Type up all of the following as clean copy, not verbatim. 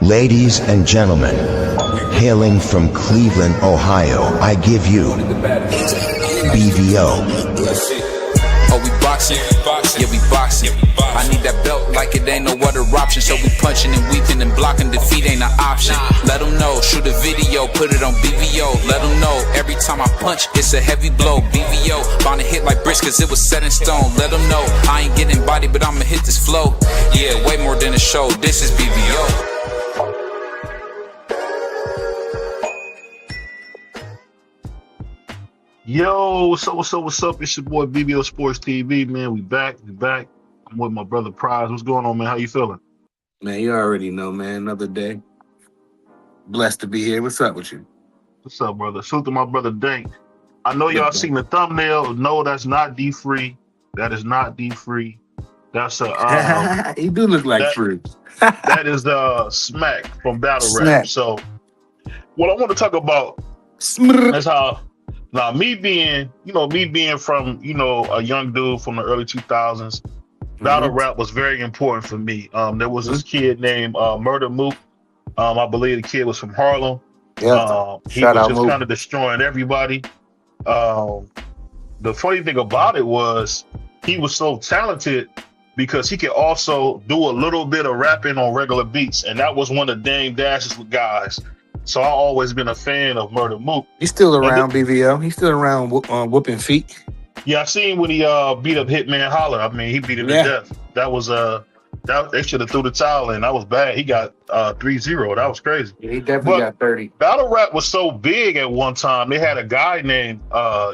Ladies and gentlemen, hailing from Cleveland, Ohio, I give you BVO. Oh, we boxing? Yeah, we boxing. I need that belt like it ain't no other option. So we punching and weaving and blocking. Defeat ain't an option. Let them know. Shoot a video, put it on BVO. Let them know. Every time I punch, it's a heavy blow. BVO, bound to hit like bricks cause it was set in stone. Let them know. I ain't getting body, but I'ma hit this flow. Yeah, way more than a show. This is BVO. Yo, what's up? It's your boy BBO Sports TV, man. We back. I'm with my brother Prize. What's going on, man? How you feeling? Man, you already know, man. Another day. Blessed to be here. What's up with you? What's up, brother? Salute to my brother Dank. I know y'all seen the thumbnail. No, that's not D-Free. That is not D-Free. That's a He do look like Free. that is Smack from Battle Rap. So what I want to talk about is how now me being from, a young dude from the early 2000s, Battle Rap was very important for me. There was this kid named Murder Mook. I believe the kid was from Harlem. Yeah. He was just kind of destroying everybody. The funny thing about it was he was so talented because he could also do a little bit of rapping on regular beats, and that was one of Dame Dash's guys. So I always been a fan of Murder Mook. He's still around, BVO. He's still around whooping feet. Yeah, I seen when he beat up Hitman Holler. I mean, he beat him to death. That was they should have threw the towel in. That was bad. He got 3-0. That was crazy. Yeah, he definitely got 30. Battle Rap was so big at one time. They had a guy named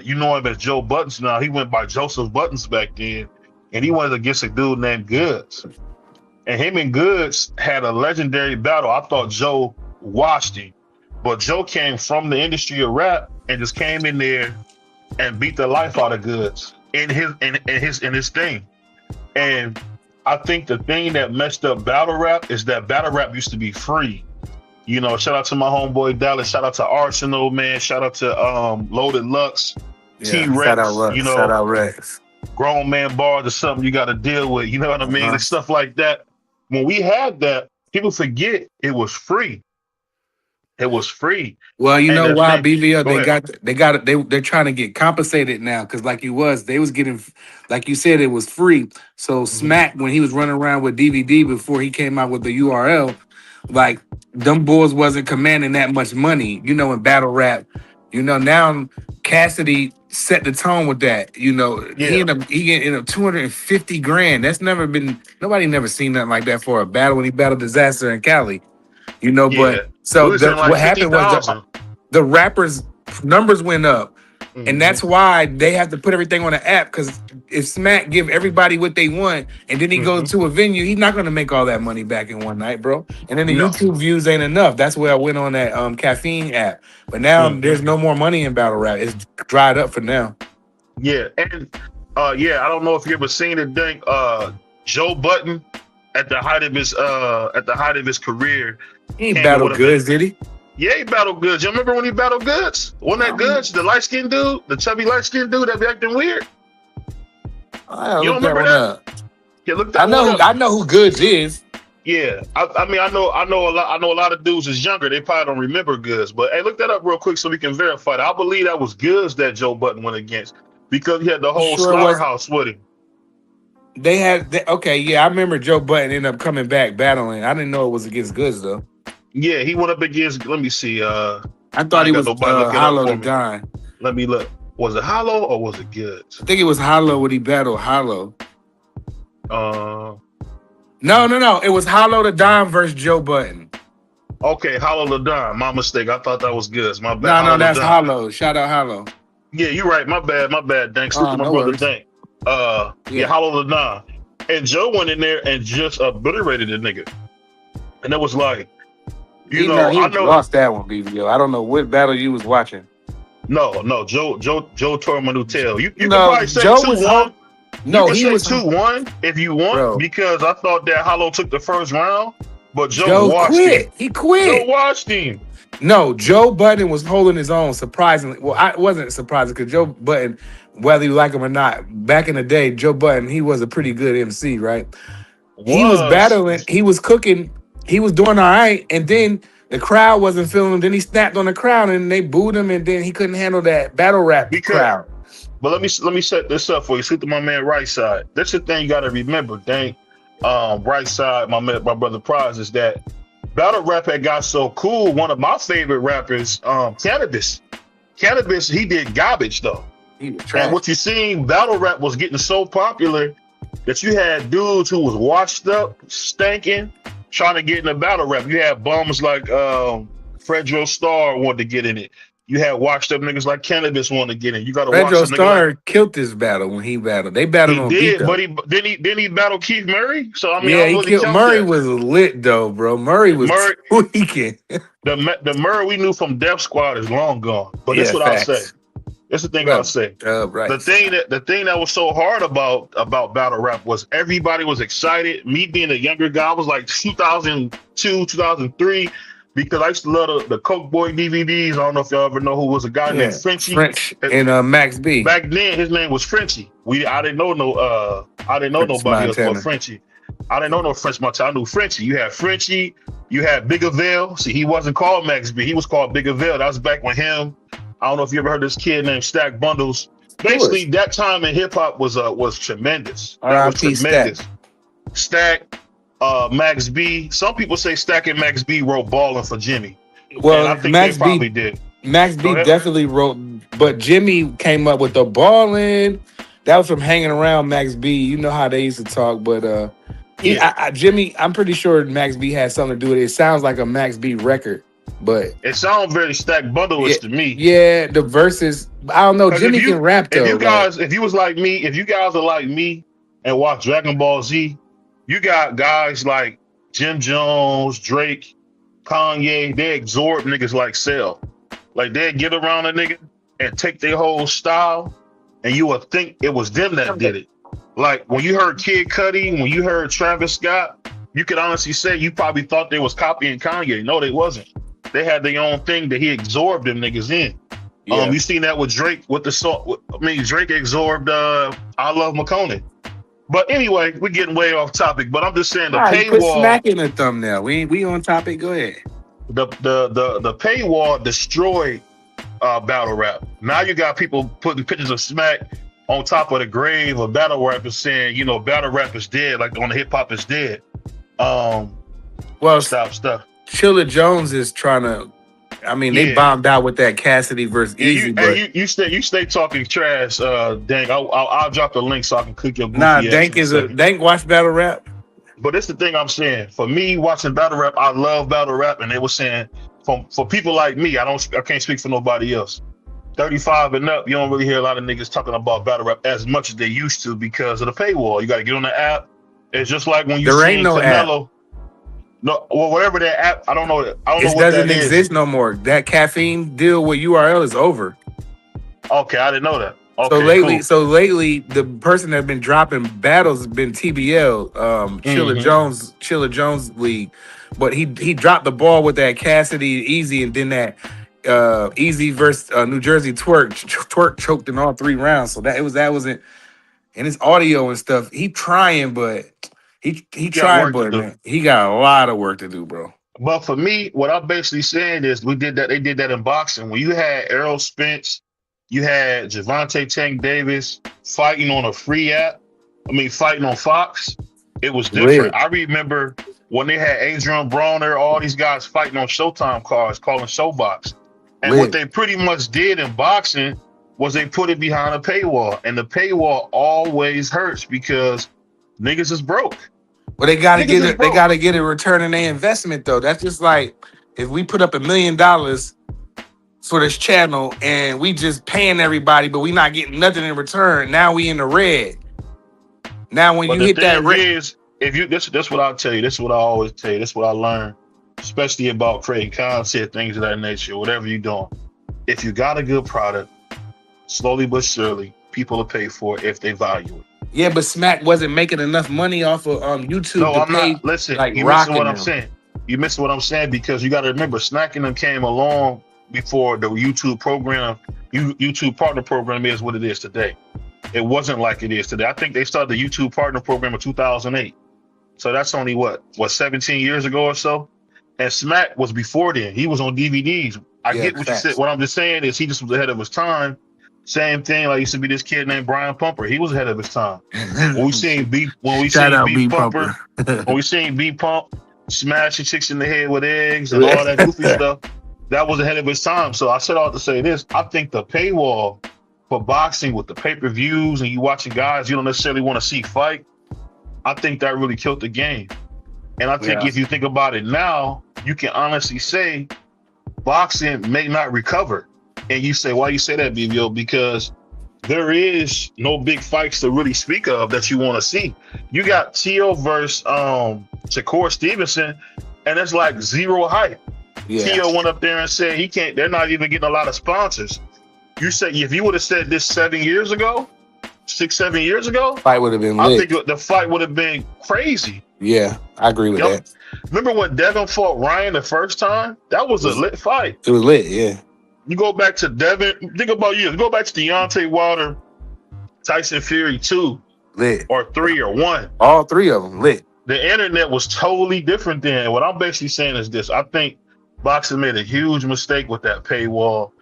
you know him as Joe Buttons now. He went by Joseph Buttons back then, and he went against a dude named Goods. And him and Goods had a legendary battle. I thought Joe washed him. But Joe came from the industry of rap and just came in there and beat the life out of Goods in his thing. And I think the thing that messed up battle rap is that battle rap used to be free. Shout out to my homeboy Dallas. Shout out to Arsenal, man. Shout out to Loaded Lux, T-Rex. Shout out Rex. Grown man bars or something you got to deal with. You know what I mean? And stuff like that. When we had that, people forget it was free. It was free. Well, you know why, BVO? They're trying to get compensated now because, they was getting, like you said, it was free. So Smack, when he was running around with DVD before he came out with the URL, them boys wasn't commanding that much money, in battle rap. Now Cassidy set the tone with that. He ended up 250 grand. That's nobody never seen nothing like that for a battle when he battled Disaster in Cali. But what happened was the rappers' numbers went up, and that's why they have to put everything on the app. Because if Smack give everybody what they want, and then he goes to a venue, he's not going to make all that money back in one night, bro. And then the YouTube views ain't enough. That's where I went on that Caffeine app. But now there's no more money in battle rap. It's dried up for now. Yeah, and I don't know if you ever seen it, Dink. Joe Budden at the height of his career. He ain't battled Goods, did he? Yeah, he battled Goods. You remember when he battled Goods? Wasn't that Goods, the light-skinned dude, the chubby light-skinned dude that be acting weird? You don't remember that? Yeah, look that up. I know who Goods is. Yeah, I mean, I know a lot of dudes is younger. They probably don't remember Goods, but hey, look that up real quick so we can verify that. I believe that was Goods that Joe Budden went against because he had the whole slaughterhouse with him. I remember Joe Budden ended up coming back battling. I didn't know it was against Goods though. Yeah, he went up against. Let me see. I thought he was Hollow the Don. Let me look. Was it Hollow or was it Goods? I think it was Hollow when he battled Hollow. No. It was Hollow the Don versus Joe Budden. Okay, Hollow the Don. My mistake. I thought that was Goods. My bad. No, that's Hollow. Shout out Hollow. Yeah, you're right. My bad. Thanks to my brother Dank. Hollow the Don. And Joe went in there and just obliterated the nigga. And it was like, I know lost that one, BVO. I don't know what battle you was watching. No, Joe tore my new tail. You can probably say Joe 2-1. No, he was 2-1 if you want, because I thought that Hollow took the first round, but Joe watched quit. him. He quit. Joe watched him. No, Joe Budden was holding his own, surprisingly. Well, I wasn't surprised because Joe Budden, whether you like him or not, back in the day, Joe Budden, he was a pretty good MC, right? He was battling, he was cooking he was doing all right, and then the crowd wasn't feeling him. Then he snapped on the crowd, and they booed him, and then he couldn't handle that battle rap crowd. But let me set this up for you. Shoot to my man Right Side. That's the thing you got to remember, Dang. Right Side, my brother Prize, is that battle rap had got so cool. One of my favorite rappers, Cannabis. Cannabis, he did garbage though. And what you seen, battle rap was getting so popular that you had dudes who was washed up, stinking, trying to get in the battle rap. You had bums like Fredro Starr wanted to get in it. You had washed up niggas like Cannabis wanted to get in. You got to watch. Fredro Starr killed this battle when he battled. They battled on beat, but didn't he battle Keith Murray? So I mean, yeah, he killed Murray. Was lit though, bro. Murray was tweaking. The Murray we knew from Def Squad is long gone. But that's what I'll say. That's the thing I'll say. Right. The thing that was so hard about battle rap was everybody was excited. Me being a younger guy, I was like 2002, 2003. Because I used to love the Coke Boy DVDs. I don't know if y'all ever know who was a guy named Frenchie. French and Max B. Back then, his name was Frenchie. I didn't know nobody else but Frenchie. I didn't know no French Montana. I knew Frenchie. You had Frenchie. You had Big Avell. See, he wasn't called Max B. He was called Big Avell. That was back when him. I don't know if you ever heard this kid named Stack Bundles. Basically, that time in hip hop was tremendous. Was tremendous. Stack. Max B. Some people say Stack and Max B wrote Ballin' for Jimmy. Well, I think Max they probably did. Max B definitely wrote, but Jimmy came up with the Ballin'. That was from hanging around Max B. You know how they used to talk, but Jimmy, I'm pretty sure Max B had something to do with it. It sounds like a Max B record, but it sounds very Stack Bundle-ish to me. Yeah, the verses. I don't know. Jimmy can rap though. If you was like me, if you guys are like me and watch Dragon Ball Z. You got guys like Jim Jones, Drake, Kanye. They absorb niggas like Cell. Like they get around a nigga and take their whole style, and you would think it was them that did it. Like when you heard Kid Cudi, when you heard Travis Scott, you could honestly say you probably thought they was copying Kanye. No, they wasn't. They had their own thing that he absorbed them niggas in. Yeah. You seen that with Drake with the song. I mean, Drake absorbed "I Love McConaughey." But anyway, we're getting way off topic. But I'm just saying the paywall. Put Smack in the thumbnail. We on topic. Go ahead. The paywall destroyed battle rap. Now you got people putting pictures of Smack on top of the grave of battle rappers saying, you know, battle rap is dead, like on the hip hop is dead. Stuff. Chilla Jones is trying to. I mean, they bombed out with that Cassidy versus Easy. You stay talking trash, Dank. I'll drop the link so I can click your. Dank watch battle rap. But it's the thing I'm saying. For me, watching battle rap, I love battle rap, and they were saying for people like me, I can't speak for nobody else. 35 and up, you don't really hear a lot of niggas talking about battle rap as much as they used to because of the paywall. You got to get on the app. It's just like when you see Canelo. App. No, well, whatever that app, I don't know. It doesn't exist no more. That caffeine deal with URL is over. Okay, I didn't know that. Okay, so lately, the person that's been dropping battles has been TBL, Chilla Jones League, but he dropped the ball with that Cassidy Easy, and then that Easy versus New Jersey Twerk choked in all 3 rounds. So that wasn't, and his audio and stuff. He trying, but. He tried, but man, he got a lot of work to do, bro. But for me, what I'm basically saying is they did that in boxing. When you had Errol Spence, you had Javante Tank Davis fighting on a free app. Fighting on Fox. It was different. I remember when they had Adrian Broner, all these guys fighting on Showtime cards, calling Showbox. And what they pretty much did in boxing was they put it behind a paywall. And the paywall always hurts because niggas is broke. Well, they gotta get it. They gotta get a return on their investment, though. That's just like if we put up $1 million for this channel and we just paying everybody, but we not getting nothing in return. Now we in the red. Now when you hit that red, that's what I'll tell you. This is what I always tell you. This is what I learned, especially about creating content, things of that nature. Whatever you're doing, if you got a good product, slowly but surely, people will pay for it if they value it. Yeah, but Smack wasn't making enough money off of YouTube. No, I'm not. Listen, you missing what I'm saying. You missing what I'm saying because you got to remember, Smack and them came along before the YouTube program. YouTube Partner Program is what it is today. It wasn't like it is today. I think they started the YouTube Partner Program in 2008. So that's only what 17 years ago or so. And Smack was before then. He was on DVDs. I Yeah, get what you said. facts. What I'm just saying is he just was ahead of his time. Same thing. Like used to be this kid named Brian Pumper. He was ahead of his time. When we seen Shout out B Pumper, Pumper. when we seen B Pump smashing chicks in the head with eggs and all that goofy stuff, that was ahead of its time. So I said all to say this. I think the paywall for boxing with the pay-per-views and you watching guys you don't necessarily want to see fight, I think that really killed the game. And I think if you think about it now, you can honestly say boxing may not recover. And you say, why you say that, BVO? Because there is no big fights to really speak of that you want to see. You got Tio versus Shakur Stevenson, and it's like zero hype. Yeah. Tio went up there and said he can't, they're not even getting a lot of sponsors. You said if you would have said this 7 years ago, 6, 7 years ago, Fight would have been I lit. think the fight would have been crazy. Yeah, I agree with Yep. that. Remember when Devin fought Ryan the first time? That was a lit fight. It was lit, yeah. You go back to Devin, think about you. Go back to Deontay Wilder, Tyson Fury 2 Lit. or 3 or 1. All three of them lit. The internet was totally different then. What I'm basically saying is this. I think boxing made a huge mistake with that paywall.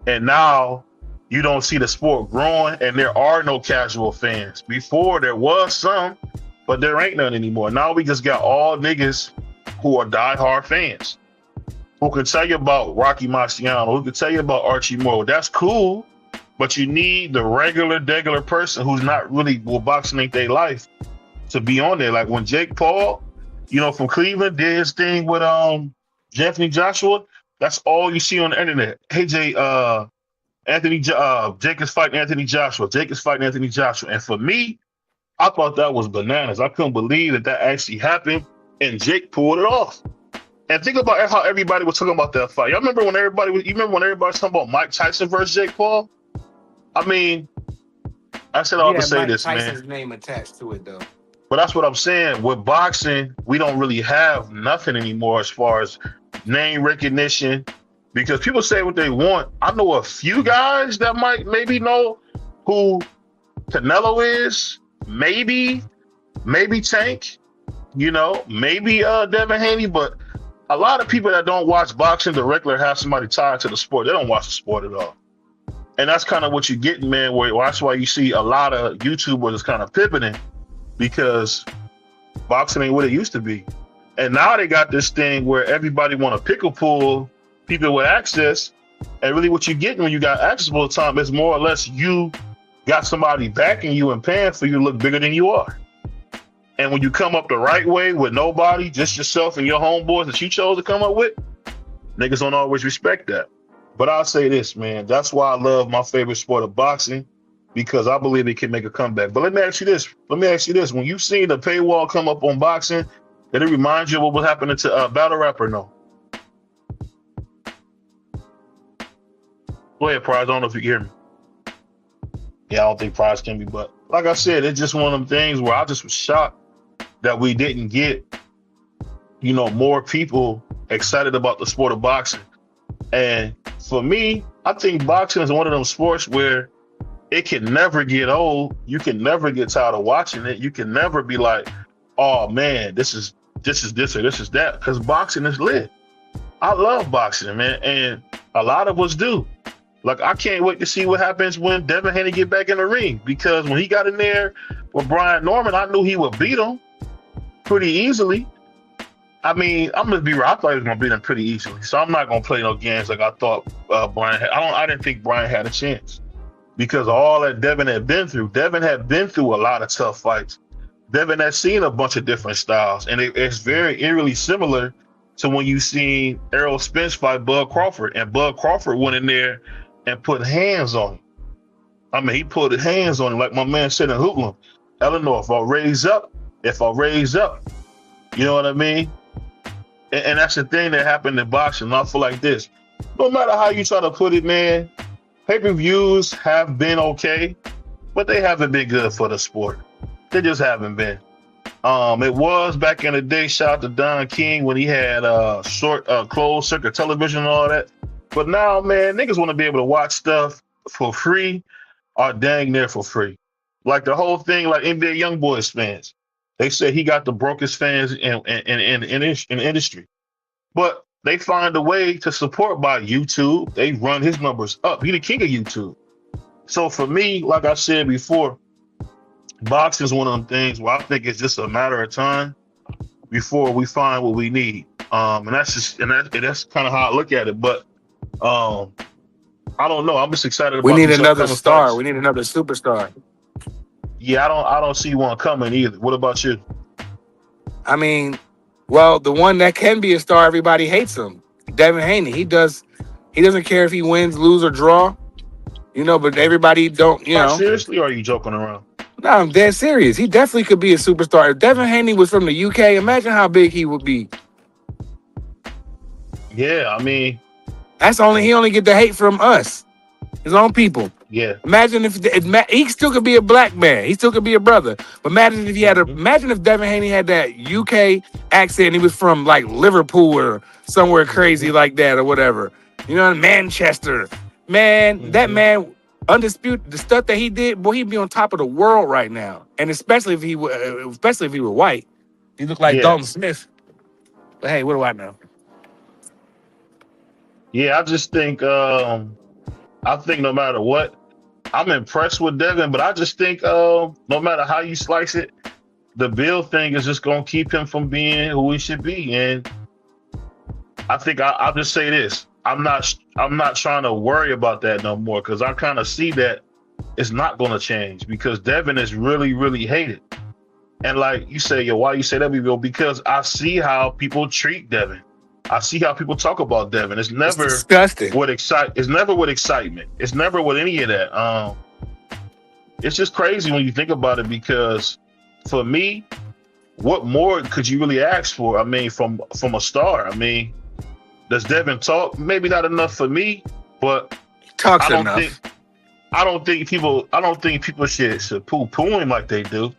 And now you don't see the sport growing and there are no casual fans. Before there was some, but there ain't none anymore. Now we just got all niggas who are diehard fans. Who can tell you about Rocky Marciano, who can tell you about Archie Moore. That's cool, but you need the regular person who's not really, well, boxing ain't their life to be on there. Like when Jake Paul, from Cleveland did his thing with Anthony Joshua, that's all you see on the internet. Hey, Jake is fighting Anthony Joshua. Jake is fighting Anthony Joshua. And for me, I thought that was bananas. I couldn't believe that actually happened, and Jake pulled it off. And think about how everybody was talking about that fight. Y'all remember when everybody was talking about Mike Tyson versus Jake Paul? I mean, I said all to say Mike this, Tyson's man. name attached to it though. But that's what I'm saying. With boxing, we don't really have nothing anymore as far as name recognition, because people say what they want. I know a few guys that might maybe know who Canelo is, maybe Tank, maybe Devin Haney, but a lot of people that don't watch boxing directly or have somebody tied to the sport, they don't watch the sport at all. And that's kind of what you're getting, man, where that's why you see a lot of YouTubers is kind of pivoting, because boxing ain't what it used to be. And now they got this thing where everybody want to pickle pull people with access. And really what you're getting when you got access all the time is more or less you got somebody backing you and paying for you to look bigger than you are. And when you come up the right way with nobody, just yourself and your homeboys that you chose to come up with, niggas don't always respect that. But I'll say this, man, that's why I love my favorite sport of boxing, because I believe it can make a comeback. But let me ask you this. When you see the paywall come up on boxing, did it remind you of what was happening to Battle Rap or no? Go ahead, Prize. I don't know if you can hear me. Yeah, I don't think Prize can be, but like I said, it's just one of them things where I just was shocked that we didn't get, more people excited about the sport of boxing. And for me, I think boxing is one of those sports where it can never get old. You can never get tired of watching it. You can never be like, oh man, this is this or this is that, because boxing is lit. I love boxing, man, and a lot of us do. Like, I can't wait to see what happens when Devin Haney get back in the ring, because when he got in there with Brian Norman, I knew he would beat him pretty easily. I mean, I'm gonna be real. I thought he was gonna beat him pretty easily, so I'm not gonna play no games like I thought Brian had. I didn't think Brian had a chance, because of all that Devin had been through. Devin had been through a lot of tough fights. Devin had seen a bunch of different styles, and it's very eerily similar to when you seen Errol Spence fight Bud Crawford, and Bud Crawford went in there and put hands on him. I mean, he put hands on him, like my man said in Hooplam. Eleanor, if I raise up, you know what I mean? And that's the thing that happened in boxing. I feel like this. No matter how you try to put it, man, pay-per-views have been okay, but they haven't been good for the sport. They just haven't been. It was back in the day, shout out to Don King when he had closed circuit television and all that. But now, man, niggas want to be able to watch stuff for free or dang near for free. Like the whole thing, like NBA YoungBoys fans. They said he got the brokest fans in industry. But they find a way to support by YouTube. They run his numbers up. He the king of YouTube. So for me, like I said before, boxing is one of them things where I think it's just a matter of time before we find what we need. And that's kind of how I look at it. But I don't know. I'm just excited about. We need these another upcoming star. fights. We need another superstar. Yeah, I don't see one coming either. What about you? I mean, well, the one that can be a star, everybody hates him. Devin Haney. He doesn't care if he wins, lose, or draw. You know, but everybody don't, you know. Seriously, or are you joking around? No, I'm dead serious. He definitely could be a superstar. If Devin Haney was from the UK, imagine how big he would be. Yeah, I mean, He only get the hate from us, his own people. yeah. Imagine if he still could be a black man. He still could be a brother. But imagine if he had imagine if Devin Haney had that UK accent. And he was from like Liverpool or somewhere crazy like that or whatever. You know, Manchester. Man, that man, undisputed, the stuff that he did, boy, he'd be on top of the world right now. And especially if he were white, he looked like Dalton Smith. But hey, what do I know? Yeah, I just think no matter what, I'm impressed with Devin, but I just think no matter how you slice it, the Bill thing is just gonna keep him from being who he should be. And I think I'll just say this. I'm not trying to worry about that no more, because I kind of see that it's not gonna change, because Devin is really, really hated. And like you say, why you say that, Bill? Because I see how people treat Devin. I see how people talk about Devin. It's never disgusting. It's never with excitement. It's never with any of that. It's just crazy when you think about it, because for me, what more could you really ask for? I mean, from a star. I mean, does Devin talk? Maybe not enough for me, but he talks enough. I don't think people should poo-poo him like they do.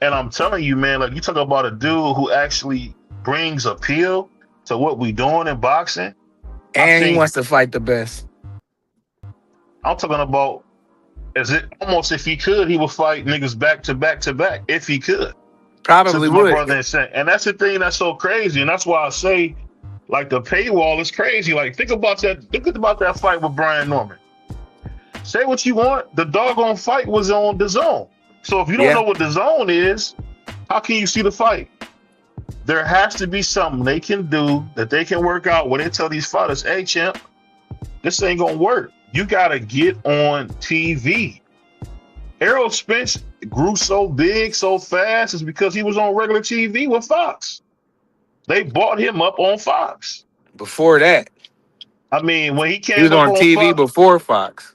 And I'm telling you, man, like, you talk about a dude who actually brings appeal to what we doing in boxing. And he wants to fight the best. I'm talking about almost if he could, he would fight niggas back to back to back if he could. Probably would. And that's the thing that's so crazy. And that's why I say, like, the paywall is crazy. Like, think about that fight with Brian Norman. Say what you want, the doggone fight was on DAZN. So if you don't know what DAZN is, how can you see the fight? There has to be something they can do that they can work out when they tell these fighters, hey, champ, this ain't gonna work. You gotta get on TV. Errol Spence grew so big so fast is because he was on regular TV with Fox. They bought him up on Fox. Before that, I mean, when he was on TV Fox, before Fox.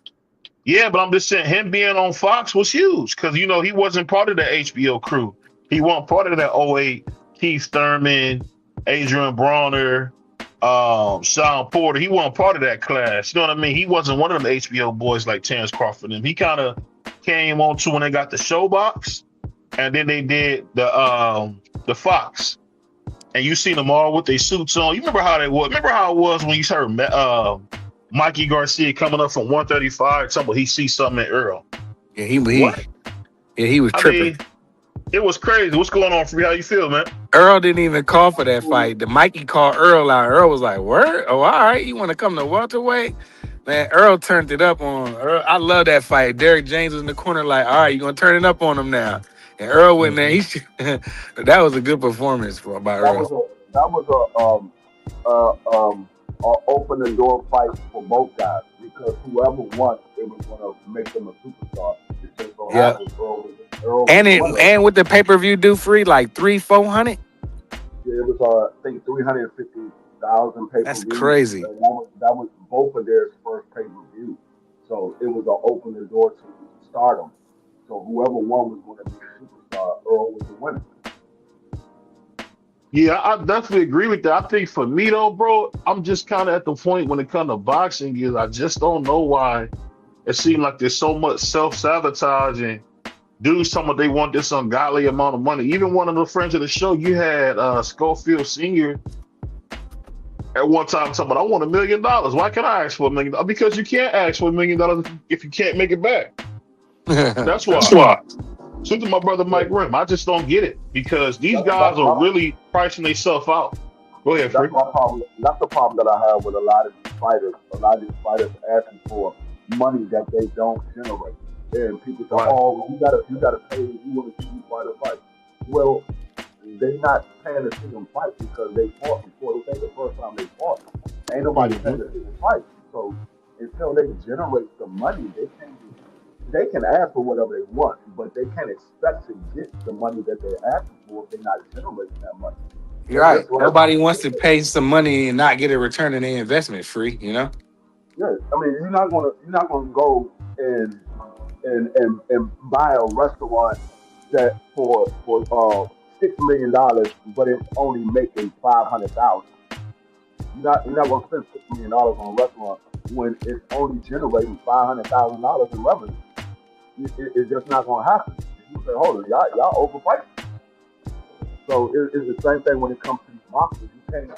Yeah, but I'm just saying, him being on Fox was huge, because, you know, he wasn't part of the HBO crew. He wasn't part of that 08 Keith Thurman, Adrian Bronner, Sean Porter. He wasn't part of that class. You know what I mean? He wasn't one of them HBO boys like Terrence Crawford and him. He kind of came on to when they got the Showbox, and then they did the Fox. And you seen them all with their suits on. You remember how they was? Remember how it was when you heard Mikey Garcia coming up from 135, somebody he sees something in Earl. Yeah, he was tripping. I mean, it was crazy. What's going on for you? How you feel, man? Earl didn't even call for that fight. The Mikey called Earl out. Earl was like, "Word? Oh, all right. You want to come to welterweight?" Man, Earl turned it up on Earl. I love that fight. Derek James was in the corner like, "All right, you gonna turn it up on him now?" And Earl went there. That was a good performance by Earl. That was a open the door fight for both guys, because whoever won, it was going to make them a superstar. Yeah. And with the pay-per-view due free, like $300-400. Yeah, it was I think 350,000 pay-per-view. That's crazy. That was both of their first pay-per-view, so it was an open the door to stardom. So whoever won was going to be a superstar. Earl was the winner. Yeah, I definitely agree with that. I think for me though, bro, I'm just kind of at the point when it comes to boxing is I just don't know why it seems like there's so much self-sabotaging. Dudes talking about they want this ungodly amount of money. Even one of the friends of the show, you had Schofield Sr. at one time talking about, I want $1 million. Why can't I ask for $1 million? Because you can't ask for $1 million if you can't make it back. That's why. Shout to my brother Mike Rim. I just don't get it because these That's, guys that's are my really pricing themselves out. Go ahead, Free. that's my problem. That's the problem that I have with a lot of these fighters. A lot of these fighters asking for money that they don't generate. And people say, Right. "Oh, you gotta pay. You want to see you fight a fight." Well, they're not paying to see them fight because they fought before. This ain't the first time they fought. Ain't nobody paying to see them fight. So until they generate the money, they can't. They can ask for whatever they want, but they can't expect to get the money that they're asking for if they're not generating that money. You're And right. guess what? Nobody wants to pay some money and not get a return on their investment. Free, you know. Yeah, I mean, you're not gonna go and buy a restaurant that for $6 million, but it's only making 500,000. You're not gonna spend $6 million on a restaurant when it's only generating $500,000 in revenue. It's just not gonna happen. You say, hold on, y'all overpriced. So it's the same thing when it comes to these boxers. You can't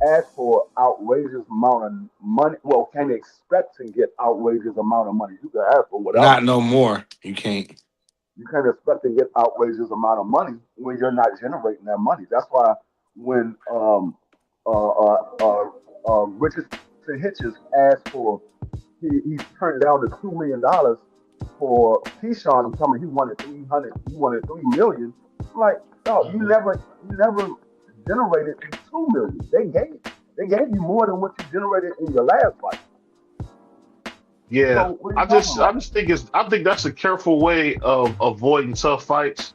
ask for outrageous amount of money. Well, can't expect to get outrageous amount of money. You can ask for whatever. Not no more. You can't. You can't expect to get outrageous amount of money when you're not generating that money. That's why when Richardson Hitches asked for, he turned down the $2 million for Keyshawn. I'm telling you, he wanted 300. He wanted 3 million. I'm like, no, you never generated the 2 million. They gave you more than what you generated in your last fight. Yeah, So what are you talking about? I think that's a careful way of avoiding tough fights.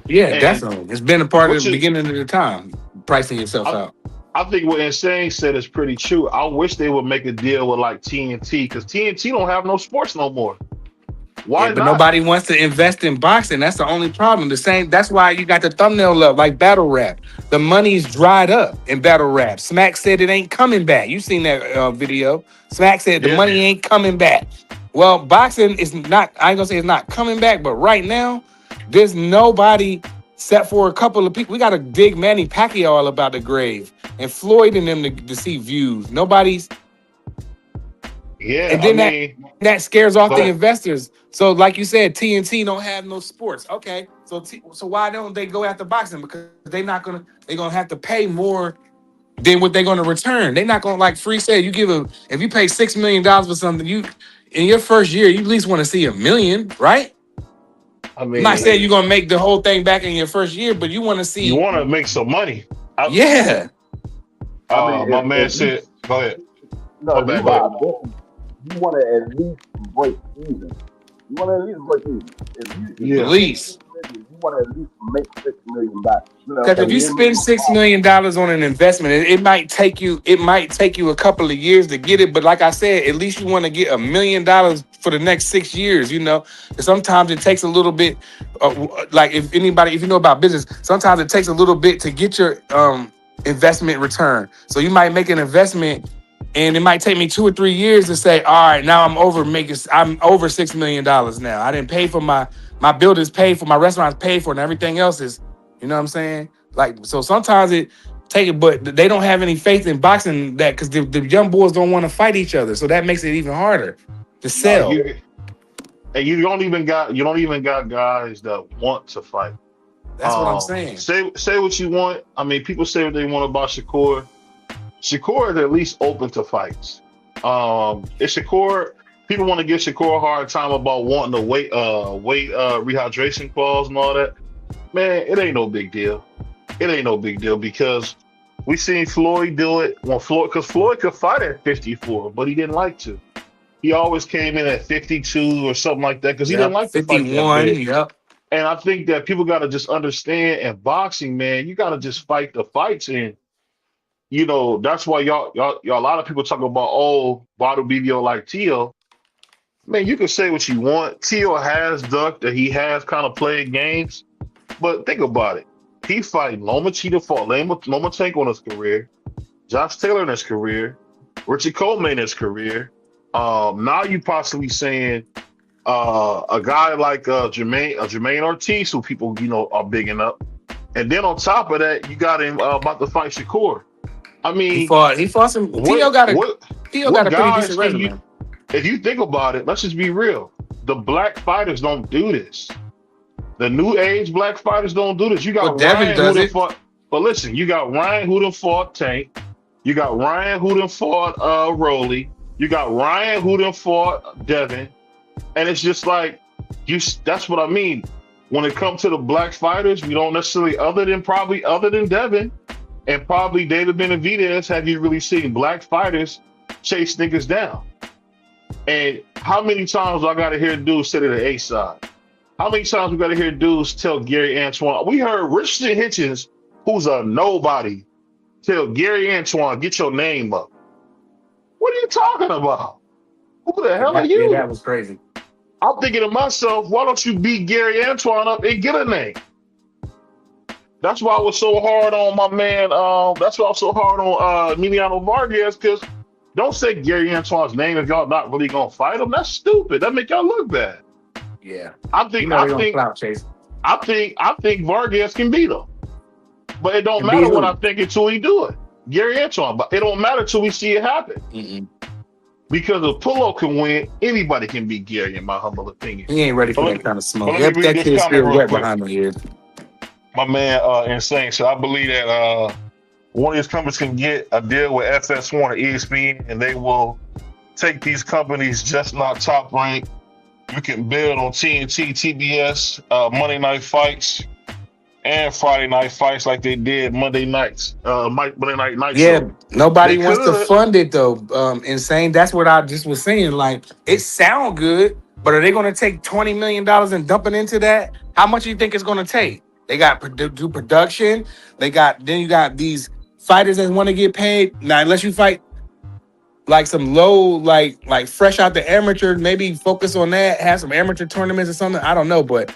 Yeah, And definitely. It's been a part of what the you, beginning of the time, pricing yourself I, out. I think what Insane said is pretty true. I wish they would make a deal with like TNT because TNT don't have no sports no more. Why Yeah, but not? nobody wants to invest in boxing. That's the only problem. The same. That's why you got the thumbnail up like battle rap. The money's dried up in battle rap. Smack said it ain't coming back. You seen that video? Smack said the Yeah, money ain't coming back. Well, boxing is not. I ain't gonna say it's not coming back, but right now, there's nobody except for a couple of people. We got to dig Manny Pacquiao all about the grave and Floyd and them to see views. Nobody's. yeah. And I then mean, that scares off go the ahead. investors. So, like you said, TNT don't have no sports. Okay, so why don't they go after boxing? Because they're gonna have to pay more than what they're gonna return. They're not gonna, like Free said, if you pay $6 million for something, you in your first year, you at least want to see $1 million, right? I I'm not mean, saying you're gonna make the whole thing back in your first year, but you want to you see, want to make some money. yeah. I mean, My if, man if you said, go ahead. no, My if you bad. Go buy ahead. a business, you want to at least break even. You want to at least break even. If At you Yeah, spend least. 6 million, you want to at least make 6 million back. Because if And you then spend $6 million on an investment, it might take you a couple of years to get it. But like I said, at least you want to get $1 million for the next 6 years. You know, and sometimes it takes a little bit. Like if you know about business, sometimes it takes a little bit to get your investment return. So you might make an investment, and it might take me 2 or 3 years to say, all right, now I'm over $6 million now. I didn't pay for my buildings, paid for my restaurants, paid for, and everything else is. You know what I'm saying? Like, so sometimes it take it, but they don't have any faith in boxing that because the young boys don't want to fight each other. So that makes it even harder to no, sell. And you don't even got guys that want to fight. That's what I'm saying. Say what you want. I mean, people say what they want about Shakur. Shakur is at least open to fights. It's Shakur. People want to give Shakur a hard time about wanting to wait rehydration clause and all that. Man, it ain't no big deal. It ain't no big deal because we seen Floyd do it because Floyd could fight at 54, but he didn't like to. He always came in at 52 or something like that because he didn't Yep, like to fight that 51. big. Yep. And I think that people got to just understand in boxing, man, you got to just fight the fights. And, you know, that's why y'all, a lot of people talk about, oh, Bardo BBO like Tio. Man, you can say what you want. Tio has ducked that he has kind of played games. But think about it. He fighting Lomachenko fought Lomachenko in his career, Josh Taylor in his career, Richard Coleman in his career. Now you possibly saying a guy like Jermaine Ortiz, who people are bigging up, and then on top of that, you got him about to fight Shakur. I mean, He fought some. Tio got a pretty guys decent resume. if you think about it, let's just be real. The black fighters don't do this. The new age black fighters don't do this. You Well, got Devin Ryan who does done it. fought. But listen, you got Ryan who done fought Tank. You got Ryan who done fought Rolly. You got Ryan who done fought Devin. And it's just like that's what I mean. When it comes to the black fighters, we don't necessarily other than Devin and probably David Benavidez, have you really seen black fighters chase niggas down? And how many times I gotta hear dudes sit at the A side? How many times we gotta hear dudes tell Gary Antoine? We heard Richardson Hitchens, who's a nobody, tell Gary Antoine, get your name up. What are you talking about? Who the hell are you? Yeah, that was crazy. I'm thinking to myself, why don't you beat Gary Antoine up and get a name? That's why I was so hard on my man. That's why I was so hard on Emiliano Vargas, because don't say Gary Antoine's name if y'all not really gonna fight him. That's stupid. That make y'all look bad. Yeah. I think Vargas can beat him. But it don't Can matter beat what who? I think until he do it. Gary Antoine, but it don't matter till we see it happen. Mm-mm. Because if Pullo can win, anybody can beat Gary, in my humble opinion. He ain't ready for But that kind of smoke. but let me read That this kid's comment still real wet quick. behind the ears. My man, Insane. So I believe that one of these companies can get a deal with FS1 or ESPN, and they will take these companies just not top ranked. You can build on TNT, TBS, Monday Night Fights, and Friday Night Fights like they did Monday nights. Monday Night Night Yeah, Show. nobody They wants to could. fund it though. Insane. That's what I just was saying. Like, it sound good, but are they going to take $20 million and dump it into that? How much do you think it's going to take? They got do production. Then you got these fighters that want to get paid. Now, unless you fight like some low, like fresh out the amateur, maybe focus on that. Have some amateur tournaments or something. I don't know, but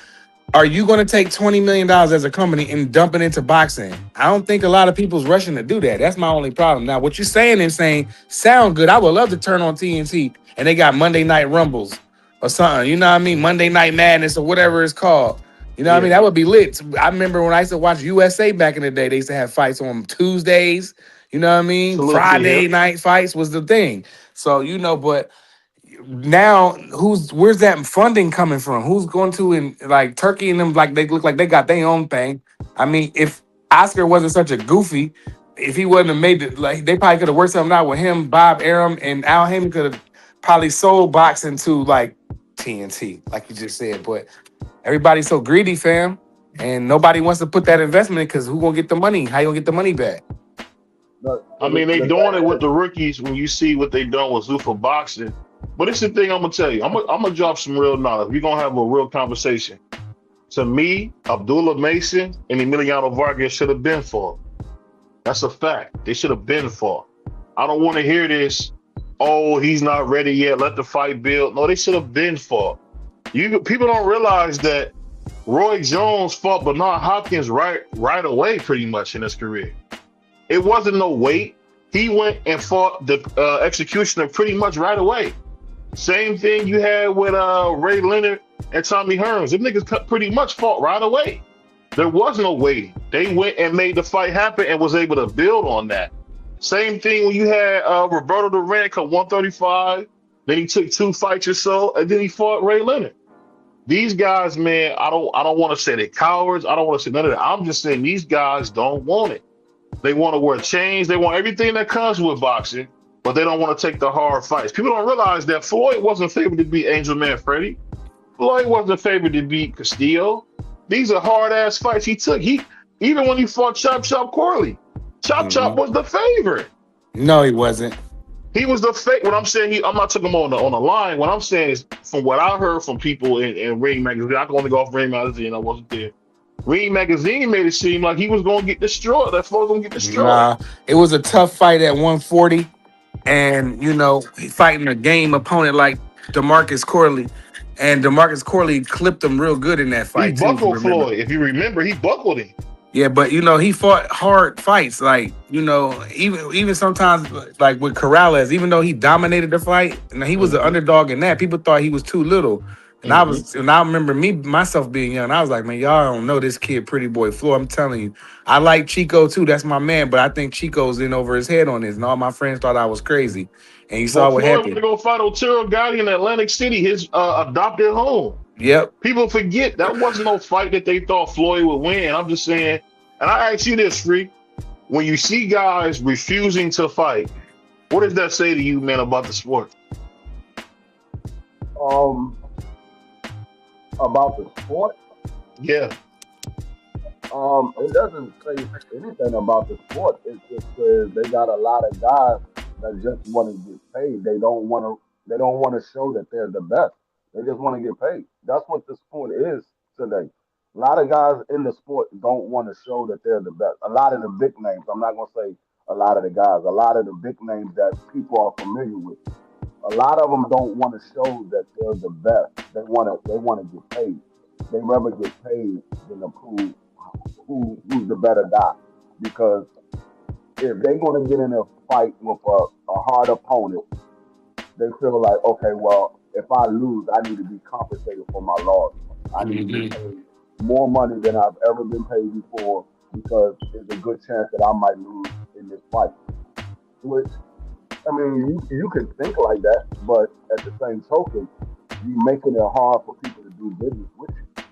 are you going to take $20 million as a company and dump it into boxing? I don't think a lot of people's rushing to do that. That's my only problem. Now, what you're saying and saying sound good. I would love to turn on TNT and they got Monday Night Rumbles or something. You know what I mean? Monday Night Madness or whatever it's called. You know what I mean? That would be lit. I remember when I used to watch USA back in the day, they used to have fights on Tuesdays. You know what I mean? Salute to Friday you. night fights was the thing. So, but now where's that funding coming from? Who's going to, in like Turkey and them, like they look like they got their own thing. I mean, if Oscar wasn't such a goofy, if he wouldn't have made it, like they probably could have worked something out with him, Bob Arum, and Al Heyman could have probably sold boxing to like TNT, like you just said. But everybody's so greedy, fam, and nobody wants to put that investment in because who gonna get the money? How you gonna get the money back? I mean, they doing it with the rookies when you see what they done with Zuffa Boxing. But it's the thing I'm gonna tell you. I'm gonna drop some real knowledge. We're gonna have a real conversation. To me, Abdullah Mason and Emiliano Vargas should have been fought. That's a fact. They should have been fought. I don't want to hear this. Oh, he's not ready yet. Let the fight build. No, they should have been fought. People don't realize that Roy Jones fought Bernard Hopkins right away, pretty much in his career. It wasn't no wait. He went and fought the executioner pretty much right away. Same thing you had with Ray Leonard and Tommy Hearns. Them niggas pretty much fought right away. There was no waiting. They went and made the fight happen and was able to build on that. Same thing when you had Roberto Duran come 135. Then he took 2 fights or so, and then he fought Ray Leonard. These guys, man, I don't want to say they're cowards. I don't want to say none of that. I'm just saying these guys don't want it. They want to wear chains. They want everything that comes with boxing, but they don't want to take the hard fights. People don't realize that Floyd wasn't favored to beat Angel Man Freddy. Floyd wasn't favored to beat Castillo. These are hard-ass fights he took. Even when he fought Chop Chop Corley, Chop was the favorite. No, he wasn't. He was the fake. What I'm saying, I'm not talking about on the line. What I'm saying is, from what I heard from people in Ring Magazine, I can only go off Ring Magazine. I wasn't there. Ring Magazine made it seem like he was going to get destroyed. That Floyd was going to get destroyed. Nah, it was a tough fight at 140, and fighting a game opponent like DeMarcus Corley, and DeMarcus Corley clipped him real good in that fight. He buckled Floyd. If you remember, he buckled him. Yeah, but he fought hard fights. Like, even sometimes like with Corrales, even though he dominated the fight, and he was the underdog in that, people thought he was too little. And I remember myself being young. I was like, man, y'all don't know this kid, Pretty Boy Floyd. I'm telling you, I like Chico too. That's my man. But I think Chico's in over his head on this, and all my friends thought I was crazy. And you saw what Floyd happened. went to go fight Otero Gotti in Atlantic City, his adopted home. Yep. People forget that wasn't no fight that they thought Floyd would win. I'm just saying, and I ask you this, Free. When you see guys refusing to fight, what does that say to you, man, about the sport? About the sport, Yeah, it doesn't say anything about the sport. It just says they got a lot of guys that just want to get paid. They don't want to. They don't want to show that they're the best. They just want to get paid. That's what the sport is today. A lot of guys in the sport don't want to show that they're the best. A lot of the big names. I'm not gonna say a lot of the guys. A lot of the big names that people are familiar with. A lot of them don't want to show that they're the best. They want to get paid. They rather get paid than to prove who's the better guy. Because if they're going to get in a fight with a hard opponent, they feel like, okay, well, if I lose, I need to be compensated for my loss. I need to be paid more money than I've ever been paid before because there's a good chance that I might lose in this fight. Which, I mean, you can think like that, but at the same token, you making it hard for people to do business with you.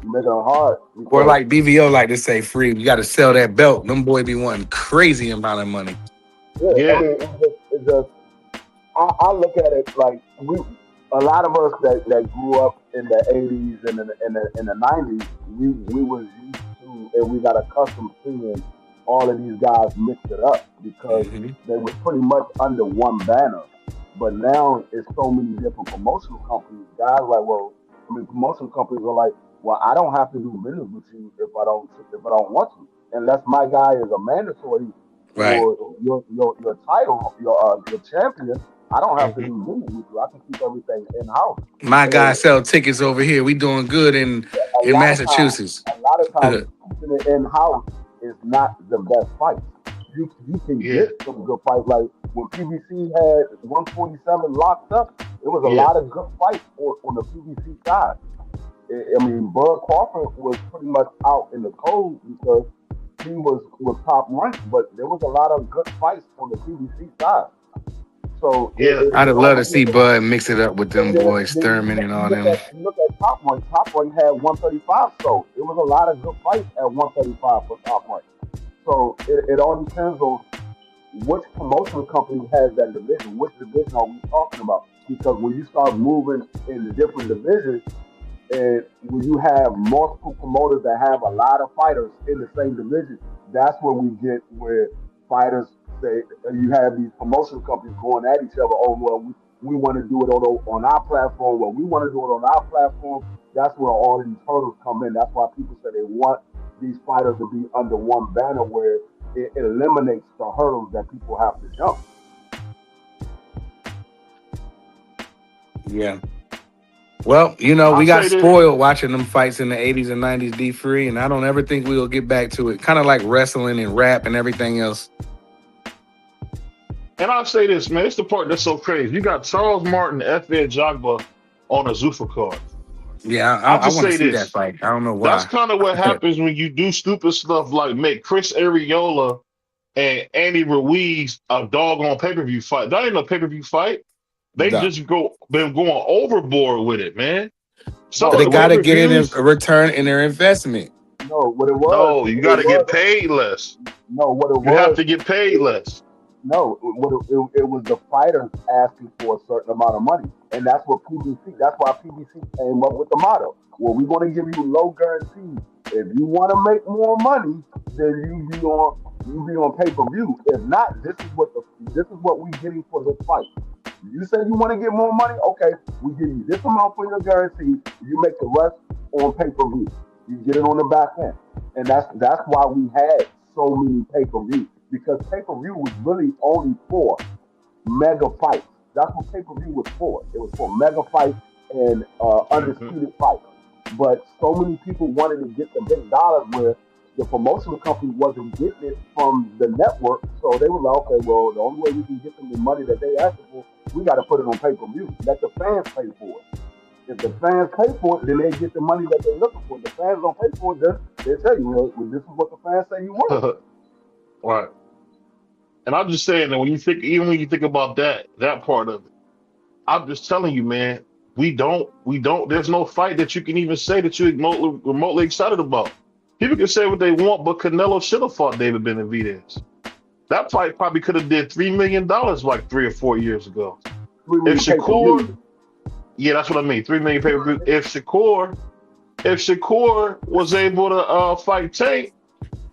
You making it hard. Or like BVO like to say, Free, you got to sell that belt. Them boy be wanting crazy amount of money. Yeah. I mean, it's just I look at it like a lot of us that grew up in the 80s and in the 90s, we was used to and we got accustomed to seeing all of these guys mix it up because they were pretty much under one banner. But now it's so many different promotional companies. Guys like, well, I mean, promotional companies are like, well, I don't have to do business with you if I don't want to, unless my guy is a mandatory for your title, your champion. I don't have to do business with you. I can keep everything in house. My guy sell tickets over here. We doing good in Massachusetts. A lot of times, keeping it in house is not the best fight. You can get some good fights. Like when PBC had 147 locked up, it was a lot of good fights on the PBC side. I mean, Bud Crawford was pretty much out in the cold because he was top ranked, but there was a lot of good fights on the PBC side. So I'd have loved to see Bud mix it up with them boys, Thurman and all them. Look at Top Rank. Top Rank had 135, so it was a lot of good fights at 135 for Top Rank. So it all depends on which promotional company has that division. Which division are we talking about? Because when you start moving in the different divisions, and when you have multiple promoters that have a lot of fighters in the same division, that's where we get where fighters say, you have these promotional companies going at each other. Oh, well, we want to do it on our platform. Well, we want to do it on our platform. That's where all of these hurdles come in. That's why people say they want these fighters to be under one banner where it eliminates the hurdles that people have to jump. Yeah. Well, you know, we got spoiled watching them fights in the 80s and 90s, D-Free, and I don't ever think we'll get back to it. Kind of like wrestling and rap and everything else. And I'll say this, man, it's the part that's so crazy. You got Charles Martin, F.Ed Jagba on a Zuffa card. Yeah, I want to see that fight. I don't know why. That's kind of what happens when you do stupid stuff like make Chris Arreola and Andy Ruiz a doggone pay-per-view fight. That ain't a pay-per-view fight. They just been going overboard with it, man. So they got to get in a return in their investment. No, what it was. No, you got to get paid less. No, what it was. You have to get paid less. No, it was the fighters asking for a certain amount of money, and that's what PBC. That's why PBC came up with the motto: well, we're going to give you low guarantees. If you want to make more money, then you be on pay-per-view. If not, this is what we're getting for this fight. You say you want to get more money, okay? We give you this amount for your guarantee. You make the rest on pay-per-view. You get it on the back end, and that's why we had so many pay-per-views. Because pay-per-view was really only for mega fights. That's what pay-per-view was for. It was for mega fights and undisputed fights. But so many people wanted to get the big dollars where the promotional company wasn't getting it from the network. So they were like, okay, well, the only way we can get them the money that they asked for, we got to put it on pay-per-view. Let the fans pay for it. If the fans pay for it, then they get the money that they're looking for. If the fans don't pay for it, then they tell you, well, this is what the fans say you want. Right. And I'm just saying that even when you think about that part of it, I'm just telling you, man, we don't. There's no fight that you can even say that you're remotely excited about. People can say what they want, but Canelo should have fought David Benavidez. That fight probably could have did $3 million like 3 or 4 years ago. We If need pay-per-view. Shakur, yeah, that's what I mean. 3 million pay per view. If Shakur was able to fight Tank,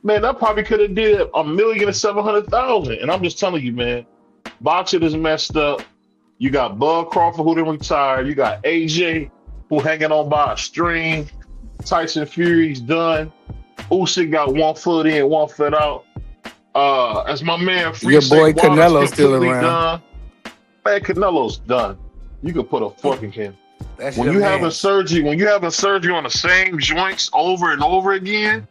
man, that probably could have did 1,700,000. And I'm just telling you, man, boxing is messed up. You got Bud Crawford who didn't retire. You got AJ who hanging on by a string. Tyson Fury's done. Usyk got 1 foot in, 1 foot out. As my man Your boy St. Wilder's Canelo's still completely around. done. Man, Canelo's done. You could put a fork in him. That's When your you man. having surgery, on the same joints over and over again,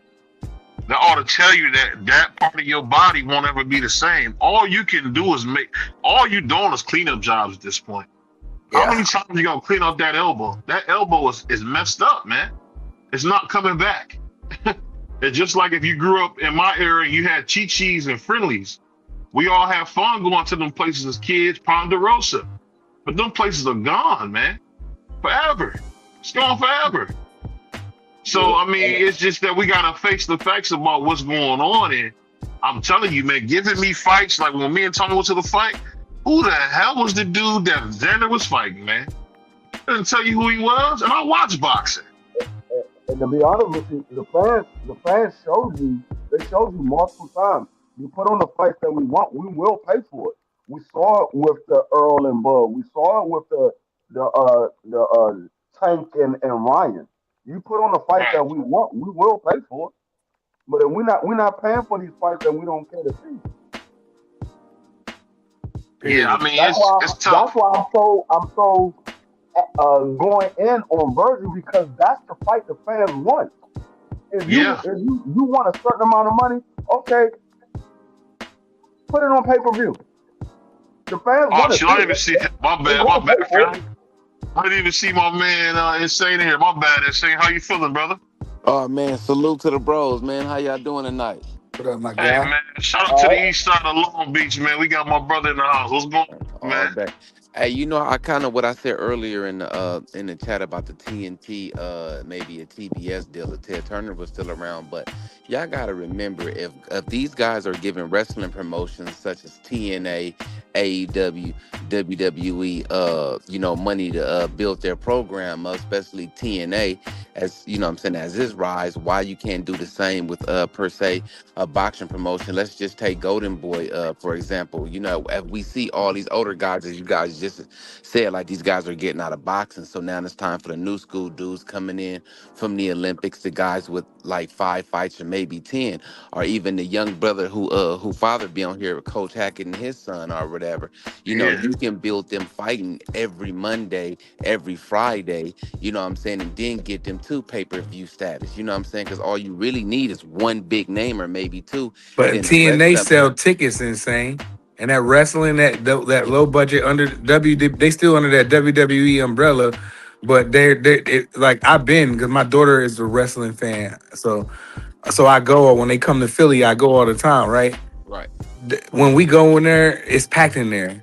that ought to tell you that that part of your body won't ever be the same. All you can do is all you doing is cleanup jobs at this point. How Yeah. many times you gonna clean up that elbow? That elbow is messed up, man. It's not coming back. It's just like if you grew up in my area and you had Chi-Chi's and Friendlies. We all had fun going to them places as kids, Ponderosa. But them places are gone, man. Forever. It's gone forever. So, I mean, it's just that we got to face the facts about what's going on. And I'm telling you, man, giving me fights, like when me and Tony went to the fight, who the hell was the dude that Xander was fighting, man? I didn't tell you who he was, and I watch boxing. And to be honest with you, the fans showed you. They showed you multiple times. You put on the fights that we want, we will pay for it. We saw it with the Earl and Bud. We saw it with the Tank and Ryan. You put on the fights that we want, we will pay for it. But if we're not paying for these fights that we don't care to see. Yeah, I mean, That's it's tough. why I'm so going in on Virgil, because that's the fight the fans want. If Yeah. you want a certain amount of money, okay, put it on pay-per-view. The fans Oh, want to shit, I didn't even see my bad, it. I didn't even see my man Insane here. My bad, Insane. How you feeling, brother? Oh man, salute to the bros, man. How y'all doing tonight? What up, my Hey, guy? man, shout out to the east side of Long Beach, man. We got my brother in the house. What's going on, All man? back. Hey, you know, I kind of what I said earlier in the chat about the TNT, maybe a TBS deal. If Ted Turner was still around, but y'all gotta remember if these guys are giving wrestling promotions such as TNA, AEW, WWE, you know, money to build their program, especially TNA, as you know, what I'm saying as this rise, why you can't do the same with per se a boxing promotion? Let's just take Golden Boy for example. You know, if we see all these older guys, as you guys just said, like these guys are getting out of boxing, so now it's time for the new school dudes coming in from the Olympics, the guys with like 5 fights or maybe 10, or even the young brother who father be on here, Coach Hackett and his son or whatever. You know, Yeah. you can build them fighting every Monday, every Friday, you know what I'm saying, and then get them to pay-per-view status, you know what I'm saying, because all you really need is one big name or maybe two, But and then the TNA rest of them. sell tickets Insane. And that wrestling, that low budget under they still under that WWE umbrella, but like I've been, because my daughter is a wrestling fan, so I go when they come to Philly, I go all the time, right? Right, When we go in there, it's packed in there.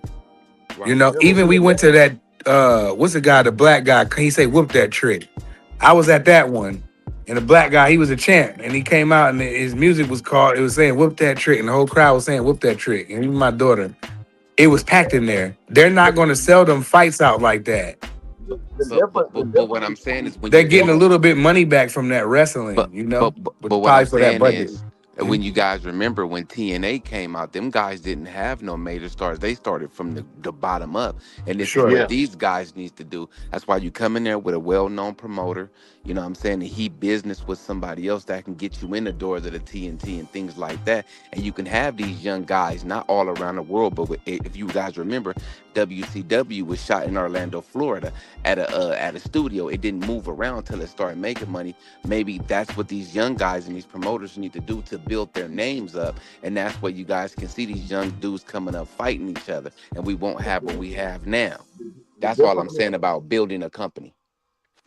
You right. know, even we went to that what's the guy, the black guy? He say whoop that trick. I was at that one, and the black guy, he was a champ, and he came out and his music was called. It was saying whoop that trick, and the whole crowd was saying whoop that trick. And even my daughter, it was packed in there. They're not going to sell them fights out like that. The So, difference, the but what difference I'm saying is when They're you getting a go, little bit money back from that wrestling, but you know, but what probably I'm for that saying budget. is when you guys remember when TNA came out, them guys didn't have no major stars. They started from the bottom up, and this is Sure. what Yeah. these guys need to do. That's why you come in there with a well-known promoter. You know what I'm saying? And he business with somebody else that can get you in the doors of the TNT and things like that. And you can have these young guys, not all around the world, but if you guys remember, WCW was shot in Orlando, Florida, at a studio. It didn't move around till it started making money. Maybe that's what these young guys and these promoters need to do to build their names up. And that's where you guys can see these young dudes coming up fighting each other. And we won't have what we have now. the That's all I'm difference. saying about building a company.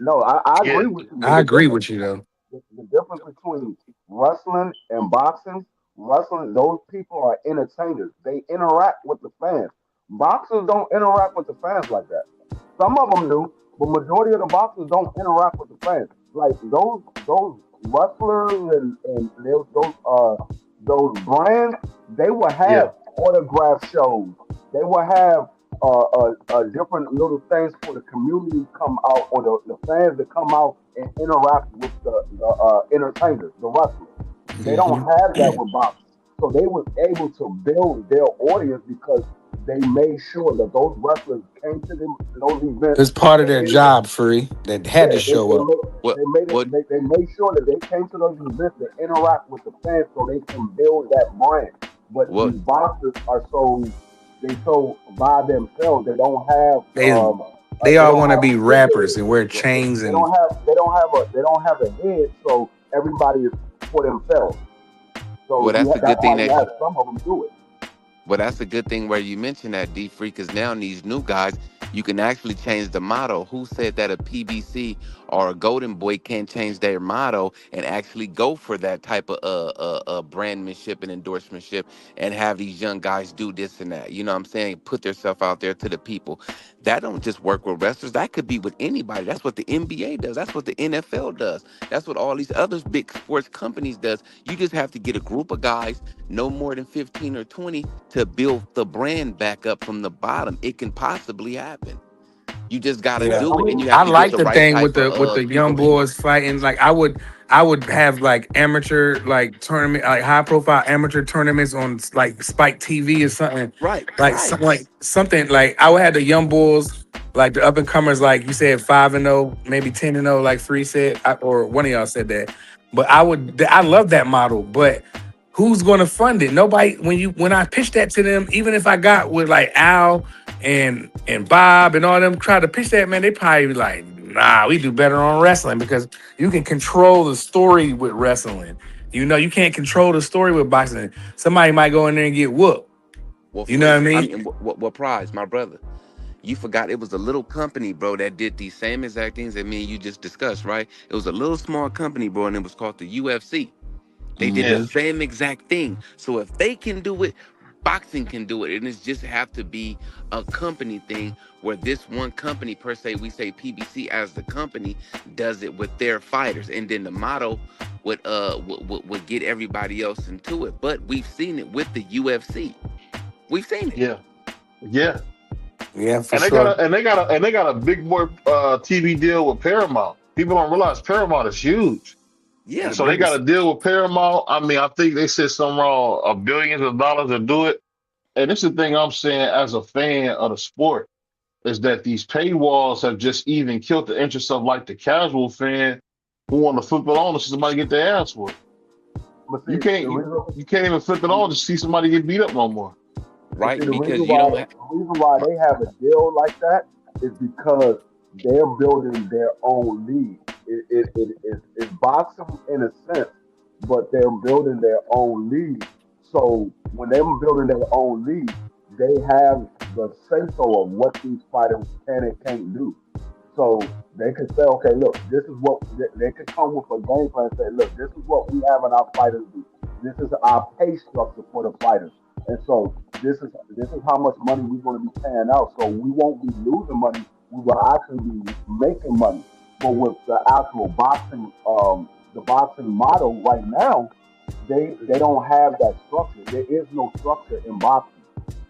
No, I Yeah. agree with you. But I agree with you though. the difference between wrestling and boxing, those people are entertainers. They interact with the fans. Boxers don't interact with the fans like that. Some of them do, but majority of the boxers don't interact with the fans. Like those wrestlers and those brands, they will Yeah. have autograph shows. They will have different little things for the community to come out or the fans to come out and interact with the entertainers, the wrestlers. They don't Hmm. have that with boxing. So they was able to build their audience because they made sure that those wrestlers came to them to those events. It's part of They their made, job, free. That had yeah, to show up. What they made it. what They made sure that they came to those events to interact with the fans so they can build that brand. But what these boxers are so by themselves. They don't have They they all don't want to have be a head. rappers and wear chains They and don't have a head. So everybody is for themselves. So well that's a that's good why thing you that have some of them do it. Well, that's a good thing where you mentioned that, D Free, because now these new guys, you can actually change the motto. Who said that a PBC or a Golden Boy can't change their motto and actually go for that type of brandmanship and endorsementship and have these young guys do this and that? You know what I'm saying? Put themselves out there to the people. That don't just work with wrestlers. That could be with anybody. That's what the NBA does. That's what the NFL does. That's what all these other big sports companies does. You just have to get a group of guys, no more than 15 or 20, to build the brand back up from the bottom. It can possibly happen. You just got to yeah. I do it, and mean, you have I to get like the the right thing type with the of young people in it. boys fighting. Like I would have like amateur like tournament like high profile amateur tournaments on like Spike TV or something. Right, Like right. something like I would have the young bulls like the up and comers like you said 5-0 maybe 10-0 like Free said or one of y'all said that. But I love that model. But who's going to fund it? Nobody. When I pitched that to them, even if I got with like Al and Bob and all them try to pitch that, man, they probably be like, nah, we do better on wrestling because you can control the story with wrestling. You know, you can't control the story with boxing. Somebody might go in there and get whooped. Well, You know what I Free, I mean? mean, what prize, my brother? You forgot it was a little company, bro, that did these same exact things that me and you just discussed, right? It was a little small company, bro, and it was called the UFC. They did the Yeah. Hmm. same exact thing. So if they can do it, boxing can do it. And it's just have to be a company thing where this one company per se, we say PBC as the company does it with their fighters. And then the motto would get everybody else into it. But we've seen it with the UFC. We've seen it. Yeah. Yeah. Yeah, for And they sure. got a big boy TV deal with Paramount. People don't realize Paramount is huge. Yeah, So they bro. got a deal with Paramount. I mean, I think they said something wrong, billions of dollars to do it. And this is the thing I'm saying as a fan of the sport is that these paywalls have just even killed the interest of like the casual fan who want to flip it on to see somebody get their ass whooped. but You see, can't the you, reason, you can't even flip it on to see somebody get beat up no more. but see, Right? Because you don't have the reason why they have a deal like that is because they're building their own league. It's boxing in a sense, but they're building their own league. So when they're building their own league, they have the say so of what these fighters can and can't do. So they can say, okay, look, this is what they could come with a game plan and say, look, this is what we have in our fighters do. This is our pay structure for the fighters. And so this is how much money we're going to be paying out. So we won't be losing money. We will actually be making money. But with the actual boxing, the boxing model right now, they don't have that structure. There is no structure in boxing.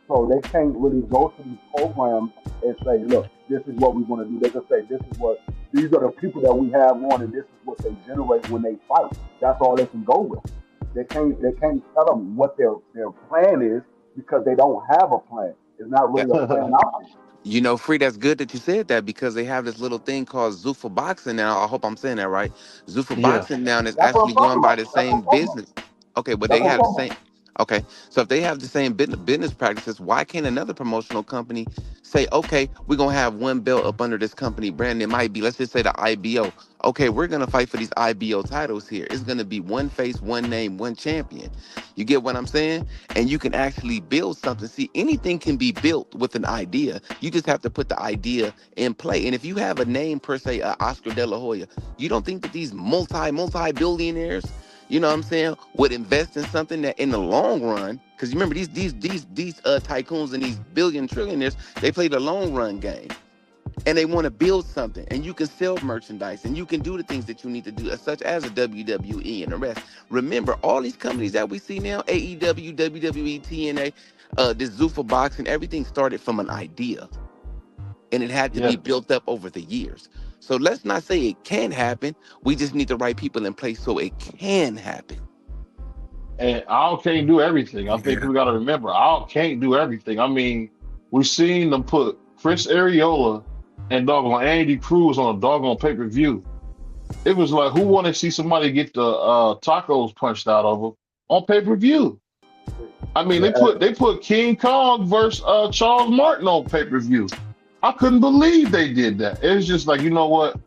So they can't really go to these programs and say, look, this is what we're going to do. They can say, these are the people that we have on, and this is what they generate when they fight. That's all they can go with. They can't tell them what their plan is because they don't have a plan. It's not that. really a plan out there. You know, Free, that's good that you said that because they have this little thing called Zuffa Boxing now. I hope I'm saying that right. Zuffa Yeah. Boxing now is That's what I'm actually talking going by about. the That's what same I'm talking about. business. Okay, but That's they what I'm have the talking same. about. Okay, so if they have the same business practices, why can't another promotional company say, okay, we're gonna have one belt up under this company brand? It might be, let's just say the IBO. Okay, we're gonna fight for these IBO titles here. It's gonna be one face, one name, one champion. You get what I'm saying? And you can actually build something. See, anything can be built with an idea. You just have to put the idea in play. And if you have a name per se, Oscar De La Hoya, you don't think that these multi billionaires, you know what I'm saying, would invest in something that in the long run, because you remember these tycoons and these billion trillionaires, they play the long run game. and they want to build something, and you can sell merchandise, and you can do the things that you need to do, such as a WWE and the rest. Remember, all these companies that we see now, AEW, WWE, TNA, this Zuffa Boxing, everything started from an idea, and it had to Yeah. be built up over the years. So let's not say it can't happen. We just need the right people in place so it can happen. And Al can't do everything. I think Yeah. people got to remember, Al can't do everything. I mean, we've seen them put Chris Arreola and doggone Andy Cruz on a doggone pay-per-view. It was like, who want to see somebody get the tacos punched out of them on pay-per-view? I mean, they put King Kong versus Charles Martin on pay-per-view. I couldn't believe they did that. It was just like, you know what?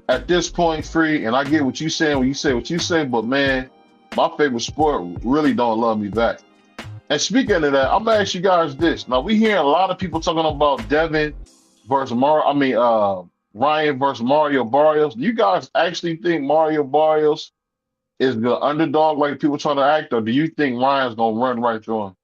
At this point, Free, and I get what you saying when you say what you say, but man, my favorite sport really don't love me back. And speaking of that, I'm gonna ask you guys this. Now we hear a lot of people talking about Devin versus Ryan versus Mario Barrios. Do you guys actually think Mario Barrios is the underdog like people trying to act, or do you think Ryan's gonna run right through him?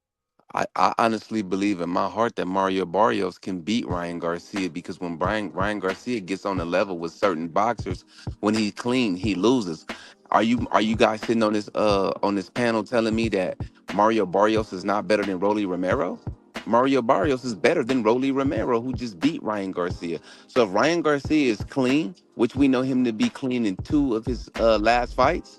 I honestly believe in my heart that Mario Barrios can beat Ryan Garcia, because when Ryan Garcia gets on the level with certain boxers, when he's clean, he loses. Are you guys sitting on this panel telling me that Mario Barrios is not better than Rolly Romero? Mario Barrios is better than Rolly Romero, who just beat Ryan Garcia. So if Ryan Garcia is clean, which we know him to be clean in 2 of his last fights,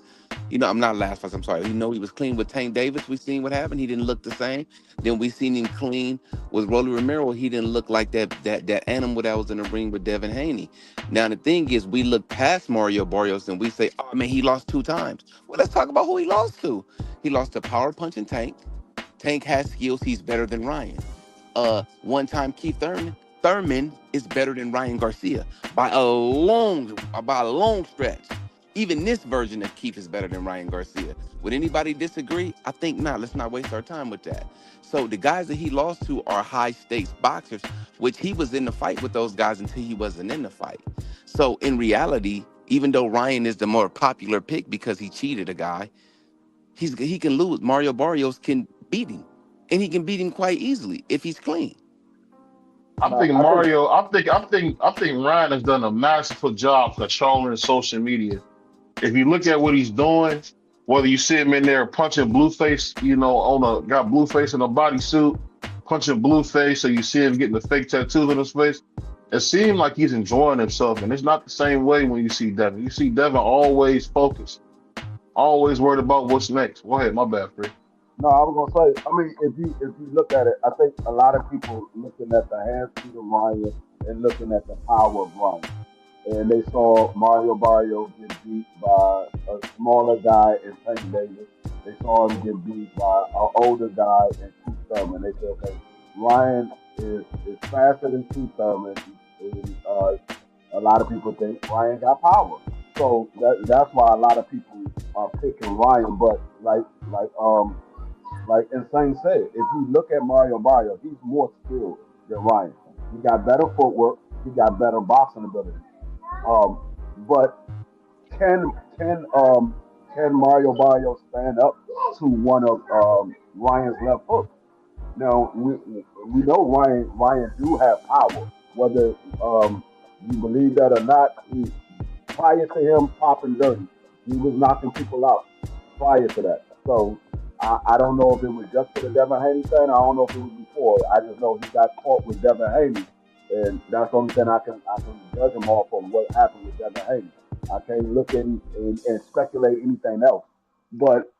I'm not last fights, I'm sorry. He was clean with Tank Davis. We seen what happened. He didn't look the same. Then we seen him clean with Rolly Romero. He didn't look like that animal that was in the ring with Devin Haney. Now the thing is, we look past Mario Barrios and we say, oh man, he lost 2 times. Well, let's talk about who he lost to. He lost to Power Punch and Tank. Tank has skills. He's better than Ryan. One time Keith Thurman is better than Ryan Garcia by a long stretch. Even this version of Keith is better than Ryan Garcia. Would anybody disagree? I think not. Let's not waste our time with that. So the guys that he lost to are high stakes boxers, which he was in the fight with those guys until he wasn't in the fight. So in reality, even though Ryan is the more popular pick because he cheated a guy, he can lose. Mario Barrios can beat him, and he can beat him quite easily if he's clean. I think Ryan has done a masterful job controlling social media. If you look at what he's doing, whether you see him in there punching Blueface, got Blueface in a bodysuit, punching Blueface, so you see him getting the fake tattoos on his face, it seems like he's enjoying himself, and it's not the same way when you see Devin. You see Devin always focused, always worried about what's next. Go ahead, my bad, Free. No, I was gonna say. I mean, if you look at it, I think a lot of people looking at the hand speed of Ryan and looking at the power of Ryan, and they saw Mario Barrios get beat by a smaller guy in Tank Davis. They saw him get beat by an older guy in Keith Thurman. They said, okay, Ryan is faster than Keith Thurman. And, a lot of people think Ryan got power, so that's why a lot of people are picking Ryan. But like Insane said, if you look at Mario Barrios, he's more skilled than Ryan. He got better footwork. He got better boxing ability. But can Mario Barrios stand up to one of Ryan's left hooks? Now we know Ryan do have power. Whether you believe that or not, prior to him popping dirty, he was knocking people out prior to that. So I don't know if it was just for the Devin Haney thing. I don't know if it was before. I just know he got caught with Devin Haney, and that's the only thing I can judge him off on what happened with Devin Haney. I can't look at and speculate anything else. But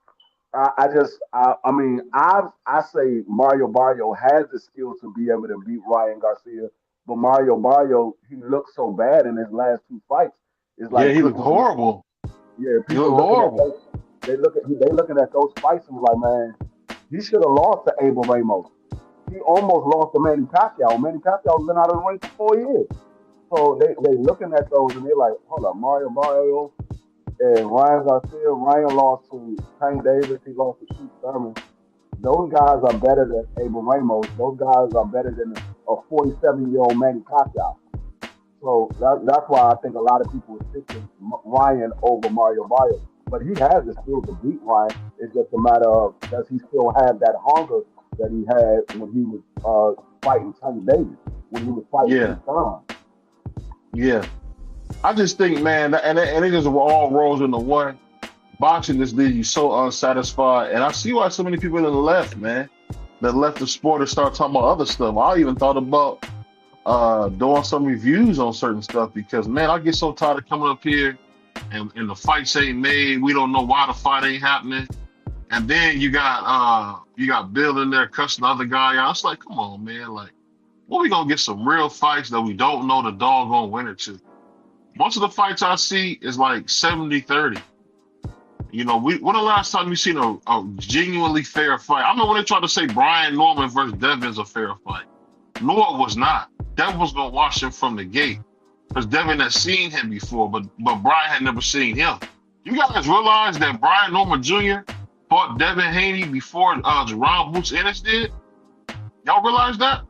I say Mario Barrios has the skills to be able to beat Ryan Garcia, but Mario Barrios, he looked so bad in his last 2 fights. It's like he looked horrible. Yeah, he looked horrible. They looking at those fights and was like, man, he should have lost to Abel Ramos. He almost lost to Manny Pacquiao. Manny Pacquiao's been out of the ring for 4 years. So they looking at those and they're like, hold up, Mario Barrios and Ryan Garcia. Ryan lost to Tank Davis. He lost to Keith Thurman. Those guys are better than Abel Ramos. Those guys are better than a 47-year-old Manny Pacquiao. So that's why I think a lot of people are picking Ryan over Mario Barrios. But he has the skills to beat Ryan. It's just a matter of, does he still have that hunger that he had when he was fighting Tank Davis, when he was fighting Keith Thurman. Yeah, I just think, man, and it just all rolls into one. Boxing just leaves you so unsatisfied, and I see why so many people in the left, man, that left the sport and start talking about other stuff. I even thought about doing some reviews on certain stuff because, man, I get so tired of coming up here and the fights ain't made. We don't know why the fight ain't happening. And then you got Bill in there cussing the other guy out. It's like, come on, man. Like, when we gonna get some real fights that we don't know the doggone winner to? Most of the fights I see is like 70-30. You know, when the last time you seen a genuinely fair fight? I remember when they tried to say Brian Norman versus Devin's a fair fight. No, it was not. Devin was gonna watch him from the gate. Because Devin had seen him before, but Brian had never seen him. You guys realize that Brian Norman Jr. fought Devin Haney before Jerron Boots Ennis did? Y'all realize that?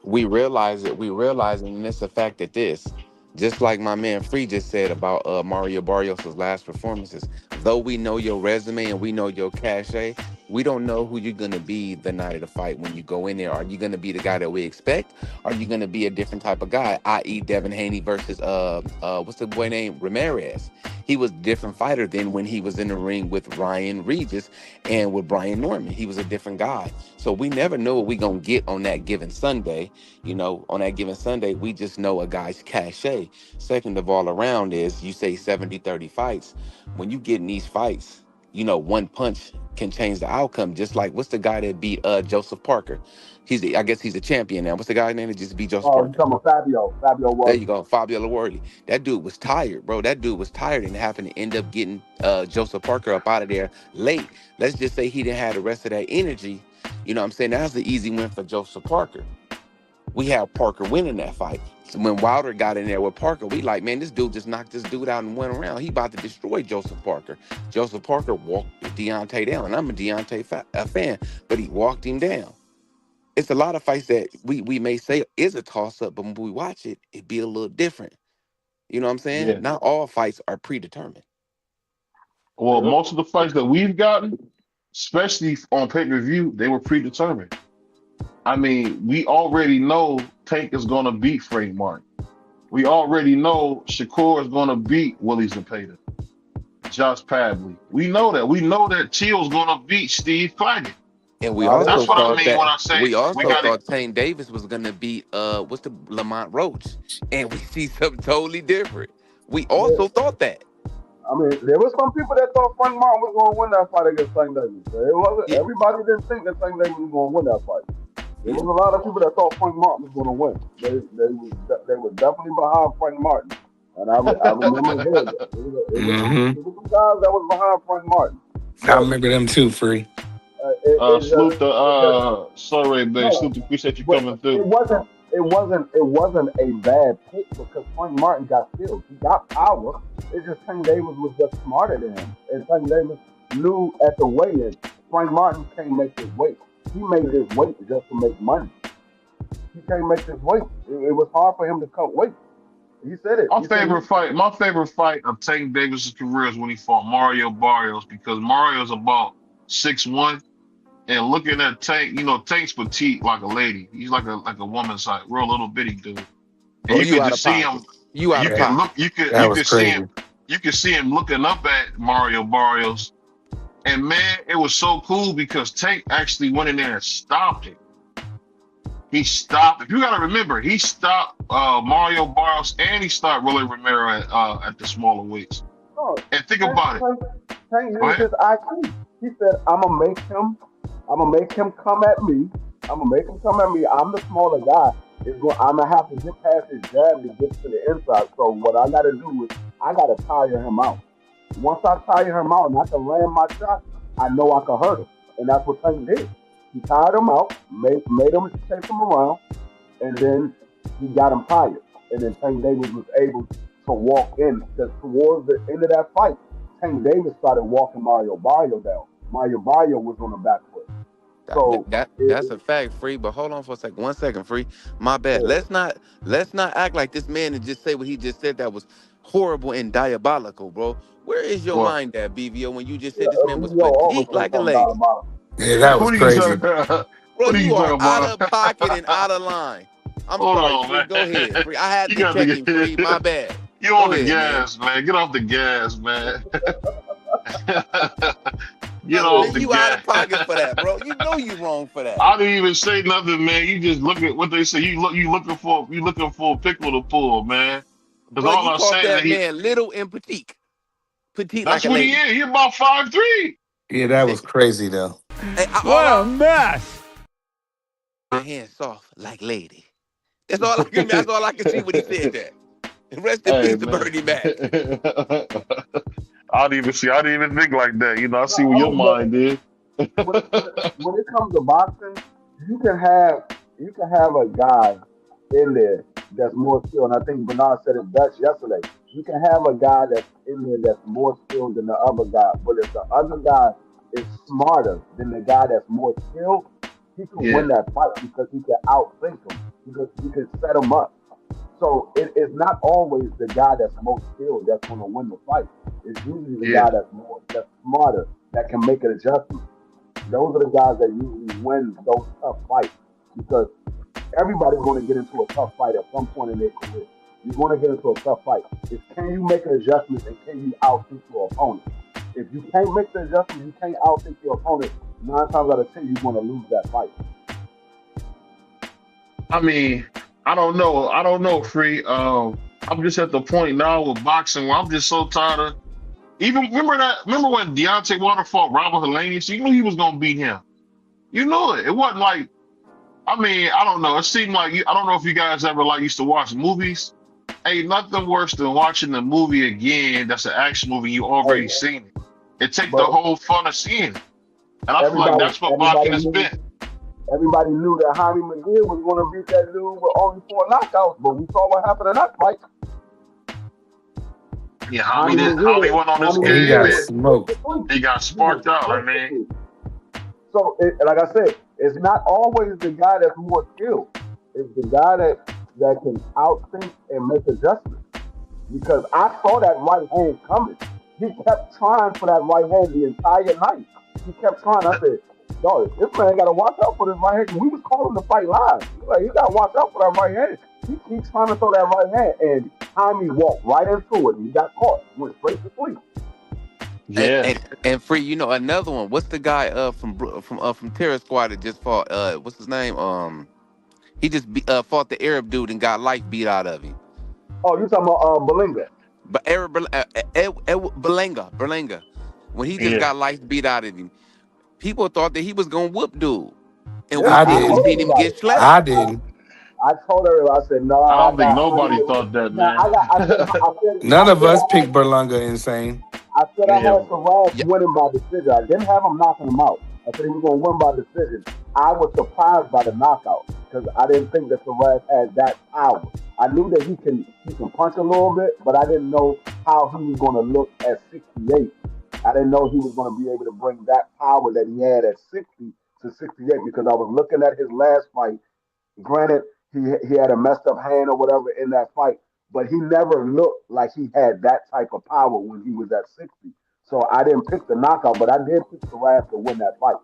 We realize it. We realize it, and it's a fact that this, just like my man Free just said about Mario Barrios' last performances, though we know your resume and we know your cachet, we don't know who you're going to be the night of the fight when you go in there. Are you going to be the guy that we expect? Are you going to be a different type of guy, i.e. Devin Haney versus, what's the boy name? Ramirez. He was a different fighter than when he was in the ring with Ryan Regis and with Brian Norman. He was a different guy. So we never know what we're going to get on that given Sunday. You know, on that given Sunday, we just know a guy's cachet. Second of all around is, you say 70-30 fights. When you get in these fights, you know, one punch can change the outcome. Just like, what's the guy that beat Joseph Parker? I guess he's a champion now. What's the guy's name that just beat Joseph Oh, Parker? you talking about Fabio There was. you go, Fabio LaWorley. That dude was tired, bro. That dude was tired and happened to end up getting Joseph Parker up out of there late. Let's just say he didn't have the rest of that energy. You know what I'm saying? That's the easy win for Joseph Parker. We had Parker winning that fight. So when Wilder got in there with Parker, we like, man, this dude just knocked this dude out and went around. He about to destroy Joseph Parker. Joseph Parker walked Deontay down. And I'm a Deontay fan, but he walked him down. It's a lot of fights that we may say is a toss-up, but when we watch it, it'd be a little different. You know what I'm saying? Yeah. Not all fights are predetermined. Well, most of the fights that we've gotten, especially on pay-per-view, they were predetermined. I mean, we already know Tank is going to beat Frank Martin. We already know Shakur is going to beat Willie Zepeda, Josh Padley. We know that. We know that Chill's going to beat Steve Claggett. And we also That's what I thought mean that when I say we also we gotta- thought Tank Davis was gonna beat Lamont Roach, and we see something totally different. We also thought that. I mean, there was some people that thought Frank Martin was going to win that fight against Tank Davis. It wasn't. Yeah. Everybody didn't think that Tank Davis was going to win that fight. There was a lot of people that thought Frank Martin was going to win. They were definitely behind Frank Martin. And I remember hearing that. There was some guys that was behind Frank Martin. I remember them too, Free. Salute the sorry, babe. Salute the appreciate you coming through. It wasn't a bad pick because Frank Martin got killed. He got power. It's just Tank Davis was just smarter than him. And Tank Davis knew at the weigh-in, Frank Martin can't make his weight. He made his weight just to make money. He can't make his weight. It was hard for him to cut weight. He said it. My favorite fight of Tank Davis' career is when he fought Mario Barrios because Mario's about 6'1". And looking at Tank, you know, Tank's petite like a lady. He's like a woman's height, real little bitty dude. And you could just see him. You out of pocket. You could crazy. see him. You could see him looking up at Mario Barrios. And man, it was so cool because Tank actually went in there and stopped it. He stopped. If you gotta remember, he stopped Mario Barrios and he stopped Rolly Romero at the smaller weights. Oh, And think about it. Tank Go used ahead. his IQ. He said, I'm gonna make him come at me. I'm the smaller guy. I'm gonna have to get past his jab to get to the inside. So what I gotta do is I gotta tire him out. Once I tire him out and I can land my shot, I know I can hurt him. And that's what Tank did. He tired him out, made him chase him around, and then he got him tired. And then Tank Davis was able to walk in. Because towards the end of that fight, Tank Davis started walking Mario Barrio down. Mario Barrio was on the back foot. So That's a fact, Free. But hold on for a second. 1 second, Free. My bad. Yeah. Let's not act like this man and just say what he just said that was horrible and diabolical, bro. Where is your What? mind at, BVO, when you just said this man was Yo, always petite like a something lady? about him. Yeah, that was What are you crazy. talking about? Bro, What are you you are talking out about? of pocket and out of line. I'm Hold sorry, on, Free. man. Go ahead, Free. I had You to got to check him, Free. My get bad. you Go on the ahead, man. gas, man. Get off the gas, man. Get No, off man, the you out gas. of pocket for that, bro. You know you wrong for that. I didn't even say nothing, man. You just look at what they say. You looking for a pickle to pull, man. Because Bro, all you I'm called saying is that man little and petite. Petite like that's a what he lady. is. He about 5'3". Yeah, that was crazy though. Hey, What a mess. my hand soft like lady. That's all I can see when he said that. And rest in Hey, peace to man. Bernie Mac. I didn't even think like that. You know, I see where your No, but mind is. when it comes to boxing, you can have a guy in there that's more skilled. And I think Bernard said it best yesterday. You can have a guy that's in there that's more skilled than the other guy, but if the other guy is smarter than the guy that's more skilled, he can Yeah, win that fight because he can outthink him. He can set him up. So it's not always the guy that's most skilled that's going to win the fight. It's usually the yeah, guy that's smarter that can make an adjustment. Those are the guys that usually win those tough fights because everybody's going to get into a tough fight at some point in their career. You're going to get into a tough fight. It's can you make an adjustment and can you outthink your opponent? If you can't make the adjustment, you can't outthink your opponent. 9 times out of 10, you're going to lose that fight. I mean, I don't know, Free. I'm just at the point now with boxing where I'm just so tired of. Even remember when Deontay Wilder fought Robert Helenius? You knew he was gonna beat him. You knew it. It wasn't like. I mean, I don't know. It seemed like I don't know if you guys ever used to watch movies. Ain't nothing worse than watching the movie again. That's an action movie. You already Oh, seen it. It takes the but whole fun of seeing it. And I feel like everybody, that's what everybody boxing has knew, been. everybody knew that Jaime McGill was going to beat that dude with only 4 knockouts. But we saw what happened in that fight. Yeah, Jaime Homie McGill, went on his Jaime Yeah, he game got McGill and was slick to smoked. sleep. he got He was sparked out. I slick to mean, sleep. So, like I said, it's not always the guy that's more skilled. It's the guy that can outthink and make adjustments. Because I saw that right hand coming. He kept trying for that right hand the entire night. He kept trying. I said, dog, this man got to watch out for this right hand. We was calling the fight live. Like, you got to watch out for that right hand. He keeps trying to throw that right hand. And Jaime walked right into it. And he got caught. Went straight to sleep. And, yeah, and and Free, another one. What's the guy from Terror Squad that just fought? What's his name? He just fought the Arab dude and got life beat out of him. Oh, you talking about Belinga? But Berlanga, when he just yeah. got life beat out of him, people thought that he was gonna whoop dude, and Yeah, we I I seen we told didn't. seen him everybody. get slapped. I didn't. I told everybody. I said, no, I I don't think got nobody Jaime. thought that, Now, man. None of us picked Berlanga insane. I said I Yeah, had Faraz Yeah, winning by decision. I didn't have him knocking him out. I said he was going to win by decision. I was surprised by the knockout because I didn't think that Faraz had that power. I knew that he can punch a little bit, but I didn't know how he was going to look at 68. I didn't know he was going to be able to bring that power that he had at 60 to 68 because I was looking at his last fight. Granted, he had a messed up hand or whatever in that fight, but he never looked like he had that type of power when he was at 60. So I didn't pick the knockout, but I did pick Saraf to win that fight.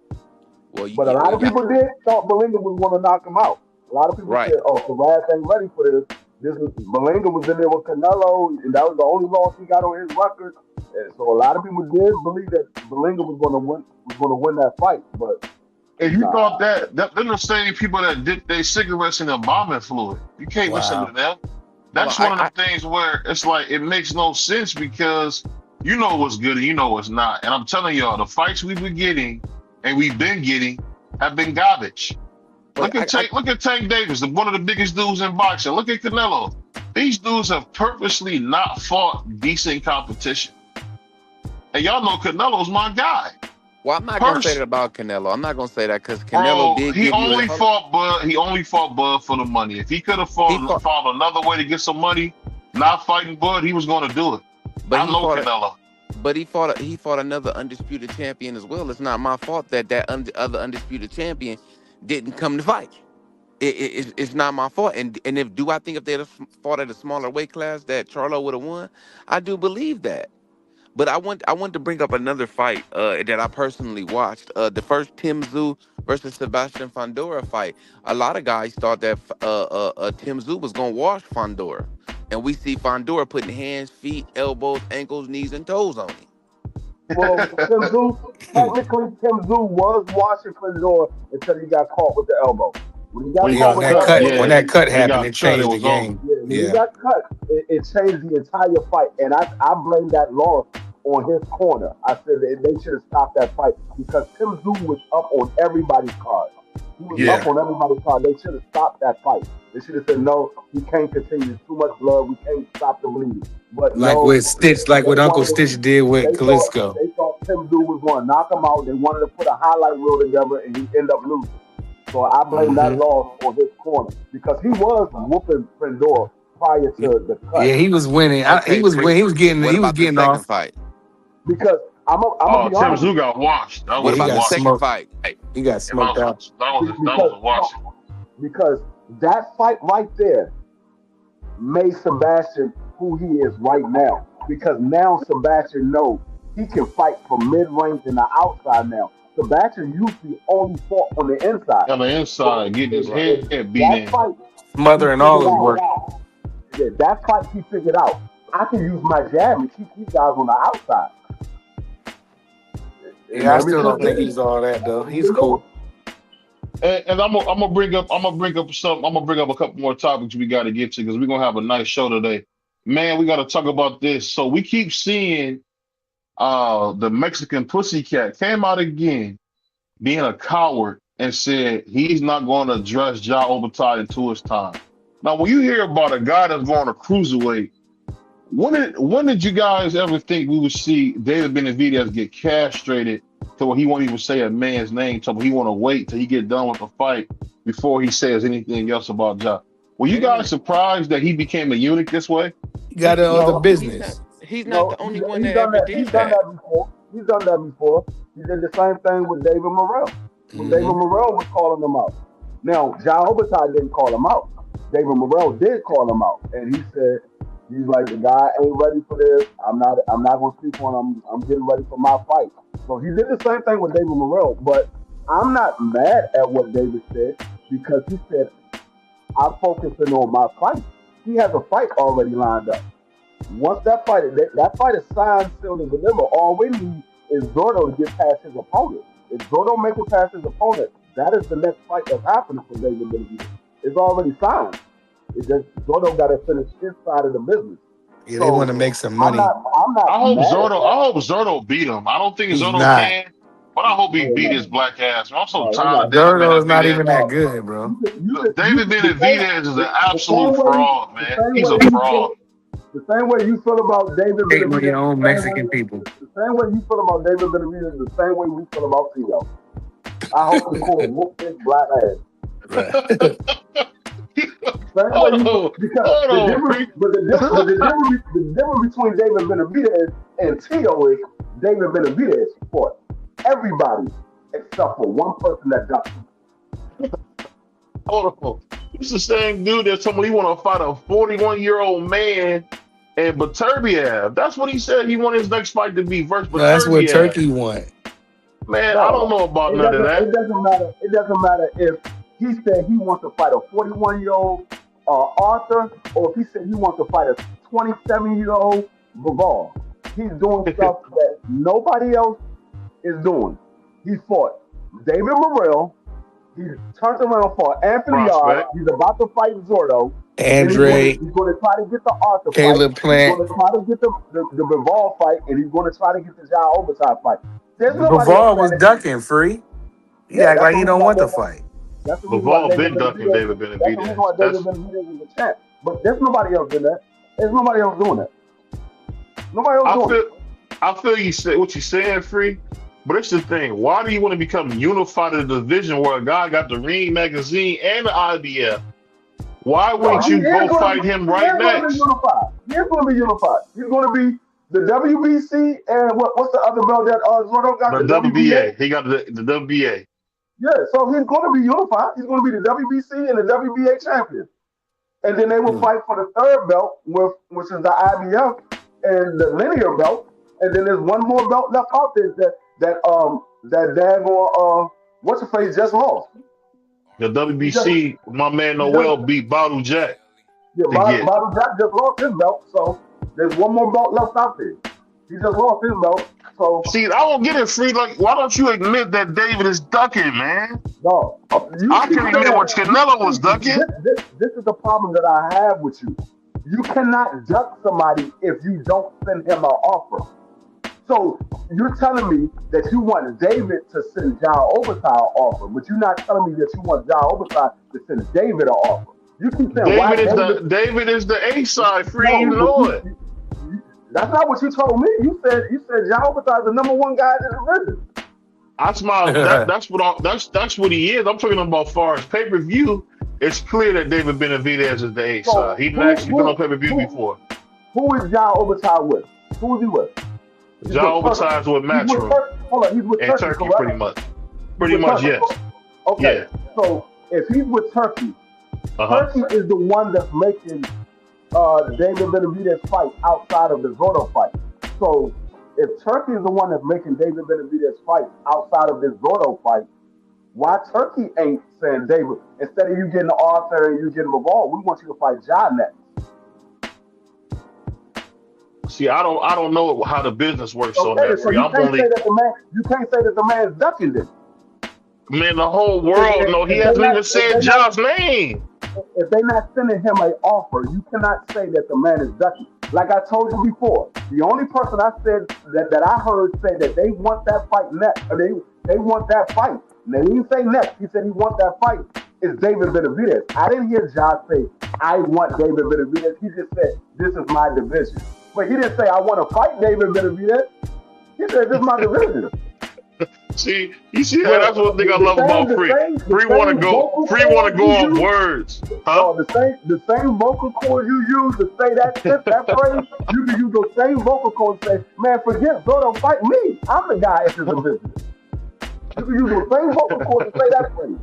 well, But a lot of people did thought Belinga was going to knock him out. A lot of people right. said, "Oh, Saraf ain't ready for this." Belinga was in there with Canelo, and that was the only loss he got on his record. And so a lot of people did believe that Belinga was going to win that fight. But if you nah, thought that they're the same people that dip their cigarettes in embalming fluid. You can't listen to Wow. them. Hold on, That's one of the things where it's like it makes no sense because you know what's good and you know what's not. And I'm telling y'all, the fights we've been getting and we've been getting have been garbage. but Look at Tank Davis, one of the biggest dudes in boxing. Look at Canelo. These dudes have purposely not fought decent competition. And y'all know Canelo's my guy. well, I'm not gonna say that about Canelo. I'm not gonna say that because Canelo Bro, did he give you only fought Bud. He only fought Bud for the money. If he could have he fought, found another way to get some money, not fighting Bud, he was going to do it. but I he know fought Canelo. but he fought another undisputed champion as well. It's not my fault that other undisputed champion didn't come to fight. It's not my fault. And do I think if they'd have fought at a smaller weight class that Charlo would have won? I do believe that. But I want to bring up another fight that I personally watched. The first Tim Tszyu versus Sebastian Fondora fight. A lot of guys thought that Tim Tszyu was gonna wash Fondora, and we see Fondora putting hands, feet, elbows, ankles, knees, and toes on him. Well, technically, Tim Tszyu was washing Fedor until he got caught with the elbow. When he got When he caught got with When the that cut, elbow, when that cut When he happened, got it cut, it changed the was over. game. yeah, when he Yeah. got cut, it changed the entire fight. And I blame that loss on his corner. I said that they should have stopped that fight because Tim Tszyu was up on everybody's card. He was Yeah. up on everybody's card. They should have stopped that fight. They should have said, no, we can't continue. There's too much blood. We can't stop the bleeding. But Like no, with Stitch, like what they Uncle wanted to- Stitch did with they Kalisko. thought Tim Tszyu was going to knock him out. They wanted to put a highlight reel together, and he ended up losing. So I blame that loss on his corner because he was whooping Fedor prior to the cut. Yeah, he was winning. Okay, He was Chris, winning. He was getting. What He was about the getting second off. fight? Because I'm gonna be Tim honest. Tszyu got washed. That What was he about a the got wash. second smoked. fight? He got smoked out. That was a wash. Because that fight right there made Sebastian who he is right now. Because now Sebastian knows he can fight from mid-range and the outside now. Sebastian usually only fought on the inside. On the inside, getting his head beat That in. fight, Smothering all his work. yeah, that fight he figured out. I can use my jab and keep these guys on the outside. Yeah, I still don't think he's all that though. He's cool. And I'm gonna bring up something. I'm gonna bring up a couple more topics we got to get to because we're gonna have a nice show today. Man, we got to talk about this. So we keep seeing the Mexican Pussycat came out again being a coward and said he's not going to address Ja Obata until it's time. Now, when you hear about a guy that's going to cruiserweight, when did you guys ever think we would see David Benavidez get castrated to where he won't even say a man's name, so he want to wait till he get done with the fight before he says anything else about Ja? Were you guys surprised that he became a eunuch this way? You got other business. He's not the only one that done ever He's did done that. that before. He's done that before. He did the same thing with David Morrell. When David Morrell was calling him out. Now, Ja Obata didn't call him out. David Morrell did call him out, and he said he's like, the guy ain't ready for this. I'm not going to speak on him. I'm getting ready for my fight. So he did the same thing with David Morrell, but I'm not mad at what David said because he said I'm focusing on my fight. He has a fight already lined up. Once that fight is signed, sealed, and delivered, all we need is Zordo to get past his opponent. If Zordo make it past his opponent, that is the next fight that's happening for David Benavidez. It's already signed. It's just Zordo got to finish his side of the business. Yeah, they want to make some money. I'm not I hope mad at Zordo beat him. I don't think He's Zordo not. can, but I hope he beat his black ass. I'm so No, tired of Zordo is not Benavidez. even that good, bro. David Benavidez is an absolute fraud, man. He's a fraud. The same way you feel about David Hating on Benavidez, your own the same Mexican way- people. The same way you feel about David Benavidez, the same way we feel about Theo. I hope the court whoop his black ass. Same way you- because Hold the on, difference, but the difference between David Benavidez and Theo is David Benavidez fought everybody except for one person that ducked him. Hold on. This is the same dude that told me he want to fight a 41-year-old man and Beterbiev. That's what he said he wanted his next fight to be versus Beterbiev. No, that's what Turkey want. Man, I don't know about none of that. It doesn't matter. It doesn't matter if he said he wants to fight a 41-year-old Arthur, or if he said he wants to fight a 27-year-old Bivol. He's doing stuff that nobody else is doing. He fought David Morrell. He turned around for Anthony Yarde. He's about to fight Zordo. Andre, He's going to try to get the Arthur Caleb fight. Plant. He's going to try to get the Bivol fight, and he's going to try to get the Ja Obata fight. There's nobody Bivol else was that- ducking free. He Yeah, act like that's he what don't we want got the fight. That's the reason why Bivol been David ducking Benavidez- David That's the reason why Benavidez. David Benavidez is a champ. But there's nobody else doing that. There's nobody else doing that. Nobody else doing it. I feel you say what you're saying, Free. But it's the thing. Why do you want to become unified in a division where a guy got the Ring magazine and the IBF? Why wouldn't you go fight him right next? He's going to be unified. He's going to be the WBC and what's the other belt that Zordo got? The WBA. He got the WBA. Yeah, so he's going to be unified. He's going to be the WBC and the WBA champion. And then they will fight for the third belt, which is the IBF and the linear belt. And then there's one more belt left out there that daggone what's your face just lost. The He just WBC, my man he just Noel beat Bottle Jack yeah, to get. Bottle Jack just lost his belt, so there's one more belt left out there. He just lost his belt, so See, I don't get it, free. Like, why don't you admit that David is ducking, man? no. I can admit what Canelo was ducking. This is the problem that I have with you. You cannot duck somebody if you don't send him an offer. So you're telling me that you want David to send John Obertai an offer, but you're not telling me that you want John Obertai to send David an offer. You keep saying why David is the A side, free. No, You know it. that's not what you told me. You said John Obertai is the number one guy in the division. That's my that's what he is. I'm talking about far as pay per view. It's clear that David Benavidez is the A So side. He's actually been on pay per view before. Who is John Obertai with? Who is he with? He's John with Turkey. Obertai is with He's with Matchroom Turkey. Hold on, he's with and Turkey, Turkey, correct? pretty much. He's Pretty with much, Turkey. yes. Okay, Yeah. so if he's with Turkey, Uh-huh. Turkey is the one that's making David Benavidez fight outside of the Zotto fight. So if Turkey is the one that's making David Benavidez fight outside of this Zotto fight, why Turkey ain't saying, David, instead of you getting Arthur and you getting Revolve, we want you to fight John next. See, I don't know how the business works on Okay, that, so free. you I'm can't only say that the man's ducking this. man. The whole world know he hasn't even said John's name. If they're not sending him an offer, you cannot say that the man is ducking. Like I told you before, the only person I said that I heard say that they want that fight next, or they want that fight. And they didn't say next. He said he want that fight. Is David Benavidez. I didn't hear John say I want David Benavidez. He just said this is my division. But he didn't say I want to fight David Benavidez. He said this is my division. See, you see that? That's one thing I love about Free. Free want to go on words, huh? The same vocal cord you use to say that phrase, you can use those same vocal cords and say, man, forget Zotto, fight me. I'm the guy if it's a business. You can use those same vocal cords to say that phrase.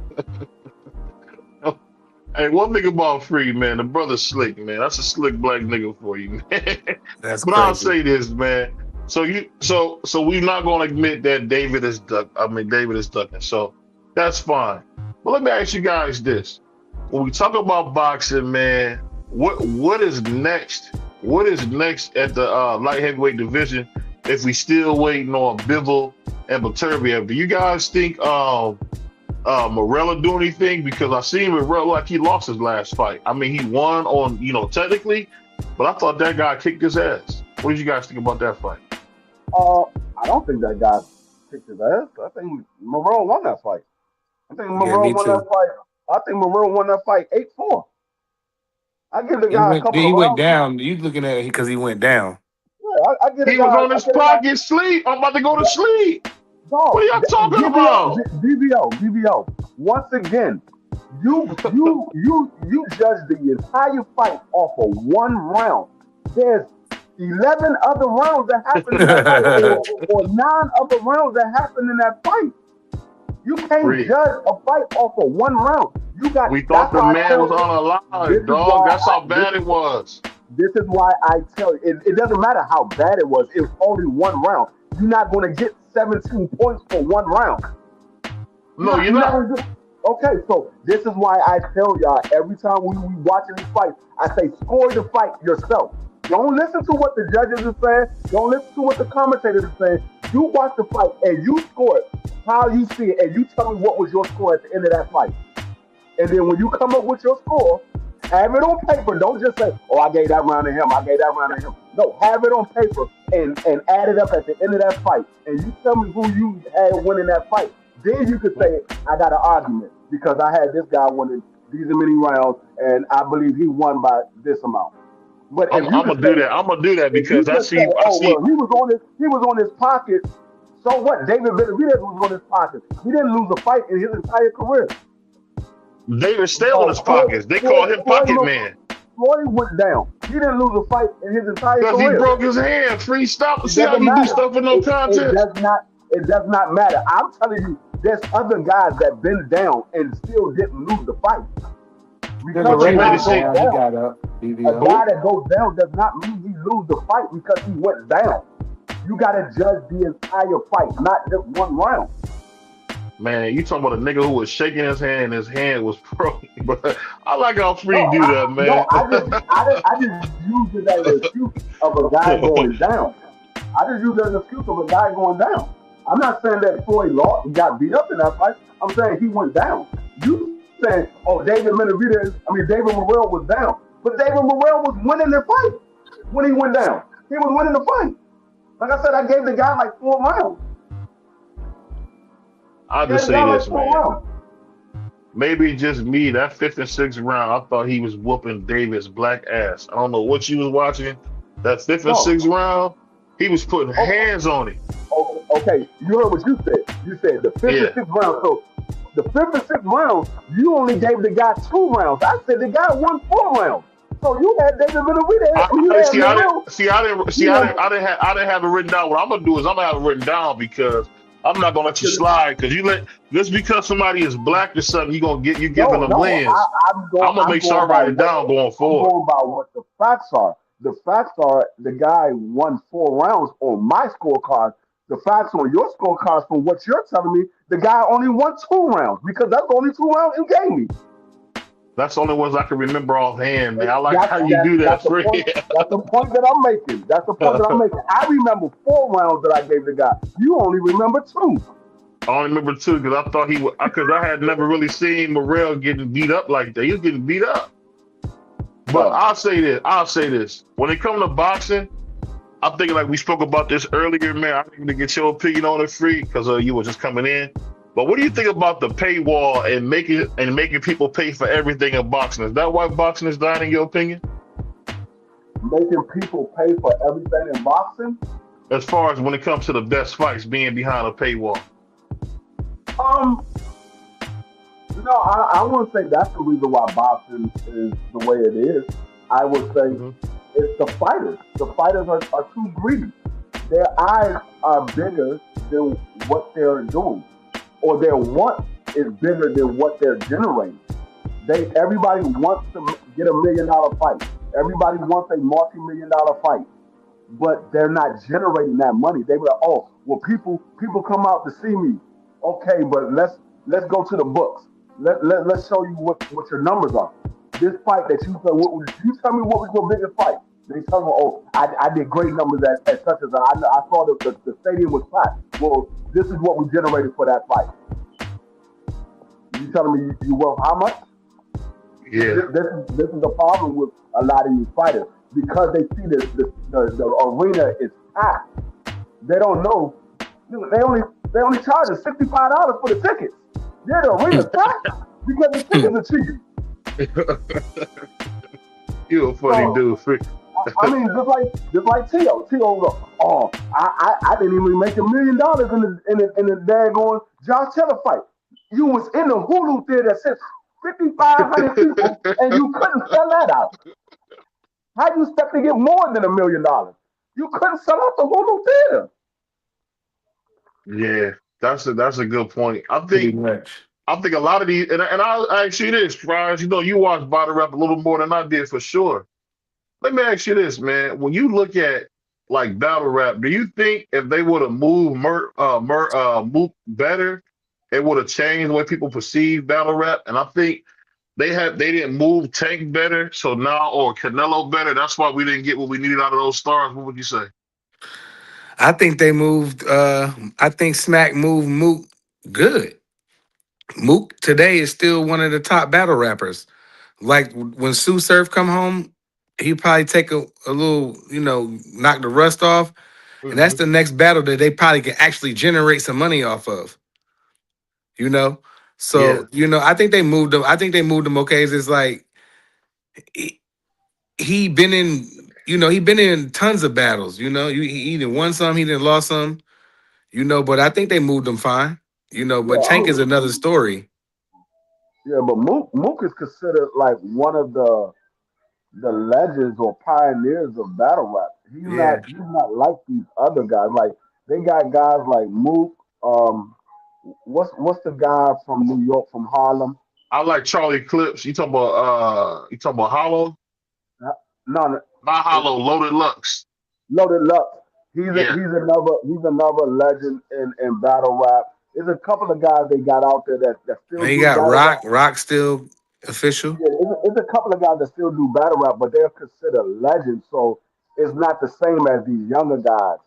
Hey, one thing about Free, man, the brother's slick, man. That's a slick black nigga for you, man. That's But I'll crazy. say this, man. So we're not gonna admit that David is ducking. So that's fine. But let me ask you guys this. When we talk about boxing, man, what is next? What is next at the light heavyweight division if we still waiting on Bivol and Beterbiev? Do you guys think Morella do anything? Because I seen Morella like he lost his last fight. I mean, he won on, technically, but I thought that guy kicked his ass. What did you guys think about that fight? I don't think that guy kicked his ass. I think Morrell won that fight. I think Morrell won that fight. I think Morrell won that fight 8-4. I give the guy a couple He of went rounds. down. You looking at it because he went down. Yeah, I give the He guy, was on his pocket sleep. I'm about to go to sleep. Dog, What are y'all talking about? BBO. Once again, you judge the entire fight off of one round. There's 11 other rounds that happened in that fight, or 9 other rounds that happened in that fight. You can't Free. judge a fight off of one round. We thought the man was unalive, dog. That's how bad it was. This is why I tell you, it doesn't matter how bad it was. It was only one round. You're not going to get 17 points for one round. No, you're not. Okay, so this is why I tell y'all every time we watching these fights, I say score the fight yourself. Don't listen to what the judges are saying. Don't listen to what the commentators are saying. You watch the fight and you score it how you see it, and you tell me what was your score at the end of that fight. And then when you come up with your score, have it on paper. Don't just say, oh, I gave that round to him. I gave that round to him. No, have it on paper and add it up at the end of that fight. And you tell me who you had winning that fight. Then you could say, I got an argument because I had this guy winning these many rounds, and I believe he won by this amount. But I'm gonna do that. I'm gonna do that because I see. Well, he was on his pocket. So what? David Benavidez was on his pocket. He didn't lose a fight in his entire career. David stay on his pockets. They call him Pocket Man. Floyd went down. He didn't lose a fight in his entire Because career. he broke his hand. Free stop. It See how doesn't you do matter. stuff with no content. It does not matter. I'm telling you, there's other guys that been down and still didn't lose the fight. Because The a Ray guy went goes down. He down, got up. a guy that goes down does not mean he lose the fight because he went down. You got to judge the entire fight, not just one round. Man, you talking about a nigga who was shaking his hand and his hand was broken. But I like how Free No, do that, man. I just use it as an excuse of a guy going down. I just use it as an excuse of a guy going down. I'm not saying that Floyd lost, got beat up in that fight. I'm saying he went down. You saying, oh, David Morrell was down, but David Morrell was winning the fight when he went down. He was winning the fight. Like I said, I gave the guy like 4 rounds. I'll just say this, man. Maybe just me. That 5th and 6th round, I thought he was whooping David's black ass. I don't know what you was watching. That 5th and 6th round, he was putting hands on him. Okay, you heard what you said. You said the 5th and 6th round. So the 5th and 6th round, you only gave the guy 2 rounds. I said the guy won 4 rounds. So you had David Benavidez. I didn't have it written down. What I'm gonna do is I'm gonna have it written down because I'm not gonna let you slide. Because just because somebody is black or something, you're giving them wins. I'm gonna make sure I write it down going forward. I'm going by what the facts are. The facts are the guy won 4 rounds on my scorecard. The facts on your scorecards, from what you're telling me, the guy only won 2 rounds because that's the only 2 rounds you gave me. That's the only ones I can remember offhand, man. I like how you do that, Fred. That's the point that I'm making. I remember 4 rounds that I gave the guy. You only remember 2. I only remember 2 because I thought because I had never really seen Morrell getting beat up like that. He was getting beat up. But I'll say this. When it comes to boxing, I'm thinking like we spoke about this earlier, man. I need to get your opinion on it, Free, because you were just coming in. But what do you think about the paywall and making people pay for everything in boxing? Is that why boxing is dying, in your opinion? Making people pay for everything in boxing? As far as when it comes to the best fights being behind a paywall. No, I wouldn't say that's the reason why boxing is the way it is. I would say it's the fighters. The fighters are too greedy. Their eyes are bigger than what they're doing, or their want is bigger than what they're generating. Everybody wants to get $1 million fight. Everybody wants a multi-million-dollar fight, but they're not generating that money. They were like, oh, well, people come out to see me. Okay, but let's go to the books. Let's show you what your numbers are. This fight that you tell me what was your biggest fight. They tell me, oh, I did great numbers at such as I saw the stadium was packed. Well, this is what we generated for that fight. You telling me you worth how much? Yeah. This is the problem with a lot of these fighters, because they see the arena is packed. They don't know. They only charge us $65 for the tickets. Yeah, the arena's packed because the tickets are cheap. You're a funny dude, Free. I mean, just like T.O. T.O. goes, oh, I didn't even make $1 million in the daggone Josh Taylor fight. You was in the Hulu theater that says 5,500 people, and you couldn't sell that out. How do you expect to get more than $1 million? You couldn't sell out the Hulu theater. Yeah, that's a good point. I think a lot of these, and I ask you this, Fries. You watch Battle Rap a little more than I did for sure. Let me ask you this, man. When you look at like Battle Rap, do you think if they would have moved Mook better, it would have changed the way people perceive Battle Rap? And I think they didn't move Tank better, so now, or Canelo better. That's why we didn't get what we needed out of those stars. What would you say? I think they moved. I think Smack moved Mook good. Mook today is still one of the top battle rappers. Like when Sue Surf come home, he probably take a little, knock the rust off, and that's the next battle that they probably can actually generate some money off of. So I think they moved him. I think they moved him okay. It's like he been in, he been in tons of battles. He either won some, he didn't lost some. But I think they moved him fine. But Tank is another story. Yeah, but Mook is considered like one of the legends or pioneers of battle rap. He's not like these other guys. Like they got guys like Mook. What's the guy from New York, from Harlem? I like Charlie Clips. You talking about Hollow? No, not Hollow. Loaded Lux. Loaded Lux. Yeah. he's another legend in battle rap. There's a couple of guys they got out there that still Man, you do got battle rap. Rock still official. Yeah, it's a couple of guys that still do battle rap, but they're considered legends. So it's not the same as these younger guys.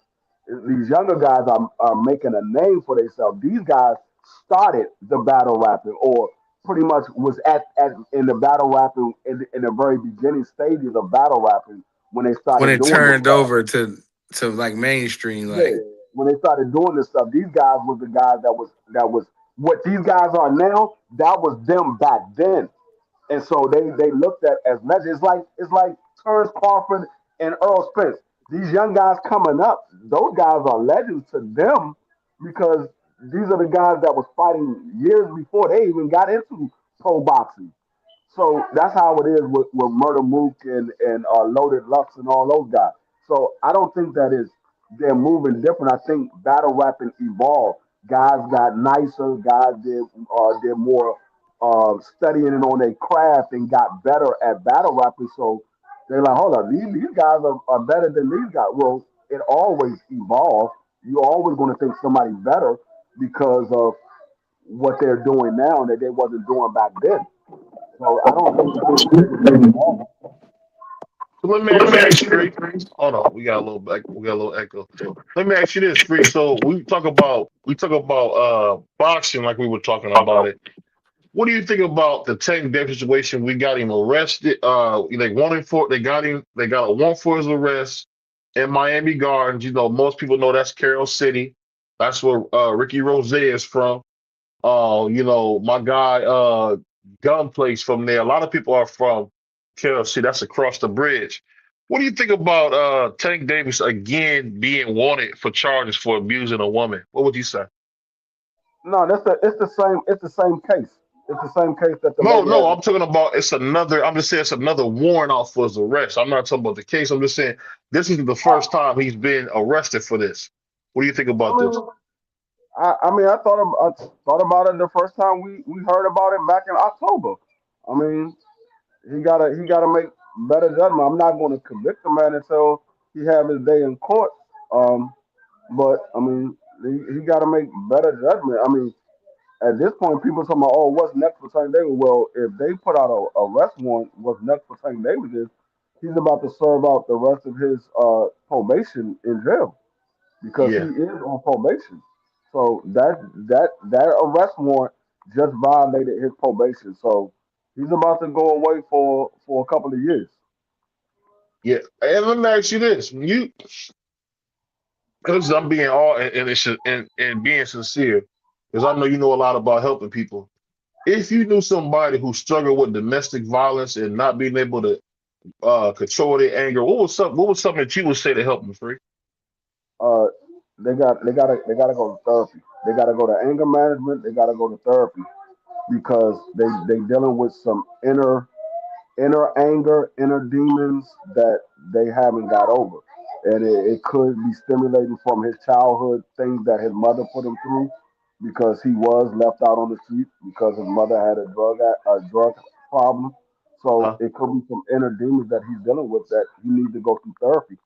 These younger guys are making a name for themselves. These guys started the battle rapping, or pretty much was at in the battle rapping in the very beginning stages of battle rapping when they When started it doing this turned stuff. over to like mainstream, Yeah, like when they started doing this stuff, these guys was the guys that was what these guys are now. That was them back then, and so they looked at as legends. It's like Terrence Crawford and Earl Spence. These young guys coming up, those guys are legends to them because these are the guys that was fighting years before they even got into pro boxing. So that's how it is with Murder Mook and Loaded Lux and all those guys. So I don't think that is they're moving different. I think battle rapping evolved. Guys got nicer. Guys did more studying it on their craft and got better at battle rapping. So they're like, hold on, these guys are better than these guys. Well, it always evolves. You're always going to think somebody better because of what they're doing now that they wasn't doing back then. So I don't think it's evolving. So let me ask you this, Free. Hold on, we got a little echo. Let me ask you this, Free. So we talk about boxing like we were talking about it. What do you think about the Tank Davis situation? We got him arrested. They got him. They got a warrant for his arrest in Miami Gardens. You know, most people know that's Carroll City. That's where Ricky Rose is from. My guy Gunplace from there. A lot of people are from Carroll City. That's across the bridge. What do you think about Tank Davis again being wanted for charges for abusing a woman? What would you say? No, it's the same case. It's the same case that the No, lady no, has. I'm talking about it's another. I'm just saying it's another warrant out for his arrest. I'm not talking about the case. I'm just saying this is the first time he's been arrested for this. What do you think I about this? mean, I thought about it the first time we heard about it back in October. I mean, he gotta make better judgment. I'm not going to convict the man until he have his day in court. Um, but I mean, he got to make better judgment. I mean, at this point, people talking about, oh, what's next for Tank Davis? Well, if they put out a arrest warrant, what's next for Tank Davis is he's about to serve out the rest of his probation in jail because he Yeah, is on probation. So that arrest warrant just violated his probation. So he's about to go away for a couple of years. yeah. And let me ask you this: because I'm being all and being sincere, because I know you know a lot about helping people. If you knew somebody who struggled with domestic violence and not being able to control their anger, what was something that you would say to help them, Free? Uh, they gotta go to therapy. They gotta go to anger management. They gotta go to therapy because they dealing with some inner anger, inner demons that they haven't got over. And it could be stimulating from his childhood, things that his mother put him through because he was left out on the street because his mother had a drug problem. So Huh? it could be some inner demons that he's dealing with that he needs to go through therapy.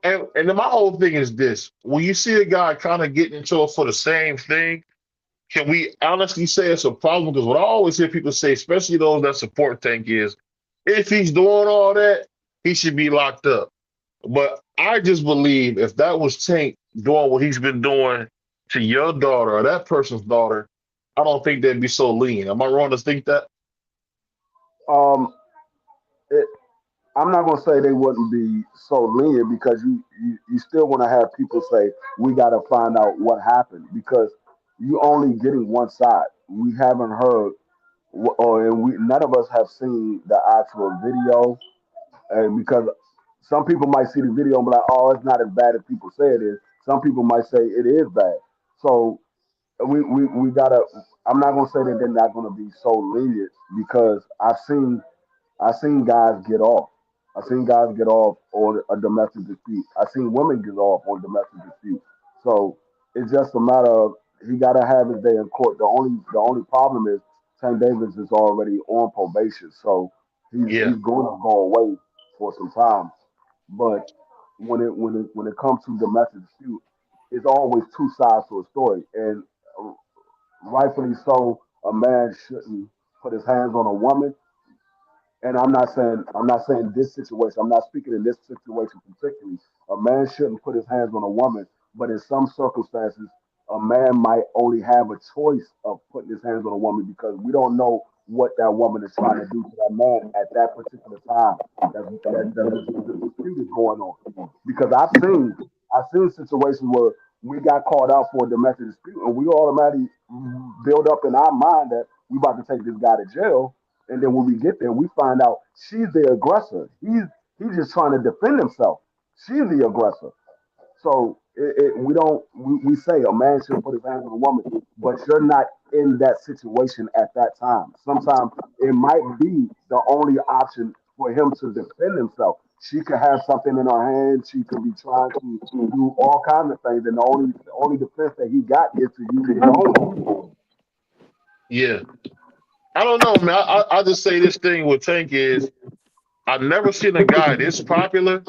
And then my whole thing is this: when you see a guy kind of getting into it for the same thing, can we honestly say it's a problem? Because what I always hear people say, especially those that support Tank, is if he's doing all that, he should be locked up. But I just believe if that was Tank doing what he's been doing to your daughter or that person's daughter, I don't think they'd be so lean. Am I wrong to think that? Um, it, I'm not gonna say they wouldn't be so lenient because you still want to have people say we got to find out what happened because you only getting one side. We haven't heard, or and we none of us have seen the actual video, and because some people might see the video and be like, oh, it's not as bad as people say it is. Some people might say it is bad. So we gotta. I'm not gonna say that they're not gonna be so lenient because I seen guys get off. I seen guys get off on a domestic dispute. I seen women get off on domestic dispute. So it's just a matter of he got to have his day in court. The only problem is Tank Davis is already on probation, so he's Yeah. going to go away for some time. But when it comes to domestic dispute, it's always two sides to a story, and uh, rightfully so. A man shouldn't put his hands on a woman, and I'm not saying this situation. I'm not speaking in this situation particularly. A man shouldn't put his hands on a woman, but in some circumstances, a man might only have a choice of putting his hands on a woman because we don't know what that woman is trying to do to that man at that particular time. The dispute is going on. Because I've seen situations where we got called out for a domestic dispute and we automatically build up in our mind that we about to take this guy to jail, and then when we get there, we find out she's the aggressor. He's just trying to defend himself. She's the aggressor. So we don't we say a man should put his hands on a woman, but you're not in that situation at that time. Sometimes it might be the only option for him to defend himself. She could have something in her hand. She could be trying to do all kinds of things, and the only defense that he got is to use his own. Yeah. I don't know, man. I just say this thing with Tank is I've never seen a guy this popular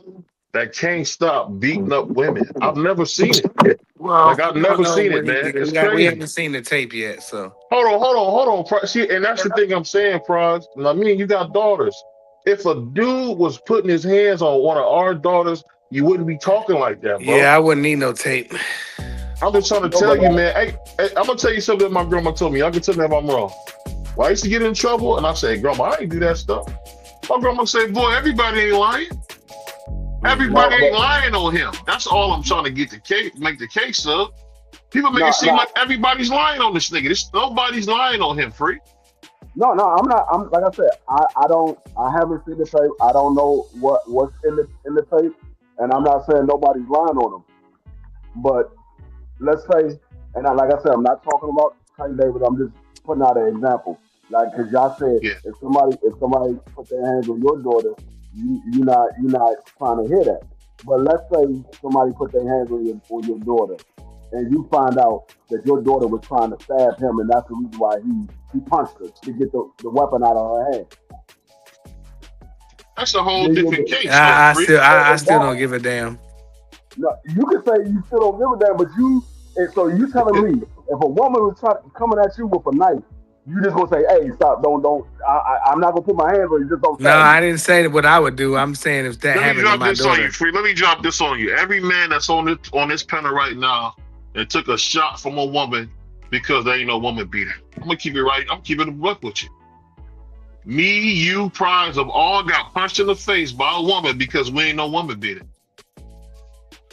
that can't stop beating up women. I've never seen it. Well, Like I've we don't never know seen it, what he man. did. It's We crazy. haven't seen the tape yet, so Hold on. See, and that's the thing I'm saying, Prize. I mean, you got daughters. If a dude was putting his hands on one of our daughters, you wouldn't be talking like that, bro. yeah, I wouldn't need no tape. I'm just trying to No, tell but you, man. Hey, I'm gonna tell you something that my grandma told me. Y'all can tell me if I'm wrong. Well, I used to get in trouble, and I say, Grandma, I ain't do that stuff. My grandma said, Boy, everybody ain't lying. Everybody no, ain't but lying on him. That's all I'm trying to get the case, make the case of. People make it no, seem no, like everybody's lying on this nigga. Nobody's lying on him, free. no. I'm not. I'm like I said. I don't. I haven't seen the tape. I don't know what's in the tape, and I'm not saying nobody's lying on him. But let's say, and like I said, I'm not talking about Tank Davis. I'm just putting out an example. Like, cause y'all said Yeah. if somebody put their hands on your daughter, you're not trying to hear that. But let's say somebody put their hands on your daughter, and you find out that your daughter was trying to stab him, and that's the reason why he punched her to get the weapon out of her hand. That's a whole Then different you case, though, I free. still, I still don't exactly. give a damn. No, you can say you still don't give a damn, but and so you telling me if a woman was coming at you with a knife, you just gonna say, "Hey, stop! Don't! I'm not gonna put my hands on you. Just don't No, stab me." I didn't say what I would do. I'm saying if that Let me happened to drop my this on you, daughter. free. Let me drop this on you. Every man that's on this panel right now and took a shot from a woman because there ain't no woman beater. I'm gonna keep it right. I'm keeping it a buck with you. Me, you, Prize have all got punched in the face by a woman because we ain't no woman beater.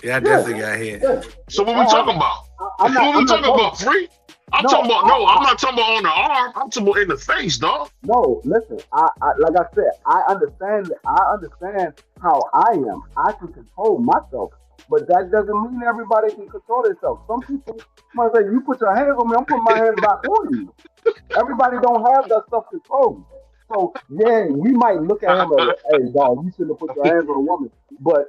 Yeah, I Yeah, definitely got hit. yeah. So what we I, talking about? I'm not. What we I'm not talking talking. about? Free? I'm talking No, about no. I'm not talking about on the arm. I'm talking about in the face, dog. no. Listen, like I said, I understand. I understand how I am. I can control myself, but that doesn't mean everybody can control themselves. Some people might say, "You put your hands on me, I'm putting my hands back on you." Everybody don't have that stuff controlled. So yeah, we might look at him as, "Hey, dog, you shouldn't have put your hands on a woman," but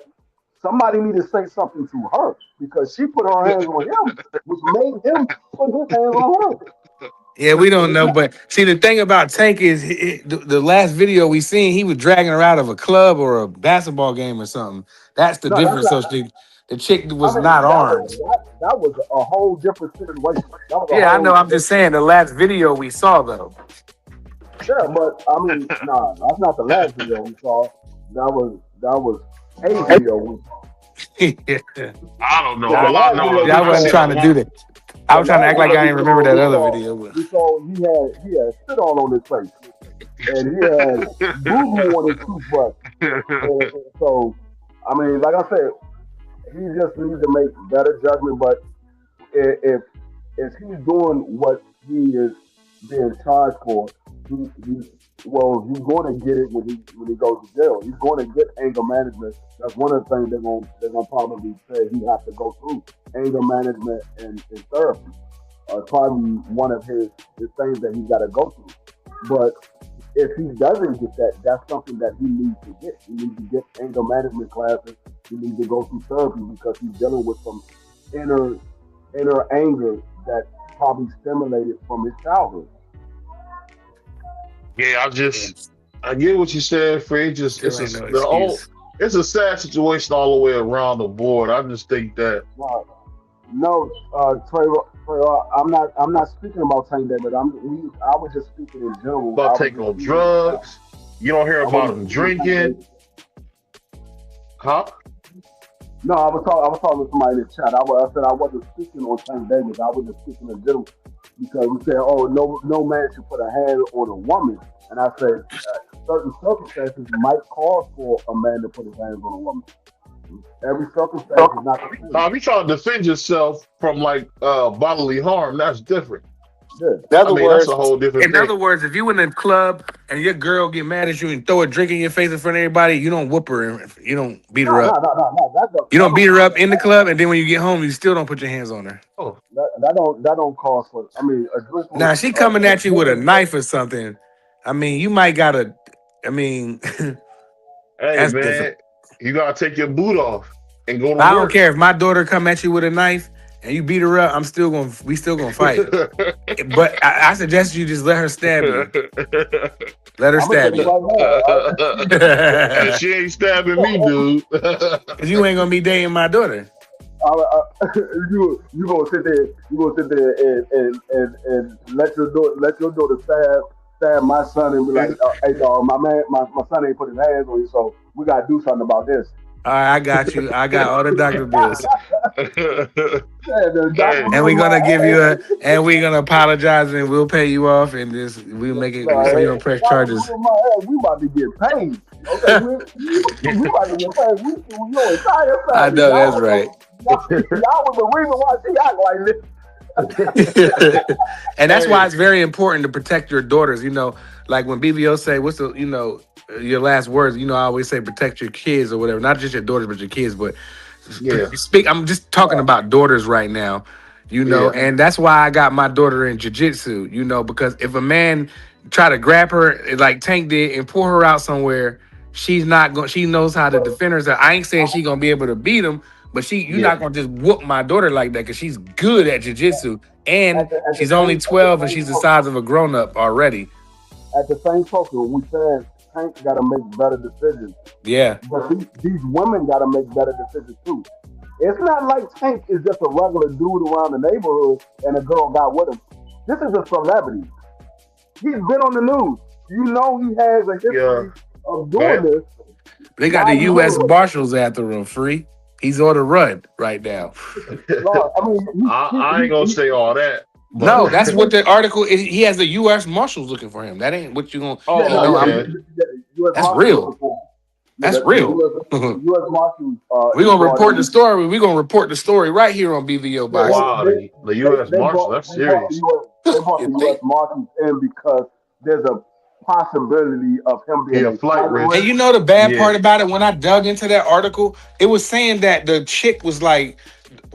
somebody need to say something to her because she put her hands on him, which made him put his hands on her. Yeah, we don't know, but see, the thing about Tank is the last video we seen, he was dragging her out of a club or a basketball game or something. That's the No, that's difference. So not. the chick I was mean, not armed. that was a whole different situation. That was a Yeah, I know. whole I'm just saying the last video we saw though. yeah. But I mean, nah, that's not the last video we saw. That was a video we saw. Yeah. I don't know. The All I last know video is See, I we I wasn't saw, seen a trying to do woman. that. I the was trying to last act like video I we didn't remember saw, that we other saw, video. But we saw he had spit all on his face, and he had boo boo on his toothbrush. And so, I mean, like I said, he just needs to make better judgment. But if if he's doing what he is being charged for, he he's going to get it when he goes to jail. He's going to get anger management. That's one of the things they're gonna probably say he has to go through anger management and therapy. Probably one of his things that he's got to go through. But if he doesn't get that, that's something that he needs to get. He needs to get anger management classes. He needs to go through therapy because he's dealing with some inner inner anger that probably stimulated from his childhood. Yeah, yeah, I get what you said, Free. Just still ain't no the old excuse. it's a sad situation all the way around the board. I just think that No, Trey, I'm not speaking about Tank Davis. I was just speaking in general. about taking on drugs. You don't hear about them drinking, huh? No, I was talking to somebody in the chat. I said I wasn't speaking on Tank Davis. I was just speaking in general because we said, oh, no man should put a hand on a woman, and I said certain circumstances might call for a man to put his hands on a woman. Every circumstance is not the same. Now, if you trying to defend yourself from like bodily harm, that's different. Yeah. That's a whole different In thing. other words, if you in a club and your girl get mad at you and throw a drink in your face in front of everybody, you don't whoop her and you don't beat her up. No. You don't beat her up in the club, and then when you get home, you still don't put your hands on her. That don't cause for. I mean, a drink. Now she coming at you with a knife or something. I mean, you might gotta. I mean, Hey that's man, different. you gotta take your boot off and go to I don't work. care if my daughter come at you with a knife and you beat her up. We still gonna fight. But I suggest you just let her stab you. Let her stab you. And she ain't stabbing me, dude. Cause you ain't gonna be dating my daughter. You gonna sit there and let your daughter stab my son and be like, hey dog, my son ain't put his hands on you, so we gotta do something about this. All right, I got you. I got all the doctor bills. Hey. And we're gonna give you and we're gonna apologize and we'll pay you off and we'll make it so you don't press charges. We about to get paid. Okay, we about to get paid. We your entire family. I know that's right. Y'all was the reason why she act like this. And that's why it's very important to protect your daughters. You know, like when BBO say, what's the, your last words, I always say protect your kids or whatever. Not just your daughters, but your kids. But I'm just talking about daughters right now, and that's why I got my daughter in jiu-jitsu, because if a man try to grab her like Tank did and pull her out somewhere, she knows how to defend herself. I ain't saying she gonna be able to beat him, but you're not gonna just whoop my daughter like that because she's good at jiu-jitsu and she's only 12 and she's the size of a grown-up already. At the same token, we said Tank got to make better decisions. Yeah. But these women got to make better decisions too. It's not like Tank is just a regular dude around the neighborhood and a girl got with him. This is a celebrity. He's been on the news. He has a history of doing this. They got the U.S. Marshals after him, free. He's on the run right now. I ain't gonna say all that. No, that's what the article is. He has the U.S. Marshals looking for him. That ain't what you gonna. That's real. That's real. U.S. Marshals. We're gonna report the story. We're gonna report the story right here on BVO. Wow, the U.S. Marshals. That's serious. They brought the U.S. Marshals in because there's a possibility of him being a flight risk. And the bad part about it, when I dug into that article, it was saying that the chick was like,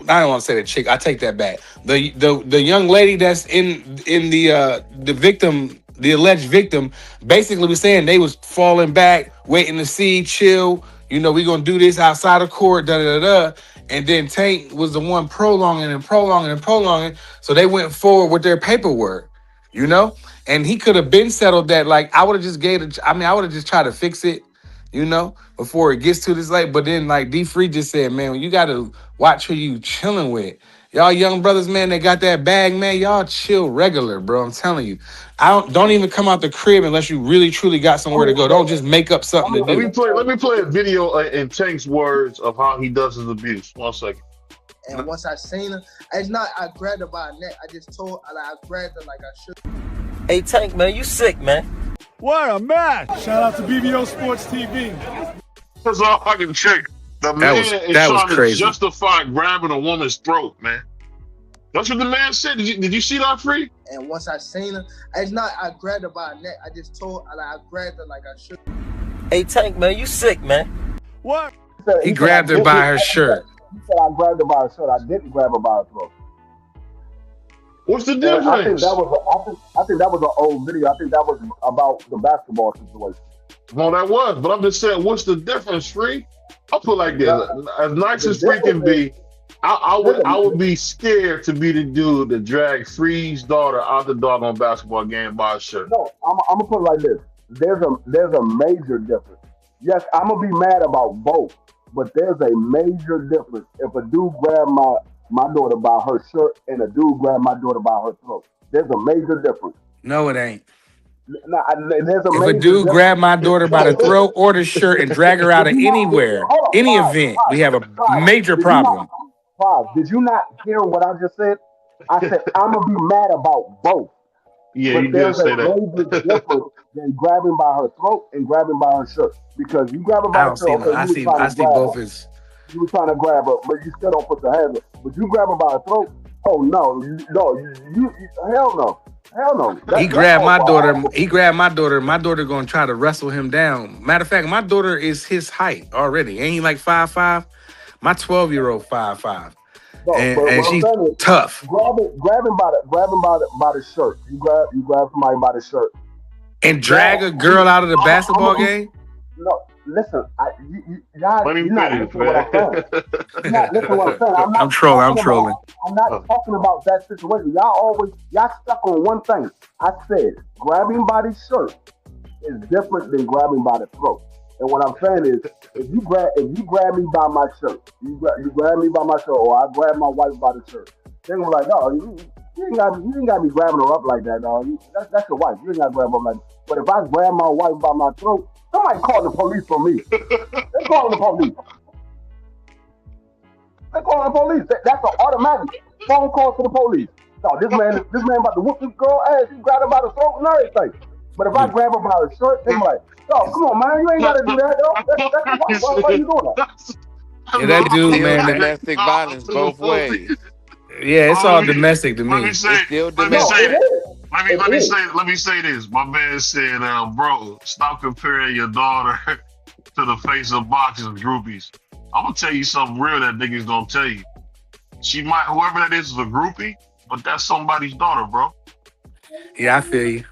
I don't want to say the chick. I take that back. The young lady that's in the victim, the alleged victim, basically was saying they was falling back, waiting to see, chill. We gonna do this outside of court, And then Tank was the one prolonging. So they went forward with their paperwork, And he could have been settled that. Like I would have just I would have just tried to fix it, before it gets to this late. But then like D Free just said, man, you gotta watch who you chilling with. Y'all young brothers, man, they got that bag, man. Y'all chill regular, bro. I'm telling you. Don't even come out the crib unless you really truly got somewhere to go. Don't just make up something to do. Let me play a video in Tank's words of how he does his abuse. 1 second. And once I seen her, it's not I grabbed her by her neck. I just I grabbed her like I should. Hey Tank, man, you sick, man. What a match! Shout out to BBO Sports TV. That's all I can check. The man is trying to justify grabbing a woman's throat, man. That's what the man said. Did you see that, Free? And once I seen her, it's not I grabbed her by her neck. I just I grabbed her like I should. Hey Tank, man, you sick, man. What? He grabbed her by her shirt. He said I grabbed her by her shirt. I didn't grab her by her throat. What's the difference? I think that was an old video. I think that was about the basketball situation. No, that was. But I'm just saying, what's the difference, Free? I'll put it like this: as nice as Free can be, I would be scared to be the dude that dragged Free's daughter out the doggone basketball game by her shirt. No, I'm gonna put it like this: there's a major difference Yes, I'm gonna be mad about both, but there's a major difference. If a dude grab my daughter by her shirt and a dude grab my daughter by her throat, there's a major difference. No, it ain't. There's a If a major dude difference. grab my daughter by the throat or the shirt and drag her out of anywhere, Hold on, any pause, event, we have a pause. major Did you not problem. pause? Did you not hear what I just said? I said I'm gonna be mad about both. Yeah, But you did there's say a that. major difference than grabbing by her throat and grabbing by her shirt. Because you grab her I by the don't see throat, no. okay, I you were see. trying I to see grab both her. as. You were trying to grab her, but you still don't put your hands up. But you grab her by her throat. Oh no, hell no, hell no. He That's grabbed my daughter. all. He grabbed my daughter. My daughter gonna try to wrestle him down. Matter of fact, my daughter is his height already. Ain't he like 5'5"? My 12-year-old 5'5", No, but and what I'm she's saying is, tough. grabbing by the shirt. You grab somebody by the shirt. And drag a girl out of the basketball game. No, listen, y'all, Let me you're not finish, listening to what I'm saying. man. You're not listening to what I'm saying. I'm trolling. I'm not talking about that situation. Y'all stuck on one thing. I said grabbing by the shirt is different than grabbing by the throat. And what I'm saying is, if you grab me by my shirt, you grab me by my shirt, or I grab my wife by the shirt, they're gonna be like, no, you ain't got me grabbing her up like that, dog. That's your wife. You ain't got to grab her up like that. But if I grab my wife by my throat, somebody call the police for me. They calling the police. They calling the police. That's an automatic phone call to the police. No, this man about to whoop this girl ass. He grabbed her by the throat and everything. But if I grab her by her shirt, they're like, "Oh, come on, man, you ain't gotta do that, though. That's why you doing that?" Yeah, that dude, Still man. domestic violence both ways. Yeah, it's all domestic to Let me. me say, It's still let me domestic. say, It is. let me say this. My man said, bro, stop comparing your daughter to the face of boxers and groupies. I'm gonna tell you something real that niggas don't tell you. She might, whoever that is a groupie, but that's somebody's daughter, bro. Yeah, I feel you.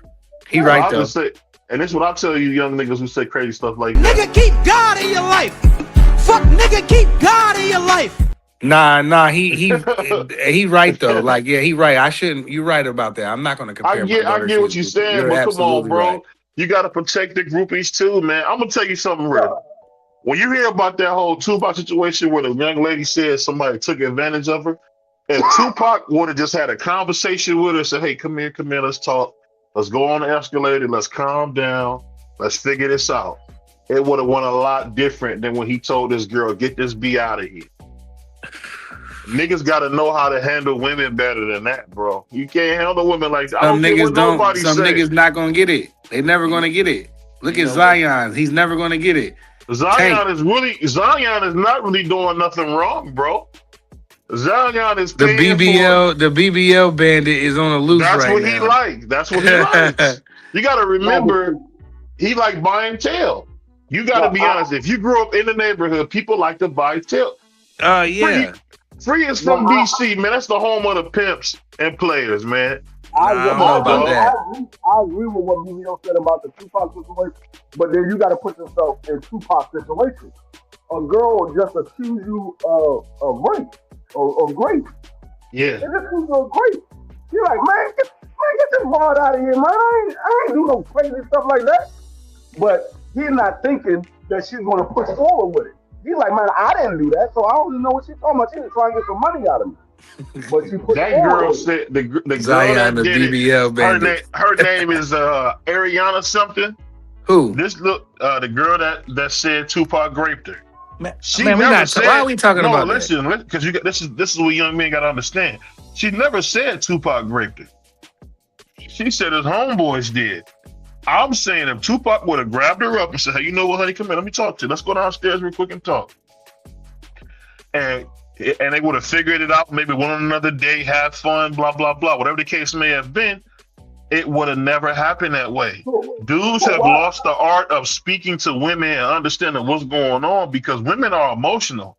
He So right I'll though. just say, and this is what I tell you young niggas who say crazy stuff like that. Nigga, keep God in your life. Fuck, nigga, keep God in your life. Nah. He right though. Like, yeah, he right. I shouldn't. You're right about that. I'm not gonna compare my I daughter get to what his you're groupie. saying, You're but come on, absolutely bro. right. You gotta protect the groupies too, man. I'm gonna tell you something real. When you hear about that whole Tupac situation where the young lady said somebody took advantage of her, if Tupac would have just had a conversation with her, said, "Hey, come here, let's talk. Let's go on the escalator. Let's calm down. Let's figure this out." It would have went a lot different than when he told this girl, "Get this B out of here." Niggas got to know how to handle women better than that, bro. You can't handle women like that. I Some don't care niggas what don't. nobody Some say. niggas not gonna get it. They never gonna get it. Look You at know what? Zion. He's never gonna get it. Zion Tank. is not really doing nothing wrong, bro. Zion is The paying for. BBL bandit is on a loose That's right what he now. likes. That's what he likes. You got to remember, he like buying tail. You got to be honest. If you grew up in the neighborhood, people like to buy tail. Yeah. Free is from DC, man. That's the home of the pimps and players, man. I don't know about that. I agree with what BBO said about the Tupac situation, but then you got to put yourself in Tupac's situation. A girl will just accuse you of rape or grape. Yeah. They just accuse you of grape. You're like, man, get this ball out of here, man. I ain't do no crazy stuff like that. But he's not thinking that she's going to push forward with it. He's like, man, I didn't do that, so I don't even know what she's talking about. She was trying to get some money out of me. But she put that forward girl with it. said the girl Zion, that the did BBL it. bandit. Her name is Ariana something. Who? This look the girl that said Tupac raped her. She Man, never said. why are we talking about that? listen, because this is what young men gotta understand. She never said Tupac raped her. She said his homeboys did. I'm saying if Tupac would have grabbed her up and said, "Hey, you know what, honey, come here, let me talk to you. Let's go downstairs real quick and talk." And they would have figured it out, maybe one on another day, have fun, blah, blah, blah. Whatever the case may have been, it would have never happened that way. Dudes have lost the art of speaking to women and understanding what's going on because women are emotional.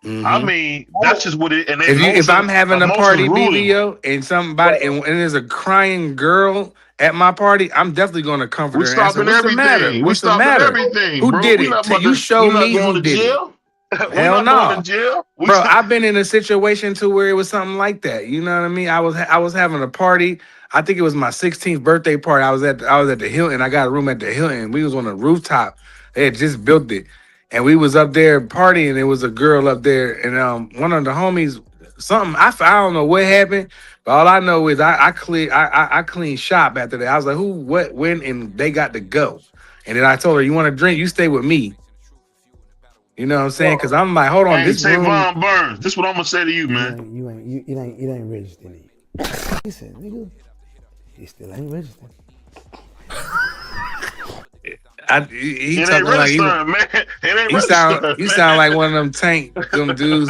I mean, that's just what it. And if I'm having a party, ruling. BBO, and somebody and there's a crying girl at my party, I'm definitely going to comfort We're her. And answer, stopping What's the matter? everything. We're What's the stopping matter? everything. Who bro. did We it? not Till about you to- show we not me going who to did jail. it. We Hell not no, going to jail. We bro. stop- I've been in a situation to where it was something like that. You know what I mean? I was having a party. I think it was my 16th birthday party. I was at the Hilton. I got a room at the Hilton. We was on a rooftop. They had just built it, and we was up there partying. There was a girl up there, and one of the homies, I don't know what happened, but all I know is I cleaned shop after that. I was like, who, what, when, and they got to go. And then I told her, you want to drink? You stay with me. You know what I'm saying? Because I'm like, hold on, Hey, this room. Tavon Burns, this is what I'm gonna say to you, man. It ain't registered. He said, nigga, he still ain't registered. He It talking ain't like registering, man. It ain't you registering. sound like one of them dudes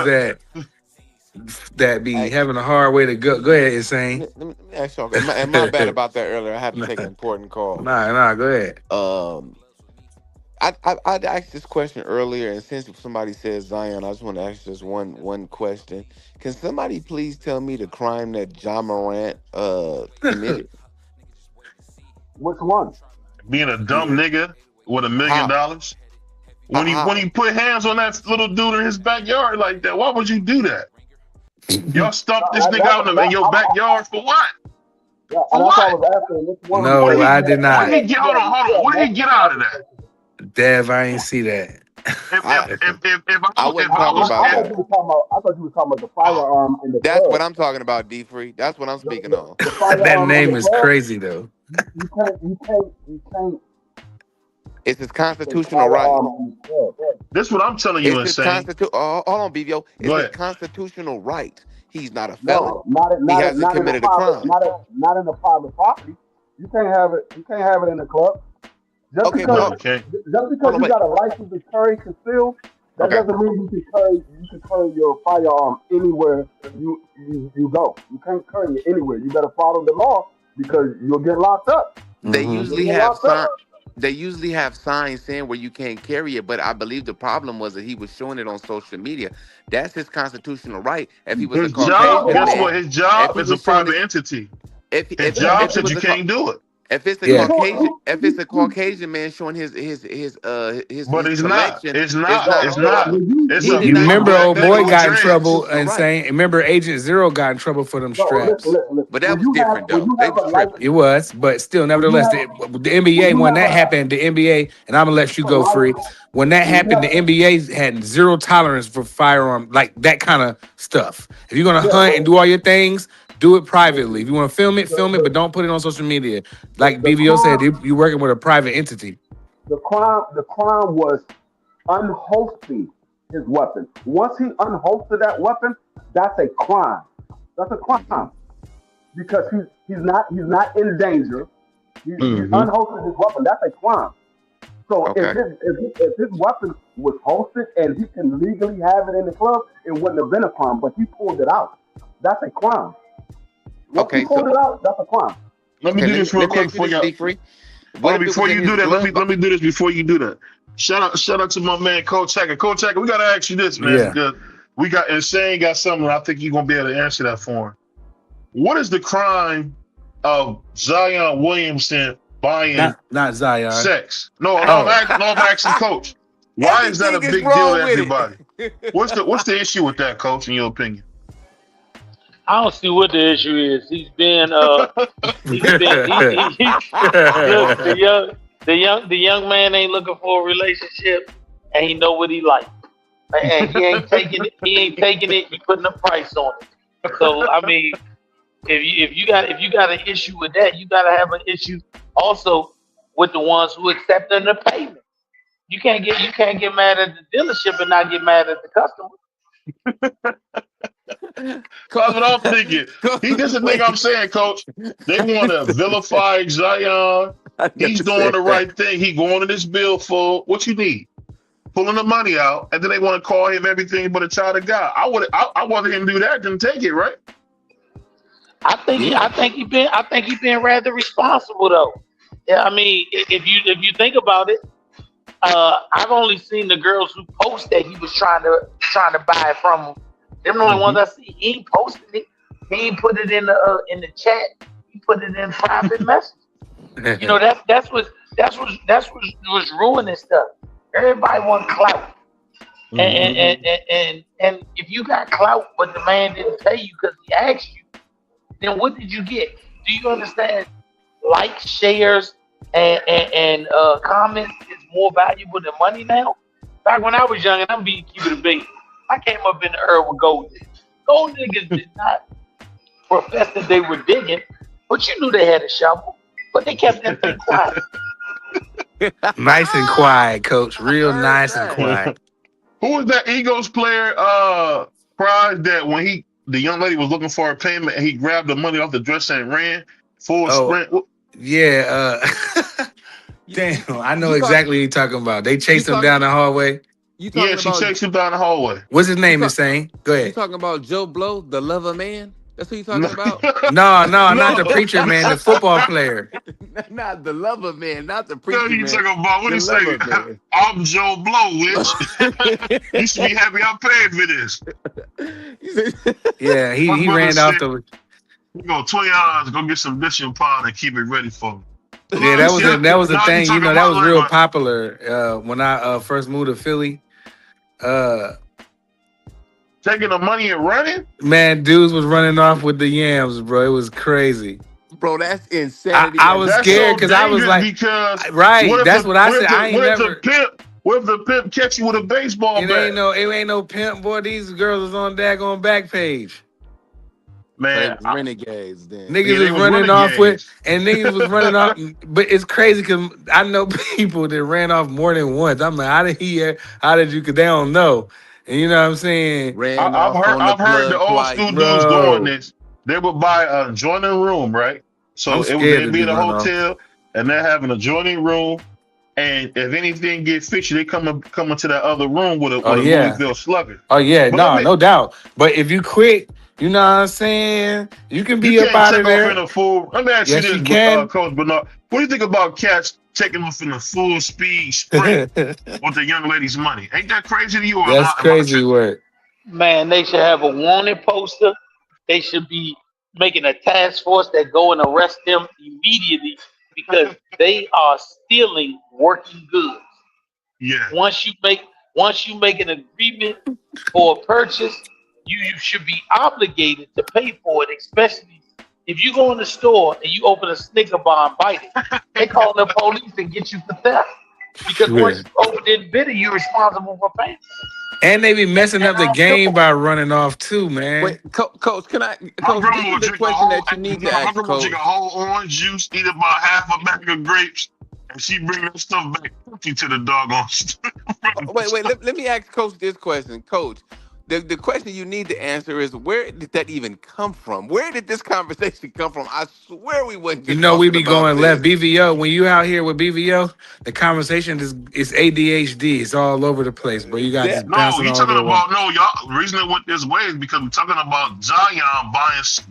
that be having a hard way to go. Go ahead, Insane. Let me ask y'all. And my bad about that earlier. I had to take an important call. Nah, go ahead. I asked this question earlier, and since somebody says Zion, I just want to ask just one question. Can somebody please tell me the crime that Ja Morant committed? Which one? Being a dumb nigga with $1 million. When he put hands on that little dude in his backyard like that, why would you do that? Y'all stumped this nigga out in your backyard for what? Yeah, and that's why I was asking which one. No, I did not. Hold on. What did he get out of that? Dev, I ain't see that. I wasn't talking about that. I thought you were talking about the firearm in the That's club. what I'm talking about, D-Free. That's what I'm speaking on. That name is crazy, though. You can't. It's his constitutional right. This is what I'm telling you, Insane. Hold on, BVO. It's his constitutional right. He's not a felon. No, he hasn't committed a crime. Not in the private property. You can't have it. You can't have it in the club. Just because you got a license to carry concealed, that doesn't mean you can carry your firearm anywhere you go. You can't carry it anywhere. You better follow the law because you'll get locked up. They usually have signs saying where you can't carry it, but I believe the problem was that he was showing it on social media. That's his constitutional right. If he was his a Caucasian job, man, his job is a private entity. His job said you can't do it. If it's a Caucasian man showing his but it's not. It's not. You remember old boy got in trouble and saying, remember Agent Zero got in trouble for them straps. But that was different though. They was tripping. It was, but still, nevertheless, the NBA, when that happened, the NBA, and I'm gonna let you go free. When that happened, the NBA had zero tolerance for firearm, like that kind of stuff. If you're gonna hunt and do all your things, do it privately. If you want to film it, but don't put it on social media. Like BVO said, you're working with a private entity. The crime was unholstering his weapon. Once he unholstered that weapon, that's a crime. That's a crime because he's not in danger. He unholstered his weapon. That's a crime. So if his weapon was holstered and he can legally have it in the club, it wouldn't have been a crime. But he pulled it out. That's a crime. Once he pulled it out, that's a crime. Let me do this real quick before you. Before you do that, let me do this before you do that. Shout out to my man Coach Hacker. Coach Hacker, we gotta ask you this, man. Yeah. We got Insane got something. I think you're gonna be able to answer that for him. What is the crime of Zion Williamson buying not Zion sex? No, I'm asking Coach. Why is that a big deal to everybody? What's the issue with that, Coach? In your opinion? I don't see what the issue is. The young man ain't looking for a relationship, and he know what he like, and he ain't taking it. You putting a price on it. So I mean, if you got an issue with that, you got to have an issue also with the ones who accepting the payment. You can't get mad at the dealership and not get mad at the customer. That's what I'm thinking. This is the thing I'm saying, Coach. They want to vilify Zion. He's doing the right thing. He going to this bill for what you need, pulling the money out, and then they want to call him everything but a child of God. I wanted him to do that than take it, right? I think he been rather responsible though. Yeah, I mean, if you think about it, I've only seen the girls who post that he was trying to buy it from him. Them the only ones I see. He ain't posted it. He ain't put it in the chat. He put it in private message. You know, that's what was ruining stuff. Everybody want clout, and if you got clout, but the man didn't pay you because he asked you, then what did you get? Do you understand? Likes, shares, and comments is more valuable than money now. Back when I was young, and I'm being keeping a baby, I came up in the era with gold diggers. Gold diggers did not profess that they were digging, but you knew they had a shovel. But they kept that thing quiet. Nice and quiet, coach. Real nice and quiet. Who was that Eagles player, Prize, that when the young lady was looking for a payment and he grabbed the money off the dresser and ran full sprint? Yeah. Damn, I know exactly what you're talking about. They chased him down the hallway. She chased him down the hallway. What's his name, Insane? Go You ahead. talking about Joe Blow, the lover man? That's who you talking about? No, not the preacher man, the football player. Not the lover man, not the What preacher are you man. talking about? What The he say? lover man. I'm Joe Blow, bitch. You should be happy I paid for this. Yeah, he My brother ran off said, the. You go $20, go get some dish and pound and keep it ready for me. Yeah, that was a Now thing. talking You know, that about was real like- popular when I first moved to Philly. Taking the money and running? Man, dudes was running off with the yams, bro. It was crazy. Bro, that's insanity. I was That's scared so because I was dangerous like, because right. what if That's the- what I what if said. the- I ain't what if never. What if the pimp catch you with a baseball It bat? ain't no pimp, boy. These girls was on daggone back page. Man, renegades then. Niggas Yeah, they was was running off with, renegades. and niggas was running off. But it's crazy because I know people that ran off more than once. I'm like, how did you? Because they don't know. And you know what I'm saying? I've heard the old school dudes doing this. They would buy an adjoining room, right? So I'm it would scared they'd to be be in a run off. hotel, and they're having an adjoining room. And if anything get fixed, they come into that other room with a yeah. Louisville Slugger. Oh yeah, But no doubt. But if you quit, you know what I'm saying? You can be You up can't out take of off there. in a full. Let me ask Yes, you you this, can. Coach Bernard. What do you think about cats taking off in a full speed sprint with the young lady's money? Ain't that crazy to you? Or That's not? crazy work. Man, they should have a wanted poster. They should be making a task force that go and arrest them immediately because they are stealing working goods. Yeah. Once you make an agreement for a purchase, you should be obligated to pay for it, especially if you go in the store and you open a Snicker bar and bite it. They call the police and get you for theft. Because once you open it bitter, you're responsible for paying. And they be messing up the game by running off too, man. Wait, Coach, can I? My Coach, grandma this would is the drink question that you need to my ask, grandma would Coach. drink a whole orange juice, eat about half a bag of grapes, and she bring that stuff back empty to the doggone store. Wait. Let me ask Coach this question, Coach. The question you need to answer is, where did that even come from? Where did this conversation come from? I swear we wasn't. You Just know we talking be about going this. left. BVO, when you out here with BVO, the conversation is ADHD. It's all over the place, bro. You got just No, bouncing you all talking over the about y'all. The reason it went this way is because we're talking about Zion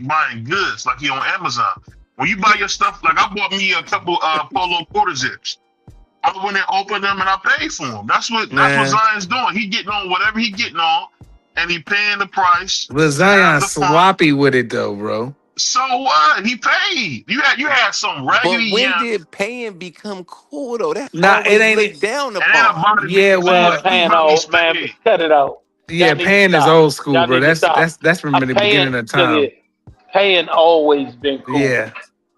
buying goods like he on Amazon. When you buy your stuff, like I bought me a couple polo quarter zips. I went and opened them and I paid for them. That's what Zion's doing. He getting on whatever he getting on, and he paying the price. But Zion sloppy with it though, bro. So what? He paid. You had some raggedy. But when young- did paying become cool though? That's Nah, always it ain't- looked down It ain't upon. about it Yeah, being well- good. Paying It's about old man, being cut it out. Yeah, Y'all need to paying is stop. old school, Y'all bro. need to stop. That's from the beginning of time. Look, paying always been cool. Yeah,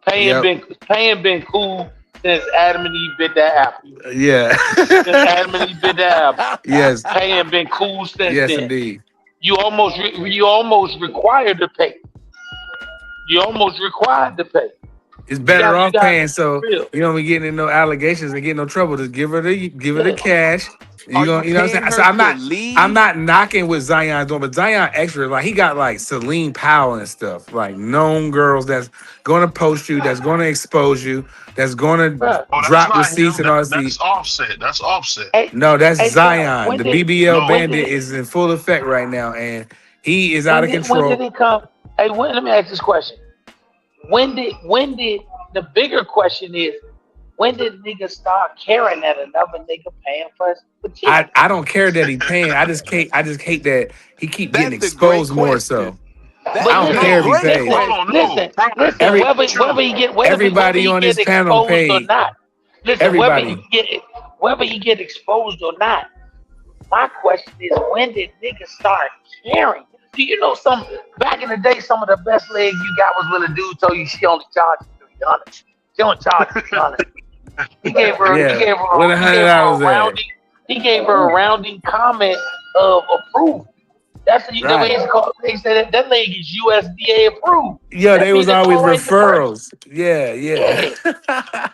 Paying Yep. been cool since Adam and Eve bit that apple. yeah. Since Adam and Eve bit that apple. Yes, Paying been cool since yes, then. indeed. You almost required to pay. You almost required to pay. It's better You off got- paying, so real. you don't be getting in no allegations and getting no trouble. Just give her the cash. Are You know what I'm paying saying? her So to leave? I'm not knocking what Zion's doing, but Zion extra, like he got like Celine Powell and stuff, like known girls that's gonna post you, that's gonna expose you, that's gonna Bruh. Oh, that's drop not receipts him. and all That's this. Offset. That's Offset. Hey, No, that's hey, Zion. when The did- BBL No. bandit When did- is in full effect right now, and he is out of When control. did it come? Hey, let me ask this question. When did the bigger question is, when did niggas start caring that another nigga paying for us? I don't care that he paying. I just hate that he keep That's getting the exposed great more so. question. I don't care if he pays. Listen, Every- whether he get everybody on this panel exposed or paid. not. Listen, Everybody. whether he get exposed or not. My question is, when did niggas start caring? Do you know back in the day, some of the best legs you got was when a dude told you she only charged $300. She don't charge $300. He gave her. Yeah. He gave her. Where the He gave her a $100 at? rounding. He gave her a rounding comment of approval. That's the way Right. it's called. They said that lady is USDA approved. Yo, That they means was it's always all right to purchase. referrals. Yeah, yeah.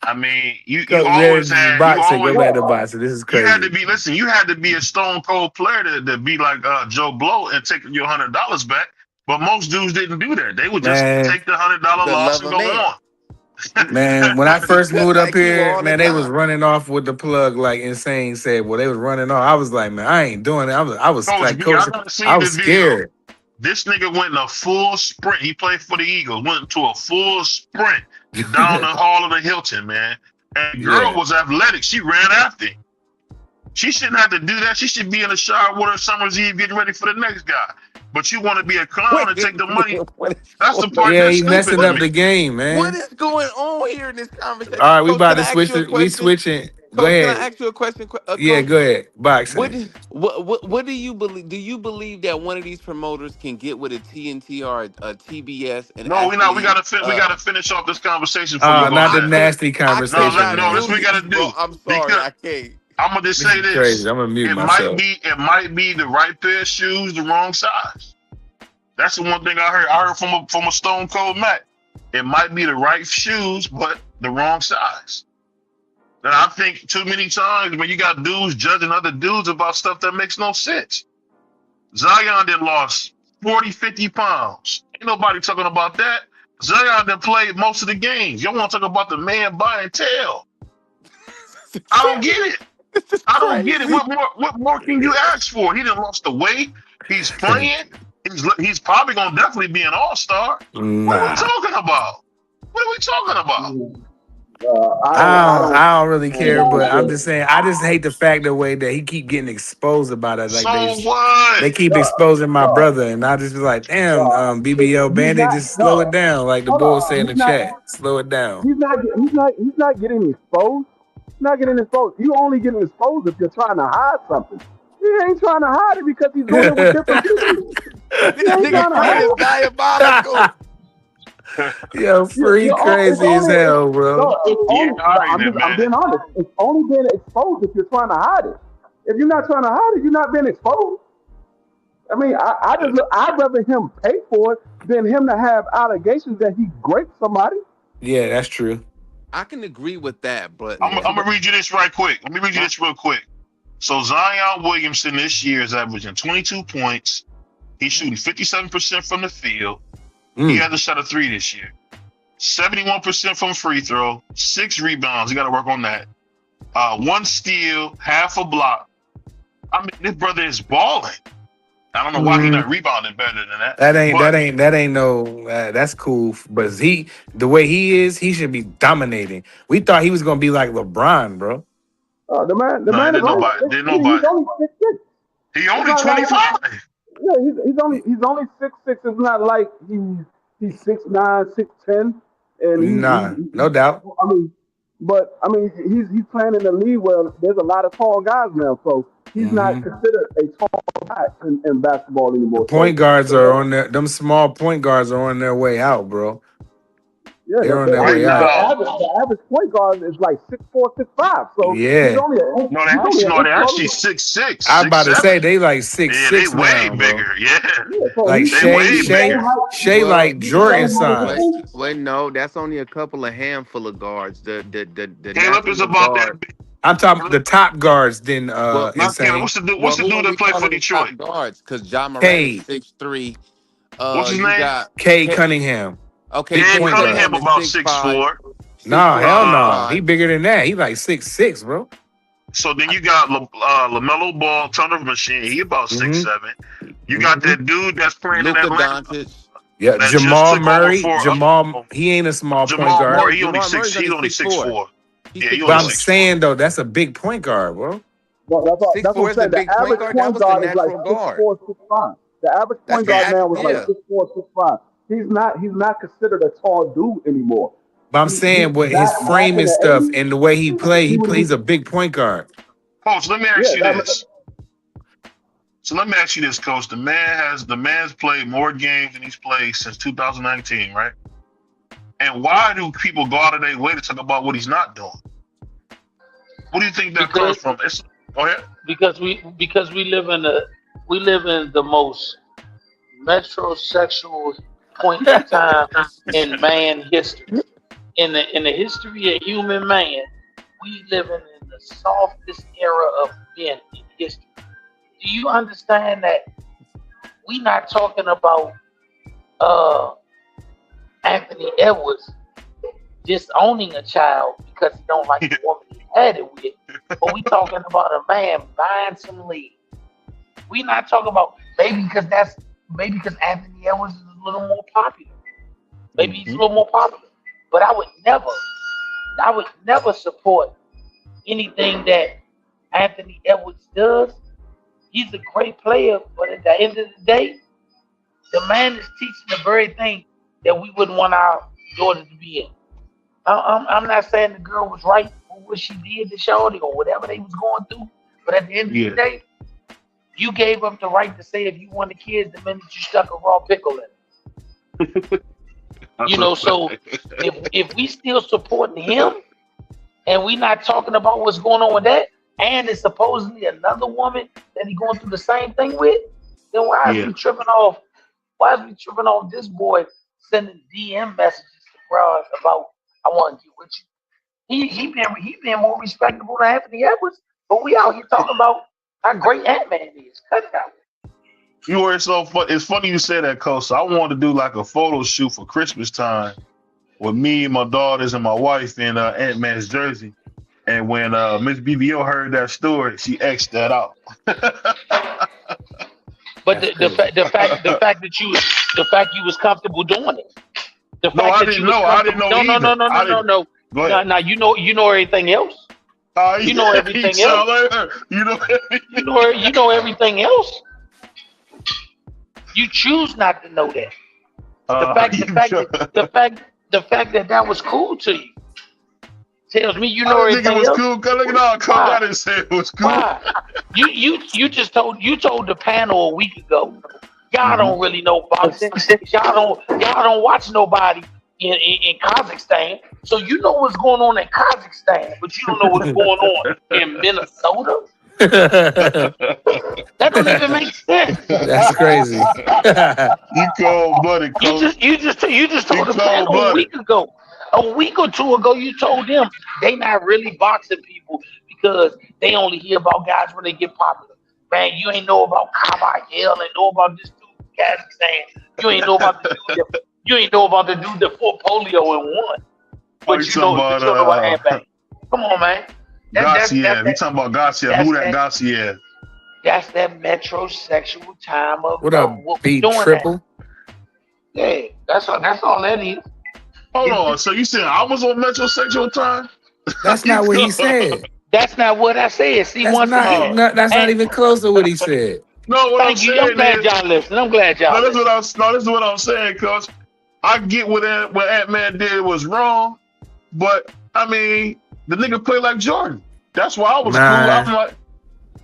I mean, you Go, always man, had you boxing. Go always back to boxing. This is you had to crazy. be listen. You had to be a stone cold player to be like Joe Blow and take your $100 back. But most dudes didn't do that. They would just Man, take the $100 The loss love and of go man. on. man, when I first moved up Like you here, all the man, they was time. running off with the plug like Insane said. Well, they was running off. I was like, man, I ain't doing it. I was Coach like, B, coach, I done I seen was the video. scared. This nigga went in a full sprint. He played for the Eagles. Went into a full sprint down the hall of the Hilton, man. And the girl Yeah. was athletic. She ran after him. She shouldn't have to do that. She should be in the shower with her Summer's Eve getting ready for the next guy. But you want to be a clown and take the money. That's the part Yeah, that's he stupid messing to up me. the game, man. What is going on here in this conversation? All right, we Coach, about can to I ask switch you a it. We question? switching. Go Coach, can I ahead. ask you a question, Yeah, Coach? go ahead. What Boxing. do, what do you believe? Do you believe that one of these promoters can get with a TNT or a TBS and No, we not. We actually? gotta finish off this conversation before you go Not the there. nasty I conversation, cannot That's do what we man. gotta this, bro. do. I'm sorry, Because I can't. I'm gonna just This say is crazy. this. I'm gonna mute It myself. might be the right pair of shoes, the wrong size. That's the one thing I heard. I heard from a Stone Cold Mac. It might be the right shoes, but the wrong size. And I think too many times when you got dudes judging other dudes about stuff that makes no sense. Zion then lost 40, 50 pounds. Ain't nobody talking about that. Zion then played most of the games. Y'all want to talk about the man buying tail. I don't get it. I don't get it. What more can you ask for? He done lost the weight. He's playing. He's probably gonna definitely be an all-star. What are we talking about? What are we talking about? I don't really care, but I'm just saying. I just hate the fact the way that he keep getting exposed about it. Like So what? they keep exposing my brother, and I just be like, damn, BBL Bandit, just slow it down. Like the boys say in the chat, slow it down. He's not getting exposed. He's not getting exposed. You only getting exposed if you're trying to hide something. He ain't trying to hide it because he's doing it with different people. This nigga Free is diabolical. Yo, Free crazy as hell, bro. I'm being honest. It's only being exposed if you're trying to hide it. If you're not trying to hide it, you're not being exposed. I mean, I'd rather him pay for it than him to have allegations that he raped somebody. Yeah, that's true. I can agree with that, but I'm gonna read you this right quick. Let me read you this real quick. So Zion Williamson this year is averaging 22 points. He's shooting 57% from the field. He hasn't shot a 3 this year. 71% from free throw, 6 rebounds. You got to work on that. 1 steal, half a block. I mean, this brother is balling. I don't know why he's not rebounding better than that. That ain't no. That's cool, but the way he is, he should be dominating. We thought he was gonna be like LeBron, bro. The man is didn't nobody. He's only 6'6". He only 25. Yeah, he's only 6'6". It's not like he's 6'9", 6'10", and no doubt. I mean, he's playing in the league where there's a lot of tall guys now, so he's not considered a tall guy in basketball anymore. Point guards are on their. Them small point guards are on their way out, bro. Yeah, they're on their way out. The average point guard is like 6'4", 6'5". So yeah, they're actually 6'6". I'm about to say they like 6'6". Yeah, they way now, bigger. bro. Yeah, so like Shea like Jordan size. Wait, no, that's only a couple of handful of guards. The Caleb is about that big. I'm talking the top guards. Then Insane. What's the dude that play for Detroit? Guards, because John Moran is 6'3". What's his name? K Cunningham. Okay, Cade Cunningham about 6'4". No, hell no. He bigger than that. He like 6'6", bro. So then you got LaMelo Ball, ton of machine. He about 6'7". You got that dude that's playing in Atlanta. Yeah, Jamal Murray. He ain't a small point guard. Murray, he's only 6'4". Yeah, but I'm saying though, that's a big point guard, bro. Well, that's what I'm saying. The average point guard is like 6'4", 6'5". The average point guard now is like 6'4", 6'5". He's not considered a tall dude anymore. But I'm saying with his frame and stuff and the way he plays a big point guard. Coach, let me ask you this. So let me ask you this, Coach. The man's played more games than he's played since 2019, right? And why do people go out of their way to talk about what he's not doing? What do you think that comes from? Go ahead. Because we live in the most metrosexual point in time in man history. In the history of human man, we living in the softest era of men in history. Do you understand that we not talking about Anthony Edwards disowning a child because he don't like the woman he had it with, but we talking about a man buying some lead. We not talking about maybe because Anthony Edwards is a little more popular. Maybe he's a little more popular. But I would never support anything that Anthony Edwards does. He's a great player, but at the end of the day, the man is teaching the very thing that we wouldn't want our daughter to be in. I'm not saying the girl was right for what she did to Shorty or whatever they was going through, but at the end of the day, you gave up the right to say if you wanted kids the minute you stuck a raw pickle in it. You know, so if we still supporting him and we not talking about what's going on with that, and it's supposedly another woman that he going through the same thing with, then why is we tripping off? Why is we tripping off this boy sending DM messages to bros about I want to get with you? He been more respectable than Anthony Edwards, but we out here talking about how great Ant-Man is. Cut it out. You know, it's so fun. It's funny you say that, Coach. So I wanted to do like a photo shoot for Christmas time with me, my daughters, and my wife in Ant-Man's jersey. And when Miss BBO heard that story, she X'd that out. But the fact you was comfortable doing it. I didn't know. No. Now you know everything else. You know everything else. You know everything else. You choose not to know that. The fact that was cool to you tells me you know everything else. Cool. Look at all come out and say it was cool. Why? You told the panel a week ago. Y'all don't really know boxing. Y'all don't watch nobody in Kazakhstan. So you know what's going on in Kazakhstan, but you don't know what's going on in Minnesota. That don't even make sense. That's crazy. You cold buddy, Coach. You just told the panel a week ago. A week or two ago, you told them they not really boxing people because they only hear about guys when they get popular. Man, you ain't know about Kaba Hill, ain't know about this dude from Kazakhstan. You ain't know about the dude that fought polio and won. But you know about Ant-Man. Come on, man. Gassiev. We talking about Gassiev. Who that Gassiev? That's that metrosexual time of what up, B triple? Yeah, that's all that is. Hold on. So you said I was on metrosexual time? That's not what he said. That's not what I said. See, that's not even close to what he said. No, what I'm saying I'm glad y'all listening. I'm glad y'all. This is what I'm saying, Coach. I get what Ant-Man did was wrong, but I mean, the nigga played like Jordan. That's why I was cool. I'm like,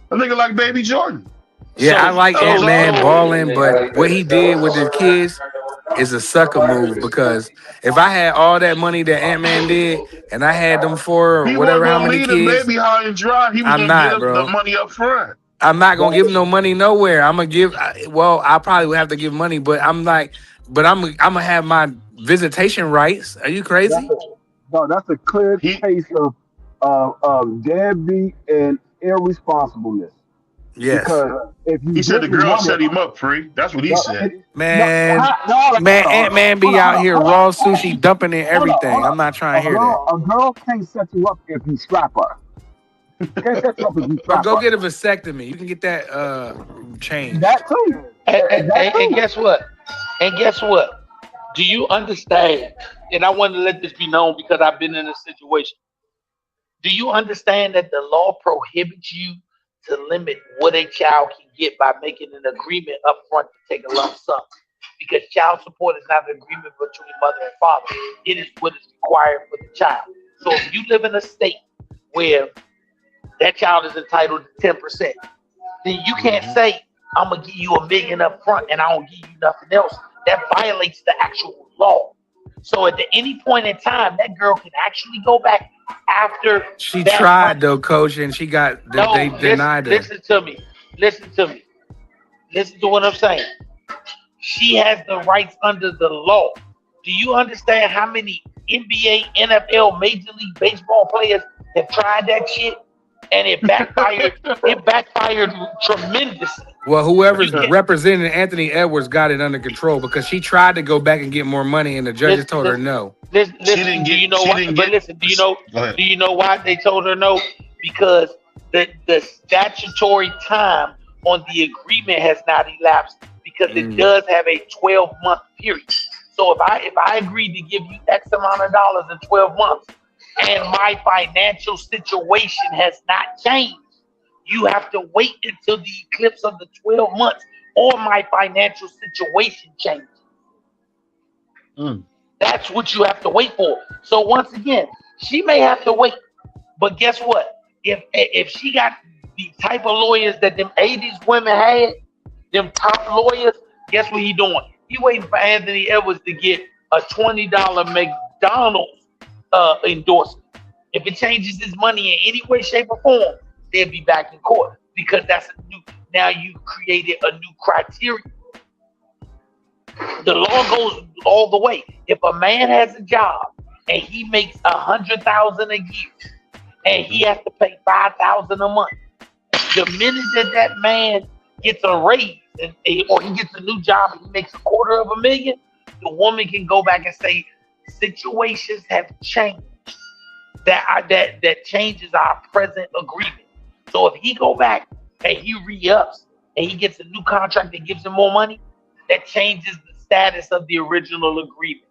a nigga like Baby Jordan. Yeah, I like Ant-Man balling, but what he did with his kids is a sucker move, because if I had all that money that Ant-Man did and I had them for whatever how many kids, baby high and dry. He was gonna give the money up front. I'm not gonna give no money nowhere. I'm gonna give. Well, I probably would have to give money, but I'm gonna have my visitation rights. Are you crazy? That's a clear case of deadbeat and irresponsibleness. Yes. Because if you he said the girl set him up free. That's what he said. Man, Ant-Man be out here raw sushi dumping in everything. I'm not trying to hear that. A girl can't set you up if you strap her. Can't set you up if you strap Go her. get a vasectomy. You can get that changed. That too. And guess what? Do you understand? And I want to let this be known because I've been in a situation. Do you understand that the law prohibits you to limit what a child can get by making an agreement up front to take a lump sum? Because child support is not an agreement between mother and father. It is what is required for the child. So if you live in a state where that child is entitled to 10%, then you can't say, I'm going to give you $1 million up front and I don't give you nothing else. That violates the actual law. So at any point in time, that girl can actually go back after She that tried money. though, coach, and she got No, they denied her. listen to me. Listen to me. Listen to what I'm saying. She has the rights under the law. Do you understand how many NBA, NFL, Major League Baseball players have tried that shit and it backfired? It backfired tremendously. Well, whoever's You get- representing Anthony Edwards got it under control because she tried to go back and get more money, and the judges told her no. Listen, didn't do get- you know she why? didn't But get- listen, do you know? Go ahead. Do you know why they told her no? Because the statutory time on the agreement has not elapsed because it does have a 12-month period. So if I agreed to give you X amount of dollars in 12 months and my financial situation has not changed, you have to wait until the eclipse of the 12 months or my financial situation changes. That's what you have to wait for. So once again, she may have to wait, but guess what? If she got the type of lawyers that them 80s women had, them top lawyers, guess what he doing? He waiting for Anthony Edwards to get a $20 McDonald's endorsement. If it changes his money in any way, shape, or form, they'll be back in court because that's a new. Now you created a new criteria. The law goes all the way. If a man has a job and he makes $100,000 a year and he has to pay $5,000 a month, the minute that man gets a raise or he gets a new job and he makes $250,000, the woman can go back and say situations have changed. That changes our present agreement. So if he go back and he re-ups and he gets a new contract that gives him more money, that changes the status of the original agreement.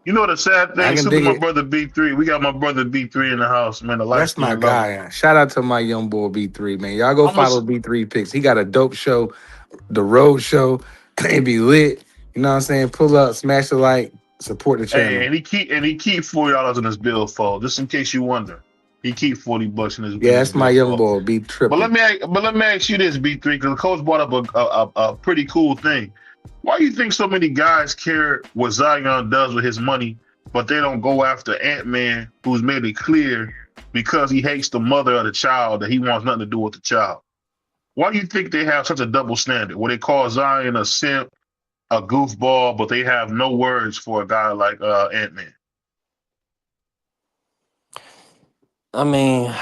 You know the sad I thing, can super dig my it. brother B3. We got my brother B3 in the house, man. The That's my light-skinned lover. guy. Shout out to my young boy B3, man. Y'all go I'm gonna follow B3 Picks. He got a dope show, The Road Show. It be lit. You know what I'm saying? Pull up, smash the like, support the channel. Hey, and he keep $40 in his billfold, just in case you wonder. He keep $40 in his. Yeah, that's my young boy, B But Triple. let me ask you this, B3, because the coach brought up a pretty cool thing. Why do you think so many guys care what Zion does with his money, but they don't go after Ant-Man, who's made it clear because he hates the mother of the child that he wants nothing to do with the child? Why do you think they have such a double standard where they call Zion a simp, a goofball, but they have no words for a guy like Ant-Man? I mean,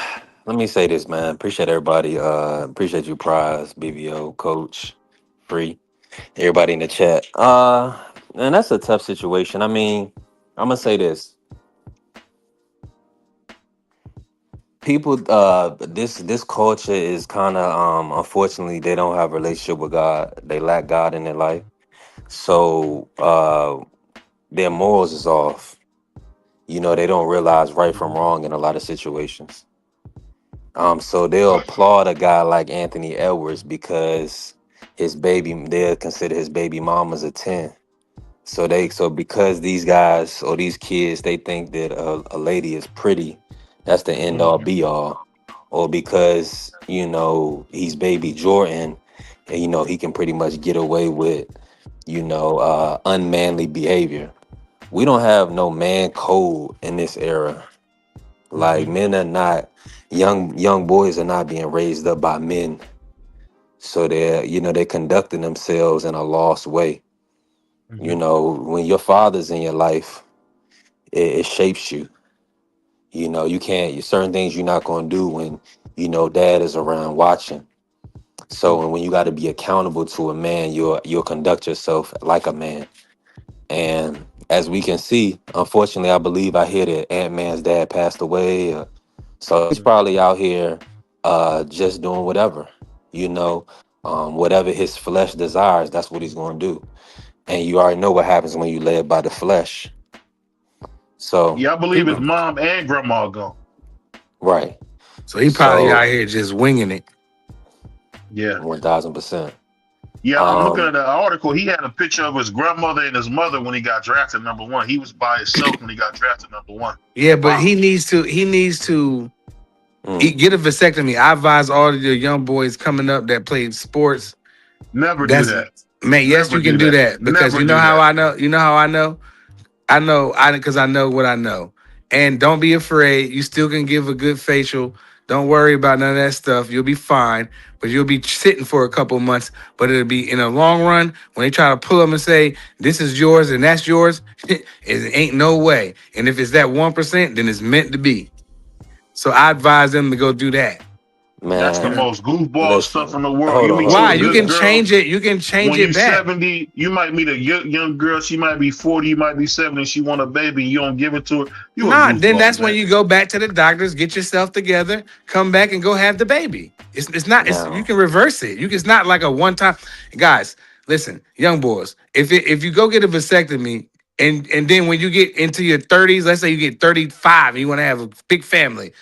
let me say this, man. Appreciate everybody. Appreciate you, Prize, BVO, Coach, Free, everybody in the chat. And that's a tough situation. I mean, I'm gonna say this. People, this culture is kind of, unfortunately, they don't have a relationship with God. They lack God in their life, so their morals is off. You know, they don't realize right from wrong in a lot of situations. So they'll applaud a guy like Anthony Edwards because they'll consider his baby mama's a 10. So because these guys or these kids, they think that a lady is pretty, that's the end all be all. Or because, you know, he's baby Jordan and, you know, he can pretty much get away with, you know, unmanly behavior. We don't have no man code in this era. Like men are not, young boys are not being raised up by men. So they're conducting themselves in a lost way. You know, when your father's in your life, it shapes you. You know, certain things you're not going to do when, you know, dad is around watching. So when you got to be accountable to a man, you'll conduct yourself like a man. And as we can see, unfortunately, I hear that Ant-Man's dad passed away. So he's probably out here just doing whatever, you know, whatever his flesh desires, that's what he's going to do. And you already know what happens when you led by the flesh. So Yeah, I believe his mom and grandma gone. Right. So he probably out here just winging it. Yeah. 1000%. Yeah, I'm looking at the article. He had a picture of his grandmother and his mother when he got drafted #1. He was by himself when he got drafted #1. Yeah, but he needs to get a vasectomy. I advise all of the young boys coming up that play sports. Never do that. Man, yes, Never you can do do that. that because Never you know do how that. I know. You know how I know. Because I know what I know. And don't be afraid. You still can give a good facial. Don't worry about none of that stuff. You'll be fine. But you'll be sitting for a couple months. But it'll be in a long run when they try to pull them and say this is yours and that's yours. It ain't no way. And if it's that 1%, then it's meant to be. So I advise them to go do that. That's the Man, most goofball stuff listen. in the world. Hold You on, meet hold you Why? a on, You good can Bleedo. girl. change it. You can change When it you back. 70, you might meet a young girl. She might be 40. You might be 70. She want a baby. You don't give it to her. You a Nah, then goofball, that's when man. you go back to the doctors, get yourself together, come back and go have the baby. You Now, can reverse it. It's not like a one time. Guys, listen, young boys, if you go get a vasectomy and then when you get into your 30s, let's say you get 35 and you want to have a big family,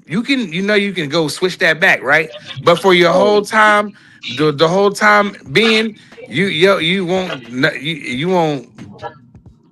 you can go switch that back, right? But for your whole time, the whole time being, you won't,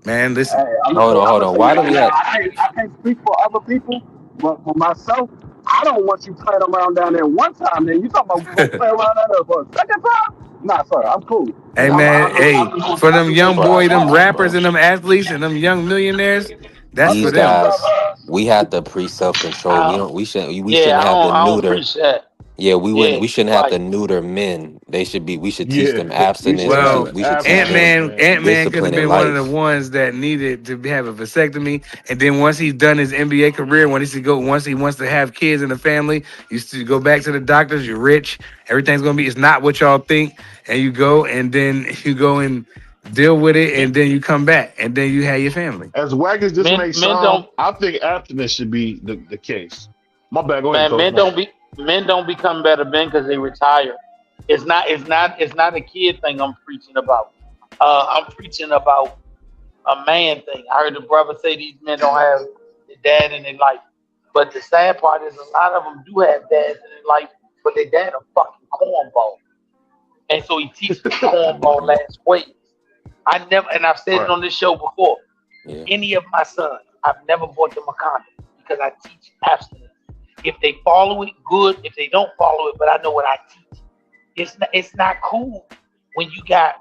man, Hey, listen. I'm gonna hold say, on, I'm hold gonna on. say Why do right we now, have I can't speak for other people, but for myself, I don't want you playing around down there one time. Then you talking about go play around down there for a second time? Nah, sir, I'm cool. Hey I'm, man, I'm just, hey, I'm just, for I'm them just gonna young tell boy, you them now. rappers and them athletes and them young millionaires, that's for these them. guys? We have to pre self control. We I, don't. We yeah, shouldn't have to I don't neuter. preach that. Yeah, we wouldn't. Yeah, We shouldn't have right. to neuter men. They should be. We should teach Yeah, them we should abstinence. We have should. Well, We should teach Ant them abstinence, Man, man. Ant Man could have discipline in been one of the life. ones that needed to have a vasectomy, and then once he's done his NBA career, once he wants to have kids and a family, you still go back to the doctors. You're rich. Everything's gonna be. It's not what y'all think, and you go and then you go and deal with it, Men, and then you come back, and then you have your family. As wack as this men, may men sound, don't. I think abstinence should be the case. My bad. Go ahead, Man, coach. men don't become better men because they retire. It's not a kid thing I'm preaching about. I'm preaching about a man thing. I heard the brother say these men don't have the dad in their life. But the sad part is a lot of them do have dads in their life, but their dad a fucking cornball. And so he teaches the cornball last ways. I've said it Right. on this show before. Yeah. Any of my sons, I've never bought them a condom because I teach abstinence. If they follow it, good. If they don't follow it, but I know what I teach. It's not cool when you got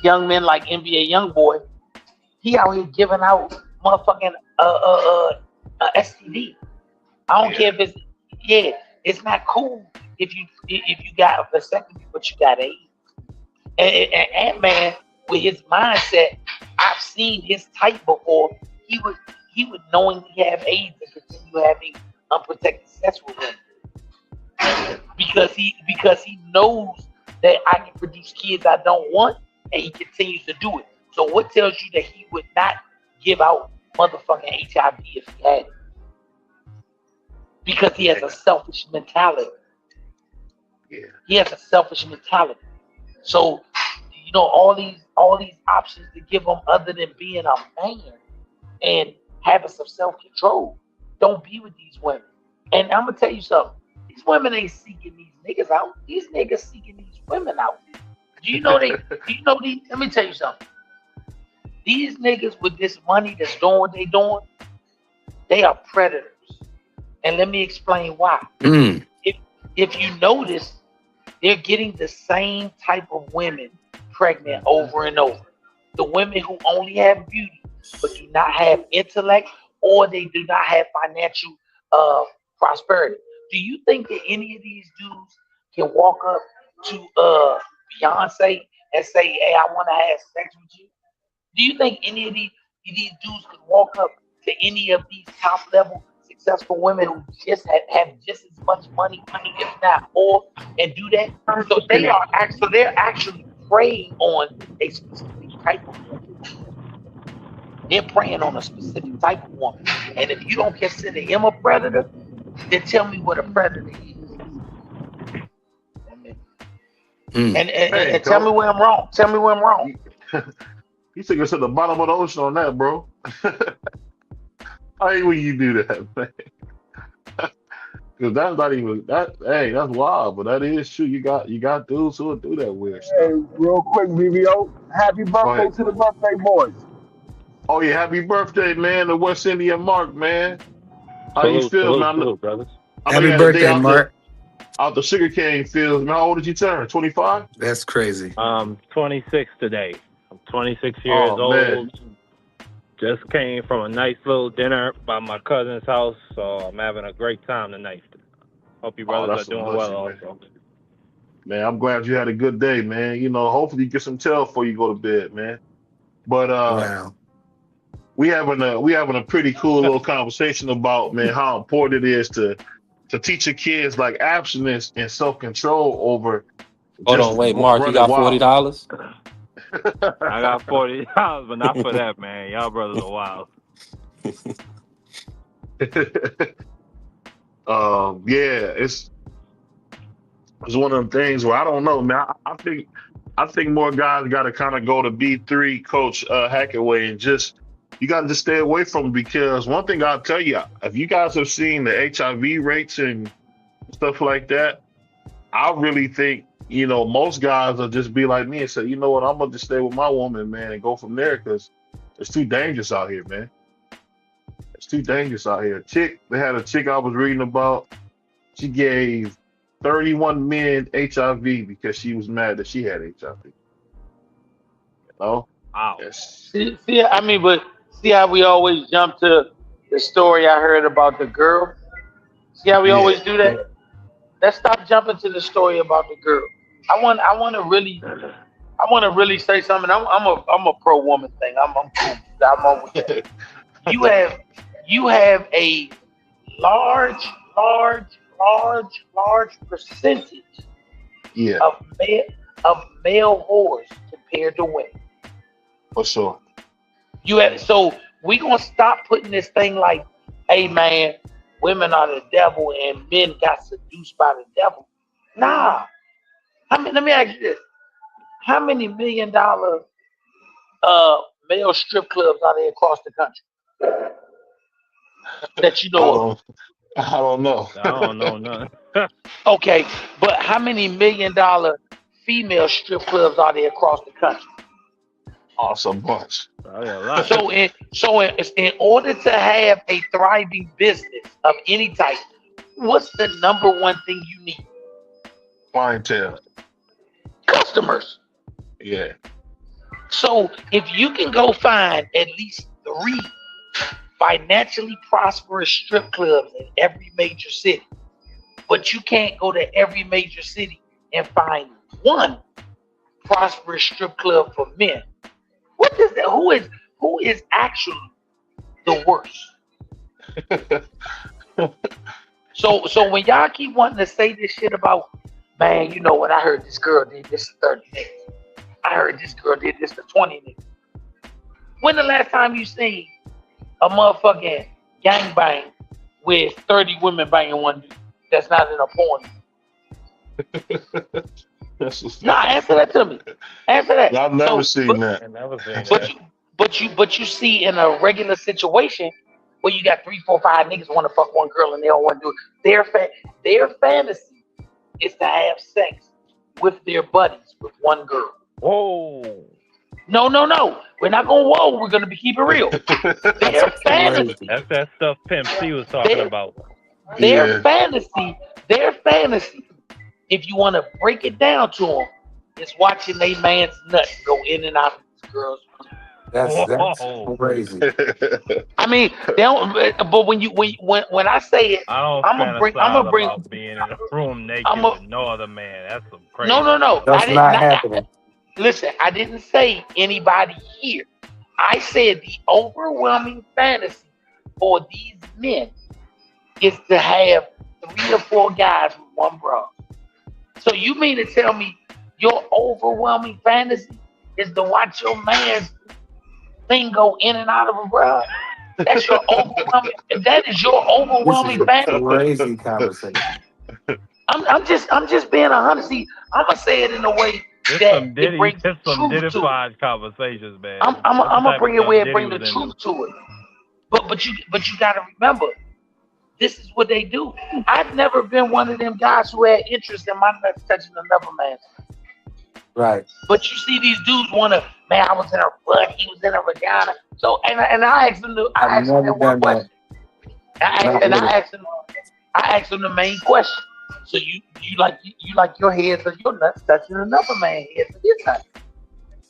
young men like NBA YoungBoy. He out here giving out motherfucking STD. I don't care if it's not cool if you got a vasectomy but you got AIDS. And Ant-Man with his mindset, I've seen his type before. He would knowingly have AIDS and continue having unprotected sex with women because he knows that I can produce kids I don't want, and he continues to do it. So what tells you that he would not give out motherfucking HIV if he had it? Because he has a selfish mentality. Yeah. He has a selfish mentality. So, all these options to give him other than being a man and having some self-control. Don't be with these women. And I'm gonna tell you something. These women ain't seeking these niggas out. These niggas seeking these women out. Do you know these? Let me tell you something. These niggas with this money that's doing what they doing, they are predators. And let me explain why. Mm. If you notice, they're getting the same type of women pregnant over and over. The women who only have beauty but do not have intellect, or they do not have financial prosperity. Do you think that any of these dudes can walk up to Beyonce and say, "Hey, I want to have sex with you"? Do you think any of these dudes could walk up to any of these top level successful women who just have just as much money, if not more, and do that? So they're actually preying on a specific type of woman. They're preying on a specific type of woman. And if you don't consider him a predator, then tell me what a predator is. And tell me where I'm wrong. Tell me where I'm wrong. You took us to the bottom of the ocean on that, bro. I hate when you do that, man. Because that's not even that. Hey, that's wild, but that is true. You got dudes who will do that weird stuff. Hey, real quick, BBO, happy birthday to the birthday boys. Oh yeah, happy birthday, man, to West India Mark, man. How you feel, man? Hello, brothers. I know you Happy had a day birthday, out Mark. out the sugarcane fields. Man, how old did you turn? 25? That's crazy. 26 today. I'm 26 years Oh, old. man. Just came from a nice little dinner by my cousin's house, so I'm having a great time tonight. Hope you brothers that's are a doing well blessing, also. Man, I'm glad you had a good day, man. You know, hopefully you get some tail before you go to bed, man. But Wow. we having a pretty cool little conversation about, man, how important it is to teach your kids like abstinence and self-control over Hold just on, wait, Mark, you running got wild. $40? I got $40, but not for that, man. Y'all brothers are wild. Yeah, it's one of them things where I don't know, man. I think more guys got to kind of go to B3 Coach Hackaway and you got to just stay away from it, because one thing I'll tell you, if you guys have seen the HIV rates and stuff like that, I really think, you know, most guys will just be like me and say, you know what, I'm gonna just stay with my woman, man, and go from there, because it's too dangerous out here, man. It's too dangerous out here. They had a chick I was reading about. She gave 31 men HIV because she was mad that she had HIV. You know? Wow. Yes. See, I mean, but see how we always jump to the story I heard about the girl? See how we always do that? Let's stop jumping to the story about the girl. I want to really say something. I'm a pro woman thing. I'm cool. I'm on with that. You have a large percentage of male whores compared to women. For sure. So we gonna stop putting this thing like, hey man, women are the devil and men got seduced by the devil. Nah. Let me ask you this. How many $1 million male strip clubs are there across the country that you know of? I don't know. I don't know none. Okay, but how many $1 million female strip clubs are there across the country? Awesome bunch. So in order to have a thriving business of any type, what's the number one thing you need? Clientele. Customers. Yeah. So if you can go find at least 3 financially prosperous strip clubs in every major city, but you can't go to every major city and find 1 prosperous strip club for men, what is that? Who is actually the worst? So when y'all keep wanting to say this shit about, man, you know what, I heard this girl did this to 30 niggas. I heard this girl did this to 20 niggas. When the last time you seen a motherfucking gangbang with 30 women banging one dude that's not in a porn? Nah, answer that to me. Answer that. I've never seen that. But you see in a regular situation where you got 3, 4, 5 niggas want to fuck one girl and they don't want to do it. Their fantasy is to have sex with their buddies with one girl. Whoa. No. We're not going whoa. We're going to keep it real. Their fantasy. That's that stuff Pimp C was talking about. Their fantasy, if you want to break it down to them, is watching they man's nuts go in and out of these girls. That's crazy. I mean, they don't. But when I say it, I don't I'm gonna bring about being in a room naked with no other man. That's some crazy. No. That's not happening. Listen, I didn't say anybody here. I said the overwhelming fantasy for these men is to have 3 or 4 guys with one bra. So you mean to tell me your overwhelming fantasy is to watch your man's thing go in and out of a bra? That's your overwhelming. That is your overwhelming fantasy. Crazy conversation. I'm just being honest. See, I'm gonna say it in a way that it brings some truth to it. Diddy-fied conversations, man. I'm gonna bring it where it brings the truth to it. But you gotta remember, this is what they do. I've never been one of them guys who had interest in my nuts touching another man's. Right. But you see these dudes wanna, man, I was in her butt, he was in her vagina. So and I asked them one question. I asked them the main question. So you like your heads or your nuts touching another man's head or his nuts.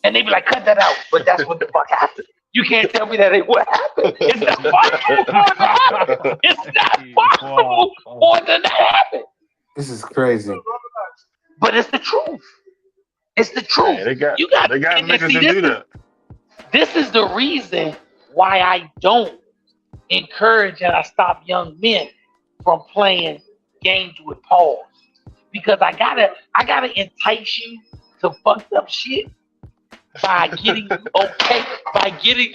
And they be like, cut that out. But that's what the fuck happened. You can't tell me that ain't what happened. It's not possible for it to happen. It's not possible for it to happen. This is crazy. But it's the truth. It's the truth. Yeah, they got and niggas see, that do that. This is the reason why I don't encourage and I stop young men from playing games with pause. Because I gotta entice you to fucked up shit by getting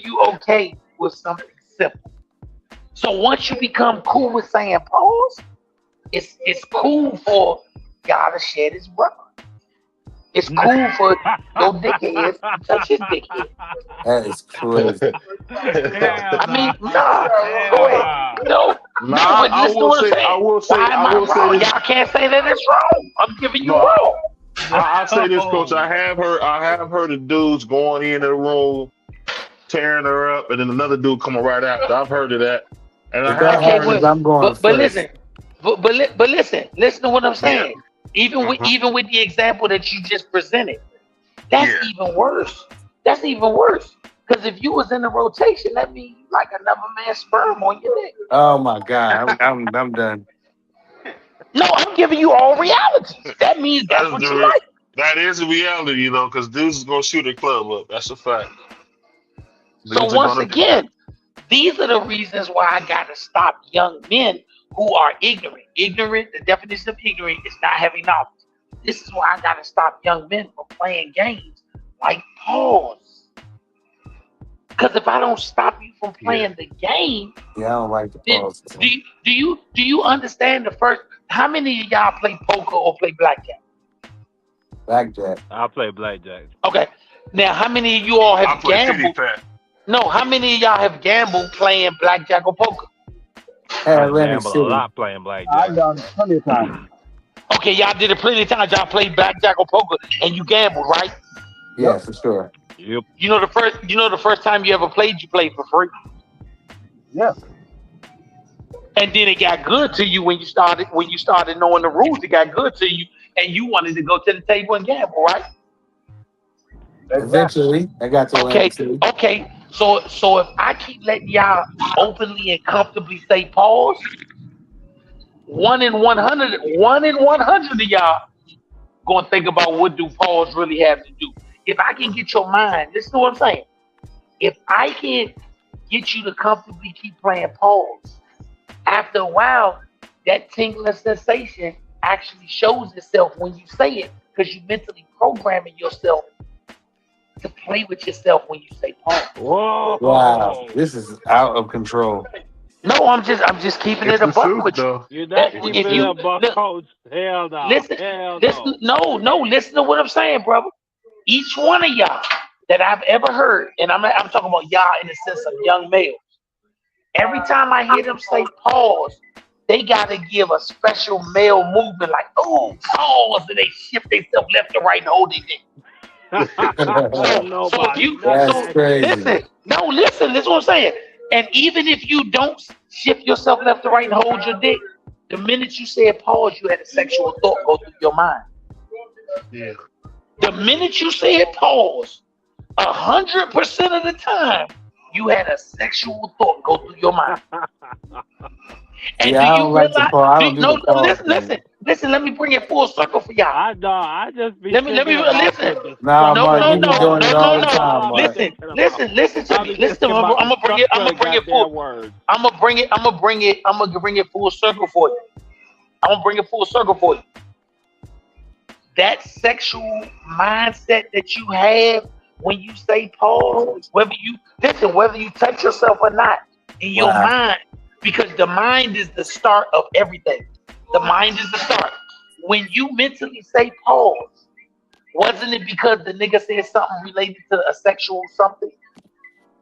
you okay with something simple. So once you become cool with saying pause, it's cool for y'all to shed his brother. It's cool for your dickheads to touch his dickhead. That is crazy. I mean, nah, go ahead. No, but I listen to what I'm saying. will say, Why am I wrong? Y'all can't say that it's wrong. I'm giving you wrong. I say this, Coach. I have heard the dudes going in the room, tearing her up, and then another dude coming right after. I've heard of that, and I have heard. I'm going but listen, but listen to what I'm saying. Even with the example that you just presented, that's even worse. That's even worse. Because if you was in the rotation, that means you like another man's sperm on your dick. Oh my God, I'm done. No, I'm giving you all reality. That means that's what you like. That is a reality, you know, because dudes is gonna shoot a club up. That's a fact. So once again, these are the reasons why I gotta stop young men who are ignorant. Ignorant, the definition of ignorant is not having knowledge. This is why I gotta stop young men from playing games like pause. Because if I don't stop you from playing the game, I don't like the pause. Do you understand the first? How many of y'all play poker or play blackjack? Blackjack. I play blackjack. Okay. Now, how many of you all have gambled? No, how many of y'all have gambled playing blackjack or poker? I gamble a lot playing blackjack. I've done plenty of times. Okay, y'all did it plenty of times. Y'all played blackjack or poker, and you gambled, right? Yeah, for sure. Yep. You know the first time you ever played, you played for free. Yeah. And then it got good to you when you started knowing the rules. It got good to you, and you wanted to go to the table and gamble, right? Eventually, I got to. Okay. So if I keep letting y'all openly and comfortably say pause, 1 in 100 of y'all gonna think about what do pause really have to do. If I can get your mind, listen to what I'm saying. If I can get you to comfortably keep playing pause, after a while, that tingling sensation actually shows itself when you say it, because you mentally programming yourself to play with yourself when you say pause. Whoa! Wow, this is out of control. No, I'm just keeping it a buck with you. You're not keeping it a buck, Coach. Hell no. Listen to what I'm saying, brother. Each one of y'all that I've ever heard, and I'm talking about y'all in the sense of young males. Every time I hear them say pause, they gotta give a special male movement like, oh, pause, and they shift themselves left to right and hold it in. Listen, this is what I'm saying. And even if you don't shift yourself left to right and hold your dick, the minute you said pause, you had a sexual thought go through your mind. Yeah. The minute you said pause, 100% of the time, you had a sexual thought go through your mind. And do you realize? Listen. Let me bring it full circle for y'all. I just be. Let me listen. No. Listen to me. Listen. I'm gonna bring it full. I'm gonna bring it full circle for you. That sexual mindset that you have when you say pause, whether you touch yourself or not, in your mind, because the mind is the start of everything. The mind is the start. When you mentally say pause, wasn't it because the nigga said something related to a sexual something?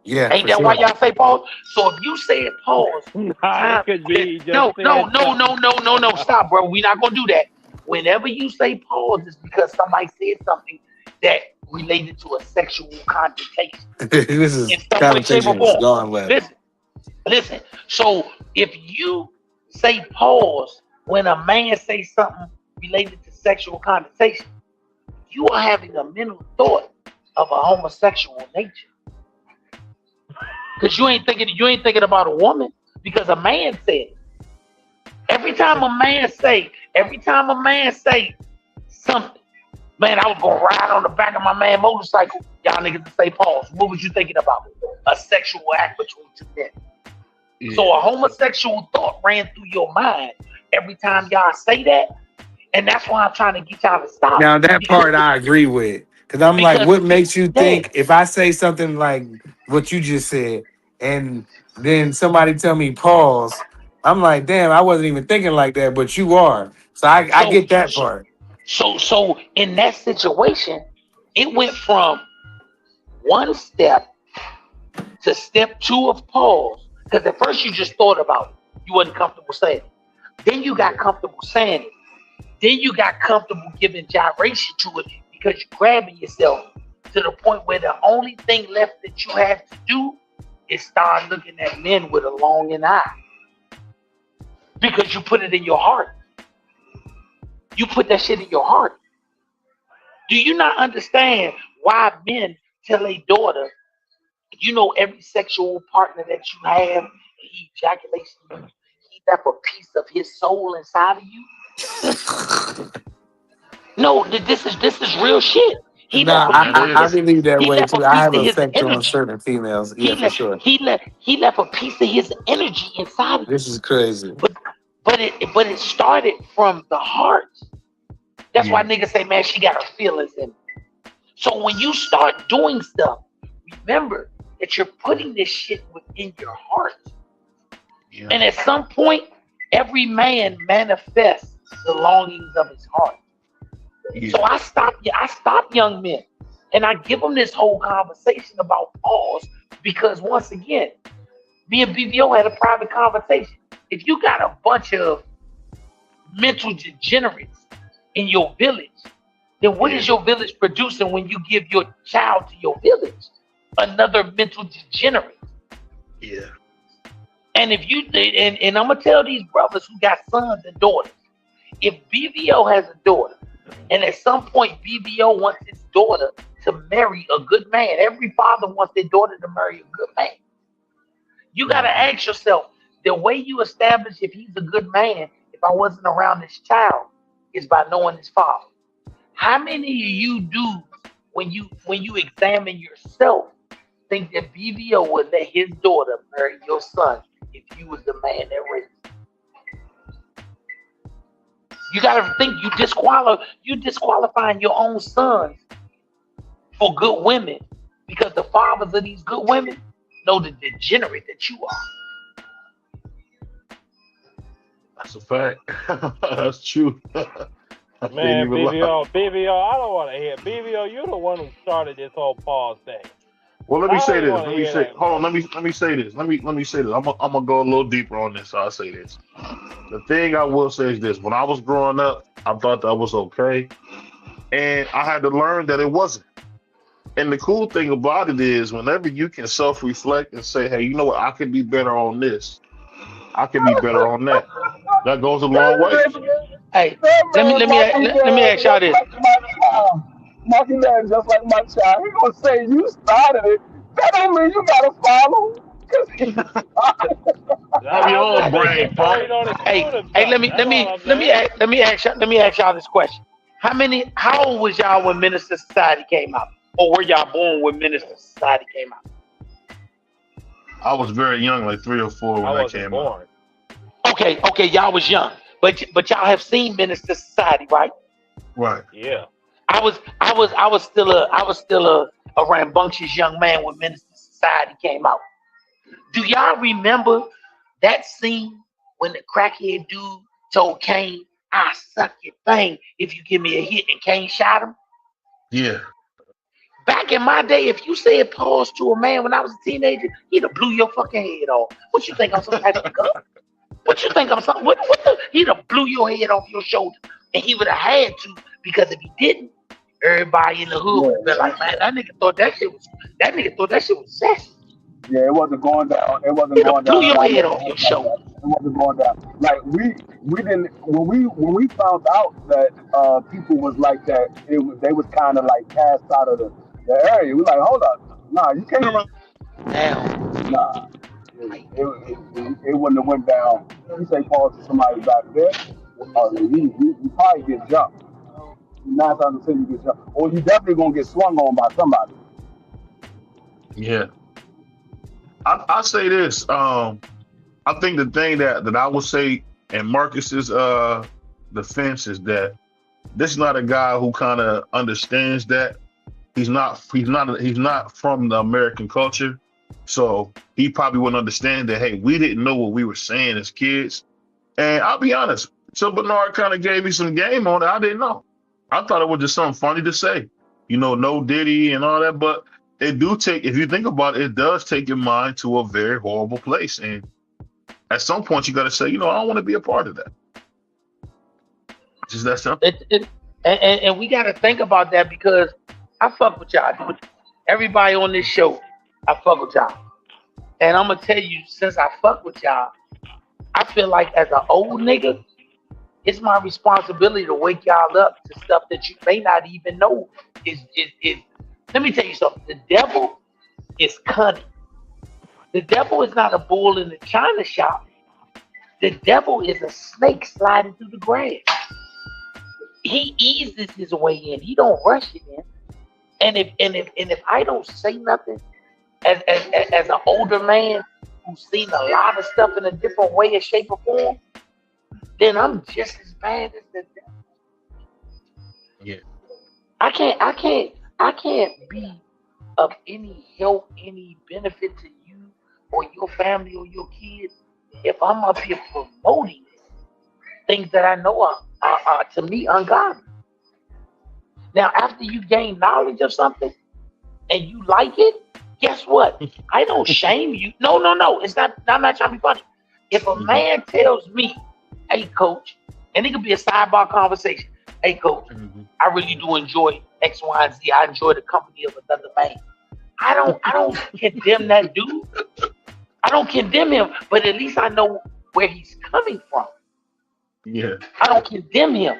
Yeah. Ain't that why y'all say pause? So if you say pause, no. Stop, bro. We're not gonna do that. Whenever you say pause, it's because somebody said something that related to a sexual connotation. This is conversation going left. Listen. So if you say pause when a man says something related to sexual connotation, you are having a mental thought of a homosexual nature. Because you ain't thinking about a woman, because a man said it. Every time a man say something, man, I was gonna ride on the back of my man motorcycle. Y'all niggas say pause. What was you thinking about? A sexual act between two men. Yeah. So a homosexual thought ran through your mind every time y'all say that, and that's why I'm trying to get y'all to stop. Now that part I agree with, because I'm like, what makes you think if I say something like what you just said, and then somebody tell me pause, I'm like, damn, I wasn't even thinking like that, but you are. So I get that part. So in that situation, it went from one step to step 2 of pause. Because at first you just thought about it. You wasn't comfortable saying it. Then you got comfortable saying it. Then you got comfortable giving gyration to it because you're grabbing yourself to the point where the only thing left that you have to do is start looking at men with a longing eye. Because you put it in your heart. You put that shit in your heart. Do you not understand why men tell a daughter, you know, every sexual partner that you have, he ejaculates you, he left a piece of his soul inside of you? No, this is real shit. I believe that way too. I have an effect on energy. certain females. Yeah, for sure. He left a piece of his energy inside of you. This is crazy. But it started from the heart. That's why niggas say, man, she got her feelings in it. So when you start doing stuff, remember that you're putting this shit within your heart. Yeah. And at some point, every man manifests the longings of his heart. Yeah. So I stop young men and I give them this whole conversation about pause because once again, me and BBO had a private conversation. If you got a bunch of mental degenerates in your village, then what is your village producing when you give your child to your village? Another mental degenerate. Yeah. And if you and I'm gonna tell these brothers who got sons and daughters, if BBO has a daughter, and at some point BBO wants his daughter to marry a good man, every father wants their daughter to marry a good man. You gotta ask yourself, the way you establish if he's a good man, if I wasn't around this child, is by knowing his father. How many of you do when you examine yourself think that BBO would let his daughter marry your son if you was the man that raised him? You gotta think you disqualifying your own sons for good women because the fathers of these good women know the degenerate that you are. That's a fact. That's true. Man, BBO, I don't want to hear. BBO, you're the one who started this whole pause thing. Well, let me say this. Let me say this. Let me say this. I'm gonna go a little deeper on this. So I'll say this. The thing I will say is this: when I was growing up, I thought that was okay, and I had to learn that it wasn't. And the cool thing about it is, whenever you can self-reflect and say, "Hey, you know what? I could be better on this. I can be better on that." That goes a long way. Hey, let me ask y'all this. Marky Man, just like my child, he gonna say you started it. That don't mean you gotta follow. Have your own brain, punk. Hey, let me ask y'all this question. How old was y'all when Minister Society came out? Or were y'all born when Minister Society came out? I was very young, like 3 or 4 when I came out. Okay, y'all was young. But y'all have seen Minister Society, right? Right. Yeah. I was still a rambunctious young man when Minister Society came out. Do y'all remember that scene when the crackhead dude told Kane, "I suck your thing if you give me a hit," and Kane shot him? Yeah. Back in my day, if you said pause to a man when I was a teenager, he'd have blew your fucking head off. What you think I'm some type of gun? What you think I'm something? What the? He'd have blew your head off your shoulder, and he would have had to, because if he didn't, everybody in the hood would be like, "Man, that nigga thought that shit was sassy." Yeah, it wasn't going down. It wasn't going Blew down. your Like, head off your shoulder. it wasn't going down. Like we didn't when we found out that people was like that. They was kind of like cast out of the area. We like, hold up, nah, you can't. Down. Nah, it wouldn't have went down. You say pause to somebody back there, you probably get jumped. 9 times out of 10 you get jumped, or you definitely gonna get swung on by somebody. Yeah. I say this. I think the thing that I would say in Marcus's defense is that this is not a guy who kind of understands that. He's not from the American culture. So he probably wouldn't understand that, hey, we didn't know what we were saying as kids. And I'll be honest, so Bernard kind of gave me some game on it. I didn't know. I thought it was just something funny to say, no Diddy and all that. But it do take, if you think about it, it does take your mind to a very horrible place. And at some point you got to say, I don't want to be a part of that. Just that simple. And we got to think about that because I fuck with y'all. Everybody on this show, I fuck with y'all. And I'm going to tell you, since I fuck with y'all, I feel like as an old nigga, it's my responsibility to wake y'all up to stuff that you may not even know is let me tell you something. The devil is cunning. The devil is not a bull in the china shop. The devil is a snake sliding through the grass. He eases his way in. He don't rush it in. And if I don't say nothing as an older man who's seen a lot of stuff in a different way or shape or form, then I'm just as bad as the devil. Yeah. I can't be of any help, any benefit to you or your family or your kids if I'm up here promoting things that I know are to me ungodly. Now, after you gain knowledge of something and you like it, guess what? I don't shame you. No. It's not. I'm not trying to be funny. If a man tells me, "Hey, coach," and it could be a sidebar conversation. "Hey, coach, I really do enjoy X, Y, and Z. I enjoy the company of another man." I don't condemn that dude. I don't condemn him, but at least I know where he's coming from. Yeah. I don't condemn him.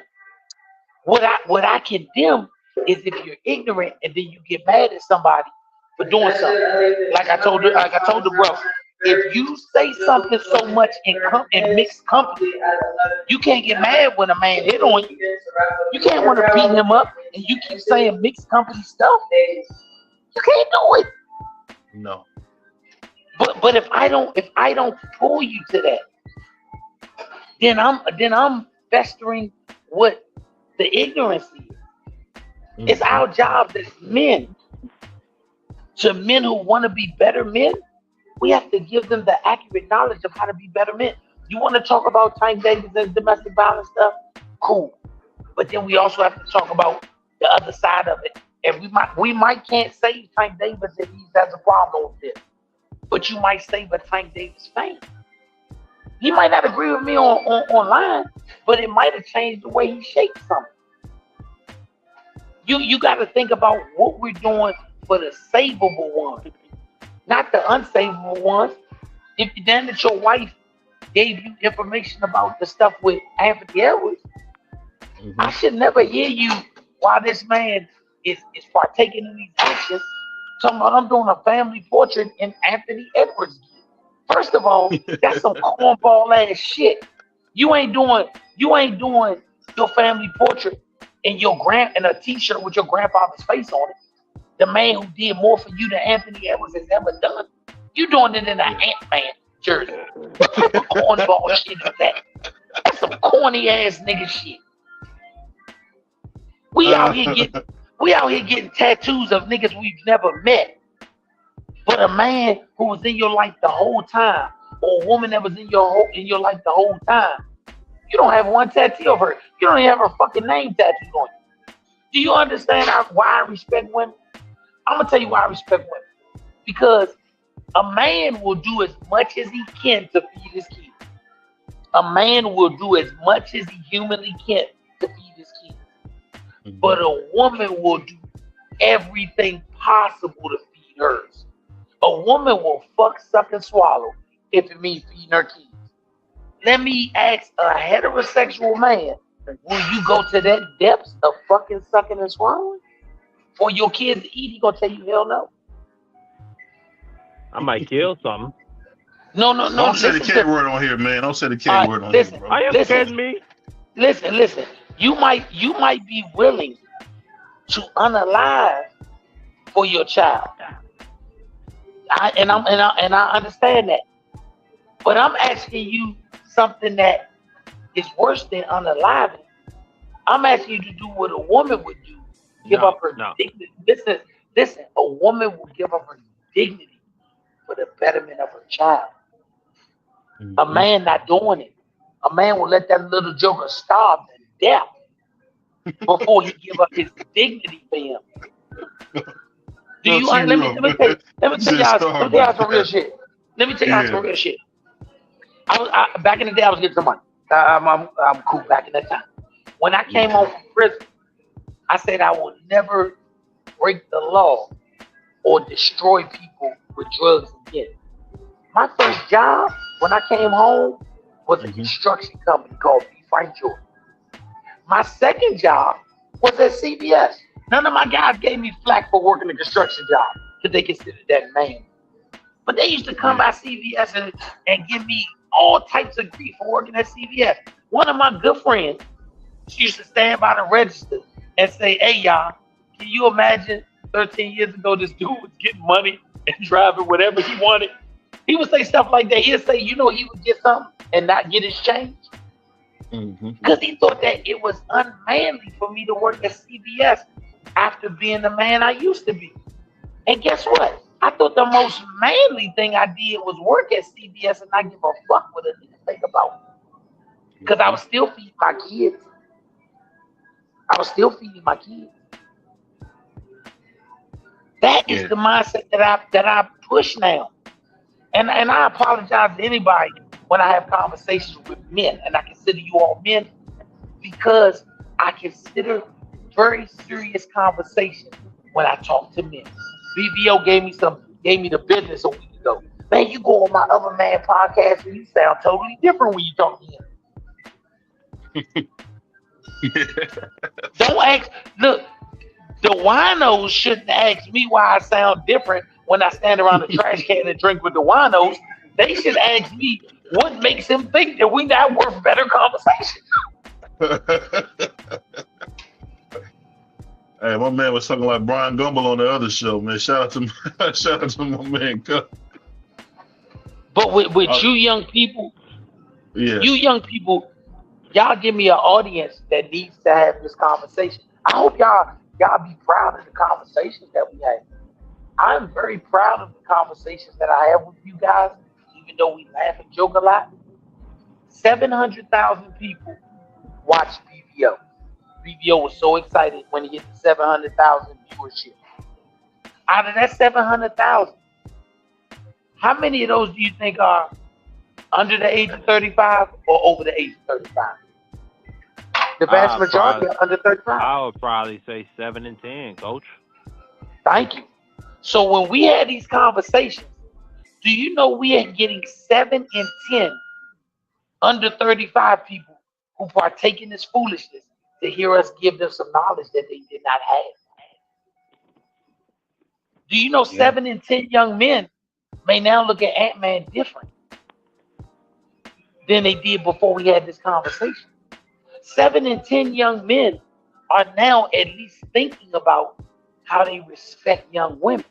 What I condemn is if you're ignorant and then you get mad at somebody for doing something. Like I told the bro, if you say something so much in mixed company, you can't get mad when a man hit on you. You can't want to beat him up and you keep saying mixed company stuff. You can't do it. No. But if I don't pull you to that, then I'm festering what the ignorance is. It's our job as men, to men who want to be better men, we have to give them the accurate knowledge of how to be better men. You want to talk about Tank Davis and domestic violence stuff? Cool. But then we also have to talk about the other side of it. And we might can't save Tank Davis if he has a problem with this. But you might save a Tank Davis fan. He might not agree with me online, but it might have changed the way he shaped something. You got to think about what we're doing for the savable ones, not the unsavable ones. If then that your wife gave you information about the stuff with Anthony Edwards, I should never hear you while this man is partaking in these actions talking about I'm doing a family portrait in Anthony Edwards. First of all, that's some cornball ass shit. You ain't doing your family portrait in a t-shirt with your grandfather's face on it. The man who did more for you than Anthony Edwards has ever done. You doing it in an Ant-Man jersey. What type of cornball shit is that? That's some corny ass nigga shit. We out here getting tattoos of niggas we've never met. But a man who was in your life the whole time, or a woman that was in your life the whole time, you don't have one tattoo of her. You don't even have her fucking name tattooed on you. Do you understand why I respect women? I'm gonna tell you why I respect women. Because a man will do as much as he can to feed his kids. A man will do as much as he humanly can to feed his kids. But a woman will do everything possible to feed hers. A woman will fuck, suck, and swallow if it means feeding her kids. Let me ask a heterosexual man, will you go to that depths of fucking, sucking, and swallowing for your kids to eat? He gonna tell you hell no. I might kill something. No. Don't say the K word on here, man. Don't say the K word on listen, here, bro. Are you kidding me? Listen. You might be willing to unalive for your child. I understand that. But I'm asking you something that is worse than unaliving. I'm asking you to do what a woman would do. Give up her dignity. Listen, a woman will give up her dignity for the betterment of her child. A man not doing it. A man will let that little joker starve to death before he give up his dignity for him. Do you? Let me tell y'all some real shit. Let me tell y'all some real shit. I back in the day, I was getting some money. I'm cool back in that time. When I came home from prison, I said I will never break the law or destroy people with drugs again. My first job when I came home was a construction company called B. Frank Jordan. My second job was at CBS. None of my guys gave me flack for working a construction job because they considered that man. But they used to come by CBS and give me all types of grief for working at CBS. One of my good friends, she used to stand by the register and say, hey, y'all, can you imagine 13 years ago this dude was getting money and driving whatever he wanted? He would say stuff like that. He'd say, he would get something and not get his change. Because he thought that it was unmanly for me to work at CBS after being the man I used to be. And guess what? I thought the most manly thing I did was work at CBS and not give a fuck what a nigga think about me. Because I was still feeding my kids. That is the mindset that I push now. And I apologize to anybody when I have conversations with men, and I consider you all men, because I consider very serious conversations when I talk to men. BBO gave me the business a week ago. Man, you go on my other man podcast and you sound totally different when you talk to him. Don't ask. Look, the winos shouldn't ask me why I sound different when I stand around the trash can and drink with the winos. They should ask me what makes them think that we not worth better conversation. Hey, my man was talking like Brian Gumble on the other show, man. Shout out to my man. But with you young people, y'all give me an audience that needs to have this conversation. I hope y'all be proud of the conversations that we have. I'm very proud of the conversations that I have with you guys, even though we laugh and joke a lot. 700,000 people watch BBO. BBO was so excited when he hit the 700,000 viewership. Out of that 700,000, how many of those do you think are under the age of 35 or over the age of 35? The vast majority are under 35. I would probably say 7 and 10, Coach. Thank you. So when we had these conversations, do you know we are getting 7 and 10 under 35 people who partake in this foolishness to hear us give them some knowledge that they did not have? Do you know 7 and 10 young men may now look at Ant-Man different than they did before we had this conversation? 7 and 10 young men are now at least thinking about how they respect young women.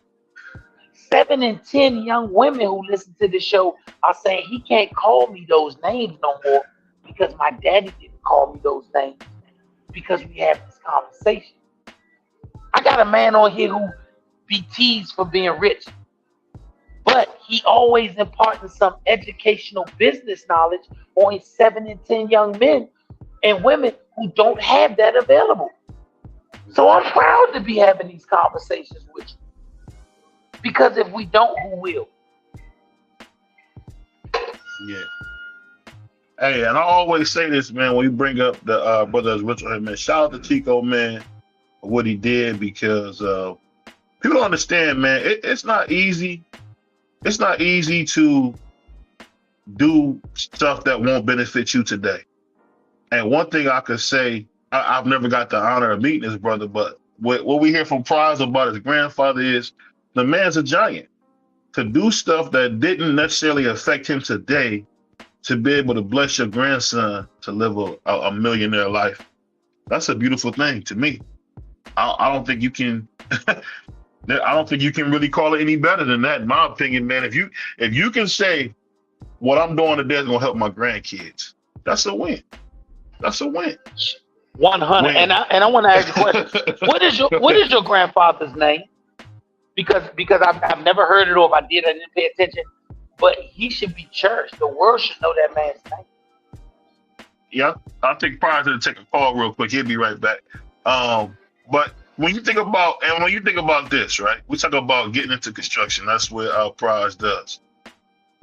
7 and 10 young women who listen to the show are saying he can't call me those names no more because my daddy didn't call me those names, because we have this conversation. I got a man on here who be teased for being rich, but he always imparting some educational business knowledge on 7 and 10 young men and women who don't have that available. So I'm proud to be having these conversations with you, because if we don't, who will? Yeah. Hey, and I always say this, man, when you bring up the brothers Richard, man, shout out to Chico, man, for what he did, because people don't understand, man. It's not easy It's not easy to do stuff that won't benefit you today. And one thing I could say, I've never got the honor of meeting his brother, but what we hear from Prize about his grandfather is the man's a giant. To do stuff that didn't necessarily affect him today, to be able to bless your grandson to live a millionaire life, that's a beautiful thing to me. I don't think you can. I don't think you can really call it any better than that, in my opinion, man. If you can say what I'm doing today is gonna help my grandkids, that's a win. That's a win. 100. Win. And I want to ask you a question. What is your grandfather's name? Because I've never heard it, or if I did, I didn't pay attention. But he should be cherished. The world should know that man's name. Yeah, I'll take prior to take a call real quick. He'll be right back. But when you think about this, right? We talk about getting into construction. That's what our Prize does.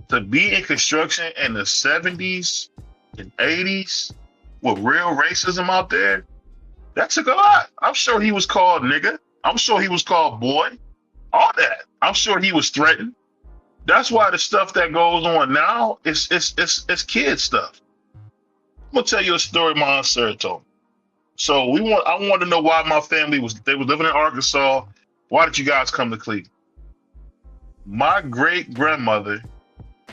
To be in construction in the 70s and 80s with real racism out there, that took a lot. I'm sure he was called nigga. I'm sure he was called boy. All that. I'm sure he was threatened. That's why the stuff that goes on now is kid stuff. I'm gonna tell you a story my aunt Sarah told me. So I want to know why my family was living in Arkansas. Why did you guys come to Cleveland? My great grandmother,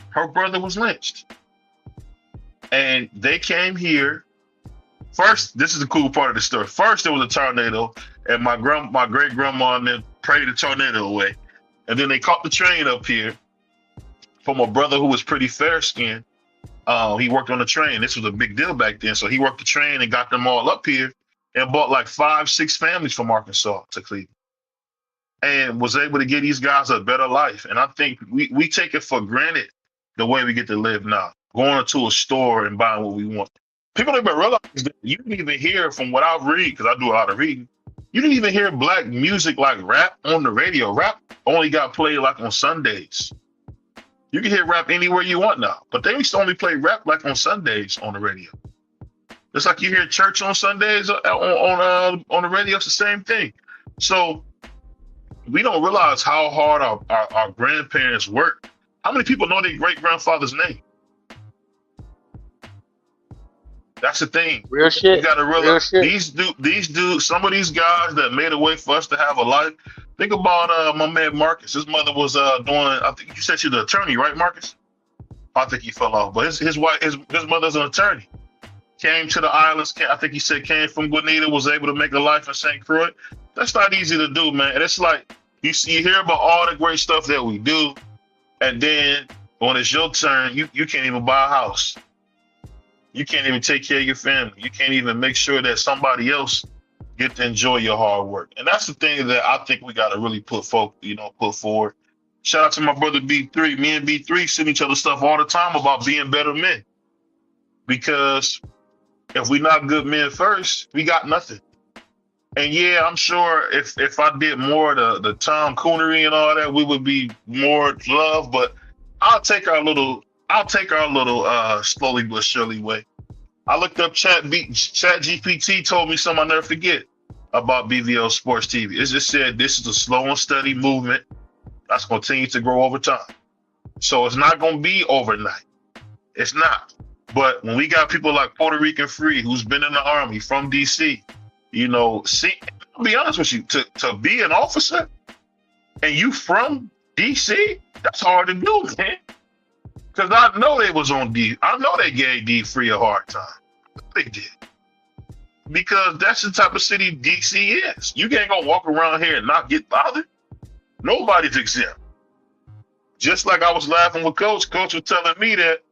her brother was lynched, and they came here. First, this is the cool part of the story. First, there was a tornado, and my great grandma and them prayed the tornado away, and then they caught the train up here from a brother who was pretty fair skinned. He worked on the train. This was a big deal back then. So he worked the train and got them all up here and brought like 5-6 families from Arkansas to Cleveland and was able to give these guys a better life. And I think we take it for granted the way we get to live now, going into a store and buying what we want. People don't even realize that you didn't even hear, from what I read, because I do a lot of reading, you didn't even hear black music like rap on the radio. Rap only got played like on Sundays. You can hear rap anywhere you want now, but they used to only play rap like on Sundays on the radio. It's like you hear church on Sundays on the radio. It's the same thing. So we don't realize how hard our grandparents worked. How many people know their great grandfather's name? That's the thing. Real shit. You gotta realize these dudes, some of these guys that made a way for us to have a life. Think about my man Marcus. His mother was doing, I think you said she's the attorney, right, Marcus? I think he fell off, but his mother's an attorney. Came to the islands. I think he said came from Grenada, was able to make a life in St. Croix. That's not easy to do, man. And it's like you hear about all the great stuff that we do, and then when it's your turn, you can't even buy a house. You can't even take care of your family. You can't even make sure that somebody else get to enjoy your hard work. And that's the thing that I think we got to really put forward. Shout out to my brother B3. Me and B3 send each other stuff all the time about being better men. Because if we're not good men first, we got nothing. And yeah, I'm sure if I did more of the Tom Coonery and all that, we would be more loved. But I'll take our little slowly but surely way. I looked up Chat GPT told me something I'll never forget about BVO Sports TV. It just said this is a slow and steady movement that's going to continue to grow over time. So it's not going to be overnight. It's not. But when we got people like Puerto Rican Free, who's been in the Army from DC, I'll be honest with you, to be an officer and you from DC, that's hard to do, man. Because I know they was on D. I know they gave D3 a hard time. They did. Because that's the type of city DC is. You ain't gonna walk around here and not get bothered. Nobody's exempt. Just like I was laughing with Coach. Coach was telling me that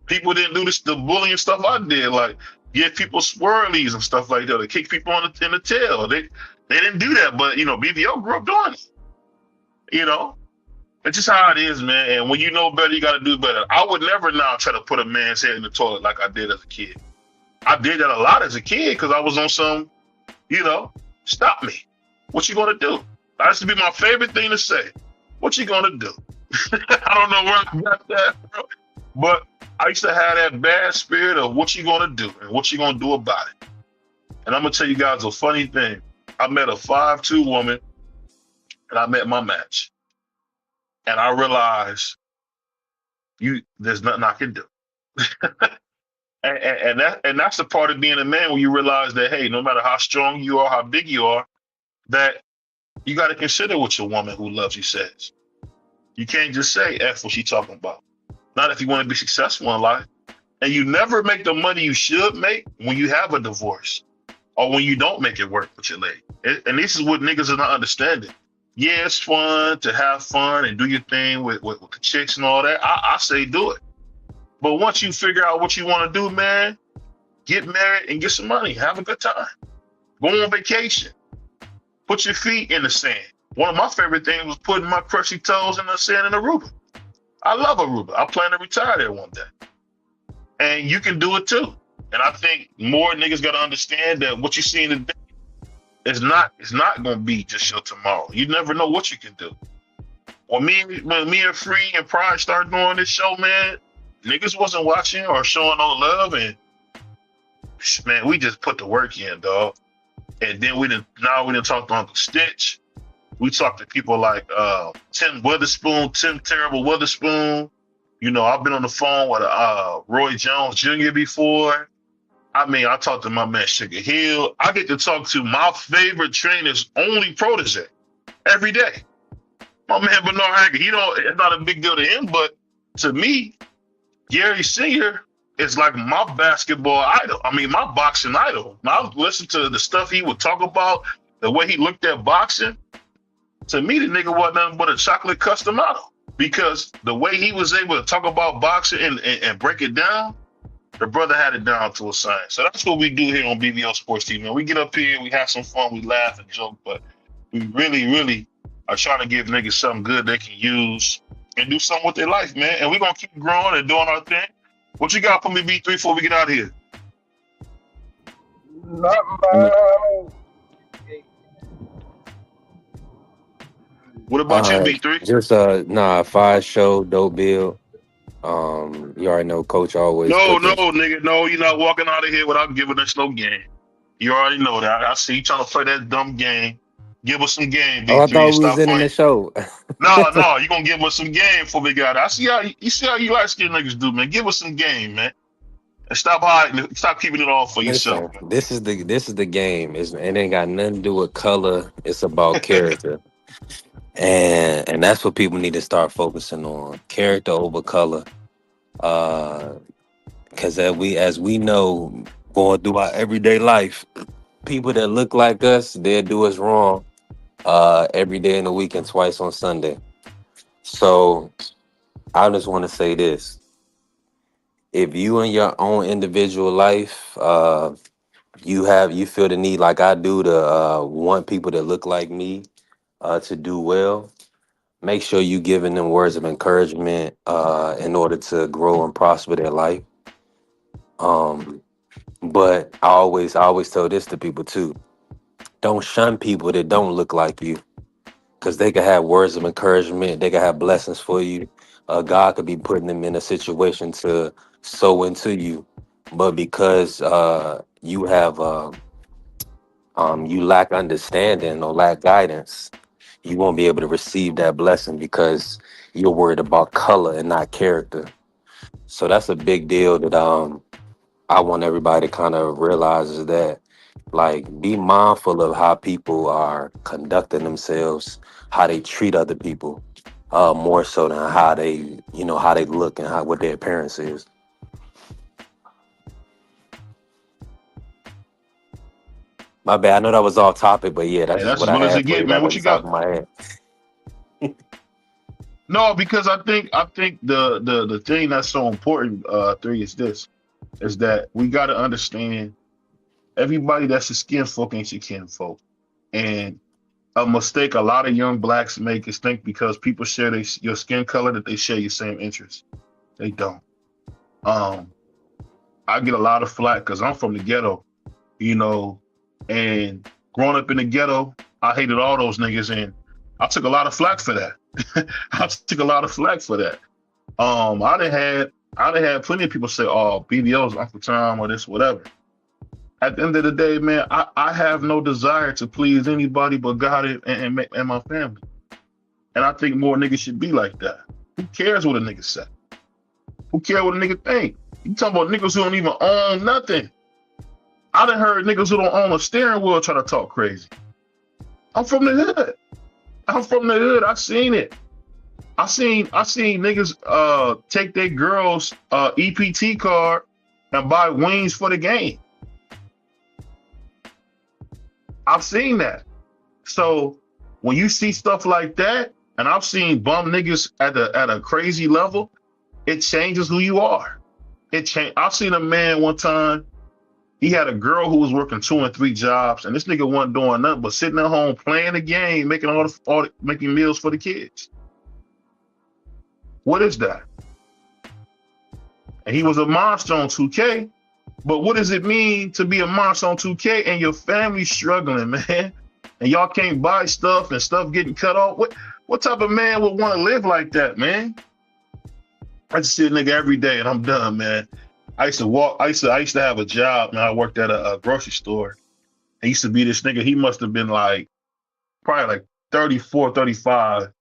people didn't do the bullying stuff I did, like give people swirlies and stuff like that, or kick people in the tail. They didn't do that, but BVO grew up doing it. It's just how it is, man. And when you know better, you got to do better. I would never now try to put a man's head in the toilet like I did as a kid. I did that a lot as a kid because I was on some, stop me. What you gonna do? That used to be my favorite thing to say. What you gonna do? I don't know where I got that from, but I used to have that bad spirit of what you gonna do and what you gonna do about it. And I'm gonna tell you guys a funny thing. I met a 5'2" woman, and I met my match. And I realized there's nothing I can do. And that's the part of being a man when you realize that, hey, no matter how strong you are, how big you are, that you got to consider what your woman who loves you says. You can't just say F what she talking about. Not if you want to be successful in life. And you never make the money you should make when you have a divorce or when you don't make it work with your lady. And this is what niggas are not understanding. Yeah, it's fun to have fun and do your thing with the chicks and all that. I say do it. But once you figure out what you want to do, man, get married and get some money. Have a good time. Go on vacation. Put your feet in the sand. One of my favorite things was putting my crusty toes in the sand in Aruba. I love Aruba. I plan to retire there one day. And you can do it too. And I think more niggas got to understand that what you see today is not going to be just your tomorrow. You never know what you can do. When me and Free and Pride started doing this show, man, niggas wasn't watching or showing no love, and man, we just put the work in, dog. And then we didn't talk to Uncle Stitch. We talked to people like Tim Terrible Witherspoon. You know, I've been on the phone with Roy Jones Jr. before. I mean, I talked to my man Sugar Hill. I get to talk to my favorite trainer's only protege every day. My man Bernard Hager. It's not a big deal to him, but to me, Gary Sr. is like my basketball idol. I mean, my boxing idol. When I listened to the stuff he would talk about, the way he looked at boxing, to me, the nigga wasn't nothing but a chocolate custom model. Because the way he was able to talk about boxing and break it down, the brother had it down to a science. So that's what we do here on BBL Sports TV, man. We get up here, we have some fun, we laugh and joke, but we really, really are trying to give niggas something good they can use and do something with their life, man. And we're going to keep growing and doing our thing. What you got for me, B3, before we get out of here? Nothing, man. What about you, B3? Just fire show, dope build. You already know Coach always. No, nigga, no, you're not walking out of here without giving us no game. You already know that. I see you trying to play that dumb game. Give us some game, B3. Oh, I thought we was in the show. No, you gonna give us some game before we got out. You see how you light skinned niggas do, man. Give us some game, man. And stop hiding. Stop keeping it all for yourself. This is the game. It ain't got nothing to do with color. It's about character. And that's what people need to start focusing on. Character over color. Because as we know, going through our everyday life, people that look like us, they'll do us wrong every day in the week and twice on Sunday. So I just want to say this. If you in your own individual life, you feel the need like I do to want people that look like me to do well, make sure you giving them words of encouragement in order to grow and prosper their life. But I always tell this to people too. Don't shun people that don't look like you, because they can have words of encouragement. They can have blessings for you. God could be putting them in a situation to sow into you. But because you have you lack understanding or lack guidance, you won't be able to receive that blessing because you're worried about color and not character. So that's a big deal that I want everybody to kind of realize, is that, like, be mindful of how people are conducting themselves, how they treat other people, more so than how they look and what their appearance is. My bad. I know that was off topic, but yeah, that's as what well I as had it for you get, man. right What on you the top got? of my head. No, because I think the thing that's so important, three, is this, is that we got to understand everybody that's a skin folk ain't your kin folk. And a mistake a lot of young blacks make is think because people share your skin color that they share your same interests. They don't. I get a lot of flack because I'm from the ghetto, and growing up in the ghetto, I hated all those niggas, and I took a lot of flack for that. I took a lot of flack for that. I done had plenty of people say, "Oh, BBL's Uncle Tom" or this, whatever. At the end of the day, man, I have no desire to please anybody but God and my family. And I think more niggas should be like that. Who cares what a nigga say? Who care what a nigga think? You talking about niggas who don't even own nothing. I done heard niggas who don't own a steering wheel try to talk crazy. I'm from the hood. I seen it. I seen niggas take their girls EPT card and buy wings for the game. I've seen that. So when you see stuff like that, and I've seen bum niggas at a crazy level, it changes who you are. I've seen a man one time, he had a girl who was working 2 and 3 jobs, and this nigga wasn't doing nothing but sitting at home playing the game, making meals for the kids. What is that? And he was a monster on 2K, but what does it mean to be a monster on 2K and your family's struggling, man? And y'all can't buy stuff and stuff getting cut off? What type of man would want to live like that, man? I just see a nigga every day and I'm done, man. I used to have a job, and I worked at a grocery store. I used to be this nigga. He must have been probably like 34, 35,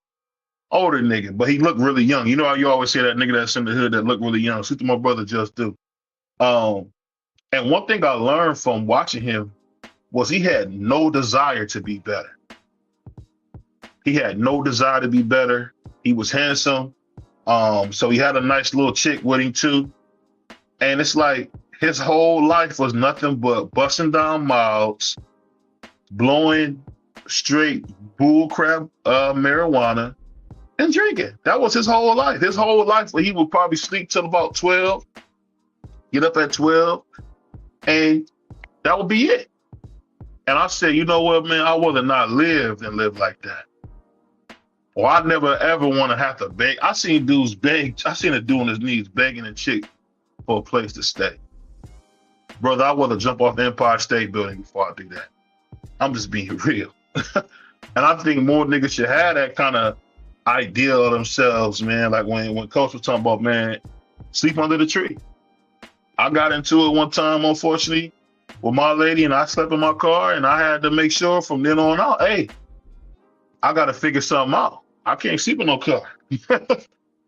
older nigga, but he looked really young. You know how you always say that nigga that's in the hood that look really young. Shoot to my brother Just Do. And one thing I learned from watching him was he had no desire to be better. He had no desire to be better. He was handsome. So he had a nice little chick with him too. And it's like his whole life was nothing but busting down mouths, blowing straight bullcrap marijuana, and drinking. That was his whole life. His whole life, where he would probably sleep till about 12, get up at 12, and that would be it. And I said, you know what, man, I'd rather not live than live like that. Or I never ever want to have to beg. I seen dudes beg. I seen a dude on his knees begging a chick for a place to stay. Brother, I want to jump off the Empire State Building before I do that. I'm just being real. And I think more niggas should have that kind of idea of themselves, man. Like when Coach was talking about, man, sleep under the tree. I got into it one time, unfortunately, with my lady, and I slept in my car, and I had to make sure from then on out, hey, I got to figure something out. I can't sleep in no car.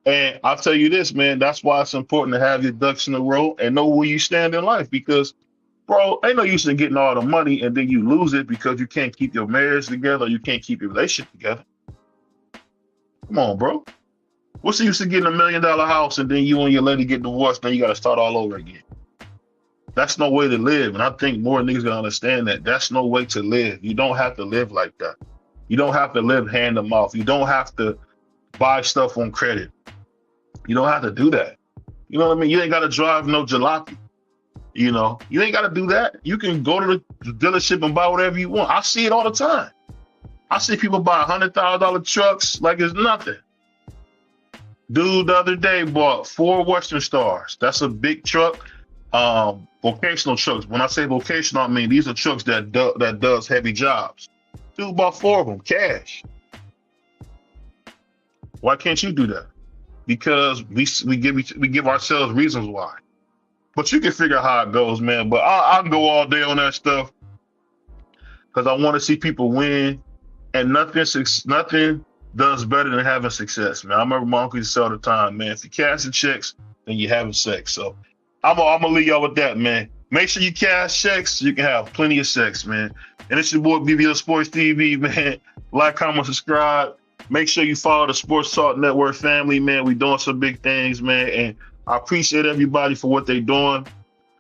And I'll tell you this, man, that's why it's important to have your ducks in a row and know where you stand in life. Because, bro, ain't no use in getting all the money and then you lose it because you can't keep your marriage together or you can't keep your relationship together. Come on, bro. What's the use of getting $1 million house and then you and your lady get divorced, then you got to start all over again? That's no way to live. And I think more niggas gonna understand that. That's no way to live. You don't have to live like that. You don't have to live hand to mouth. You don't have to buy stuff on credit. You don't have to do that. You know what I mean? You ain't got to drive no jalopy. You know, you ain't got to do that. You can go to the dealership and buy whatever you want. I see it all the time. I see people buy $100,000 trucks like it's nothing. Dude the other day bought 4 Western Stars. That's a big truck. Vocational trucks. When I say vocational, I mean these are trucks that does heavy jobs. Dude bought 4 of them, cash. Why can't you do that? Because we give ourselves reasons why. But you can figure out how it goes, man. But I can go all day on that stuff because I want to see people win, and nothing does better than having success, man. I remember my uncle used to say all the time, man, if you cash the checks, then you're having sex. So I'm gonna leave y'all with that, man. Make sure you cash checks so you can have plenty of sex, man. And it's your boy BBO Sports TV, man. Like, comment, subscribe. Make sure you follow the Sports Talk Network family, man. We doing some big things, man. And I appreciate everybody for what they doing.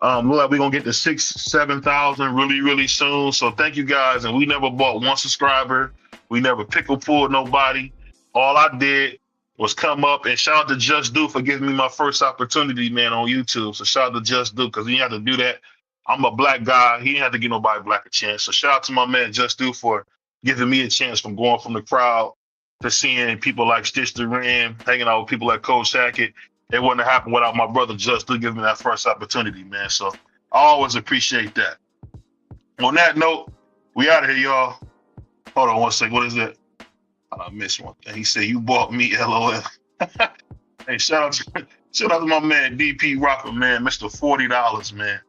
Look like we're going to get to 7,000 really, really soon. So thank you guys. And we never bought one subscriber. We never pickle pulled nobody. All I did was come up, and shout out to Just Do for giving me my first opportunity, man, on YouTube. So shout out to Just Do, because he had to do that. I'm a black guy. He didn't have to give nobody black a chance. So shout out to my man Just Do for giving me a chance from going from the crowd to seeing people like Stitch the Ram, hanging out with people like Coach Hackett. It wouldn't have happened without my brother Just to give me that first opportunity, man. So I always appreciate that. On that note, we out of here, y'all. Hold on one second. What is it? I missed one thing. He said, "You bought me, LOL." Hey, shout out to my man DP Rocker, man, Mr. $40, man.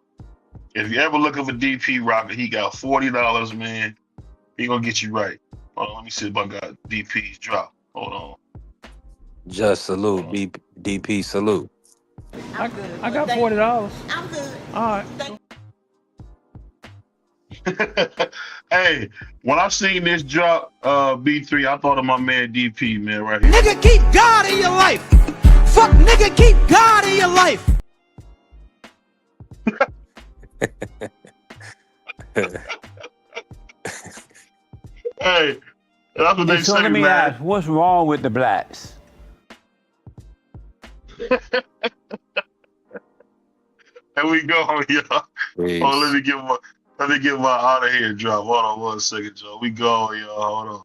If you ever looking for DP Rocker, he got $40, man. He gonna get you right. Hold on, let me see if I got DP's drop. Hold on. Just salute, DP salute. I got $40. I'm good. All right. Hey, when I seen this drop, B3, I thought of my man DP, man, right here. Nigga, keep God in your life. Fuck, nigga, keep God in your life. Hey, that's what they So say, let me man. ask, what's wrong with the blacks? Here we go, y'all. Peace. Oh, let me get my out of here drop. Hold on 1 second, Joe. We go, y'all. Hold on.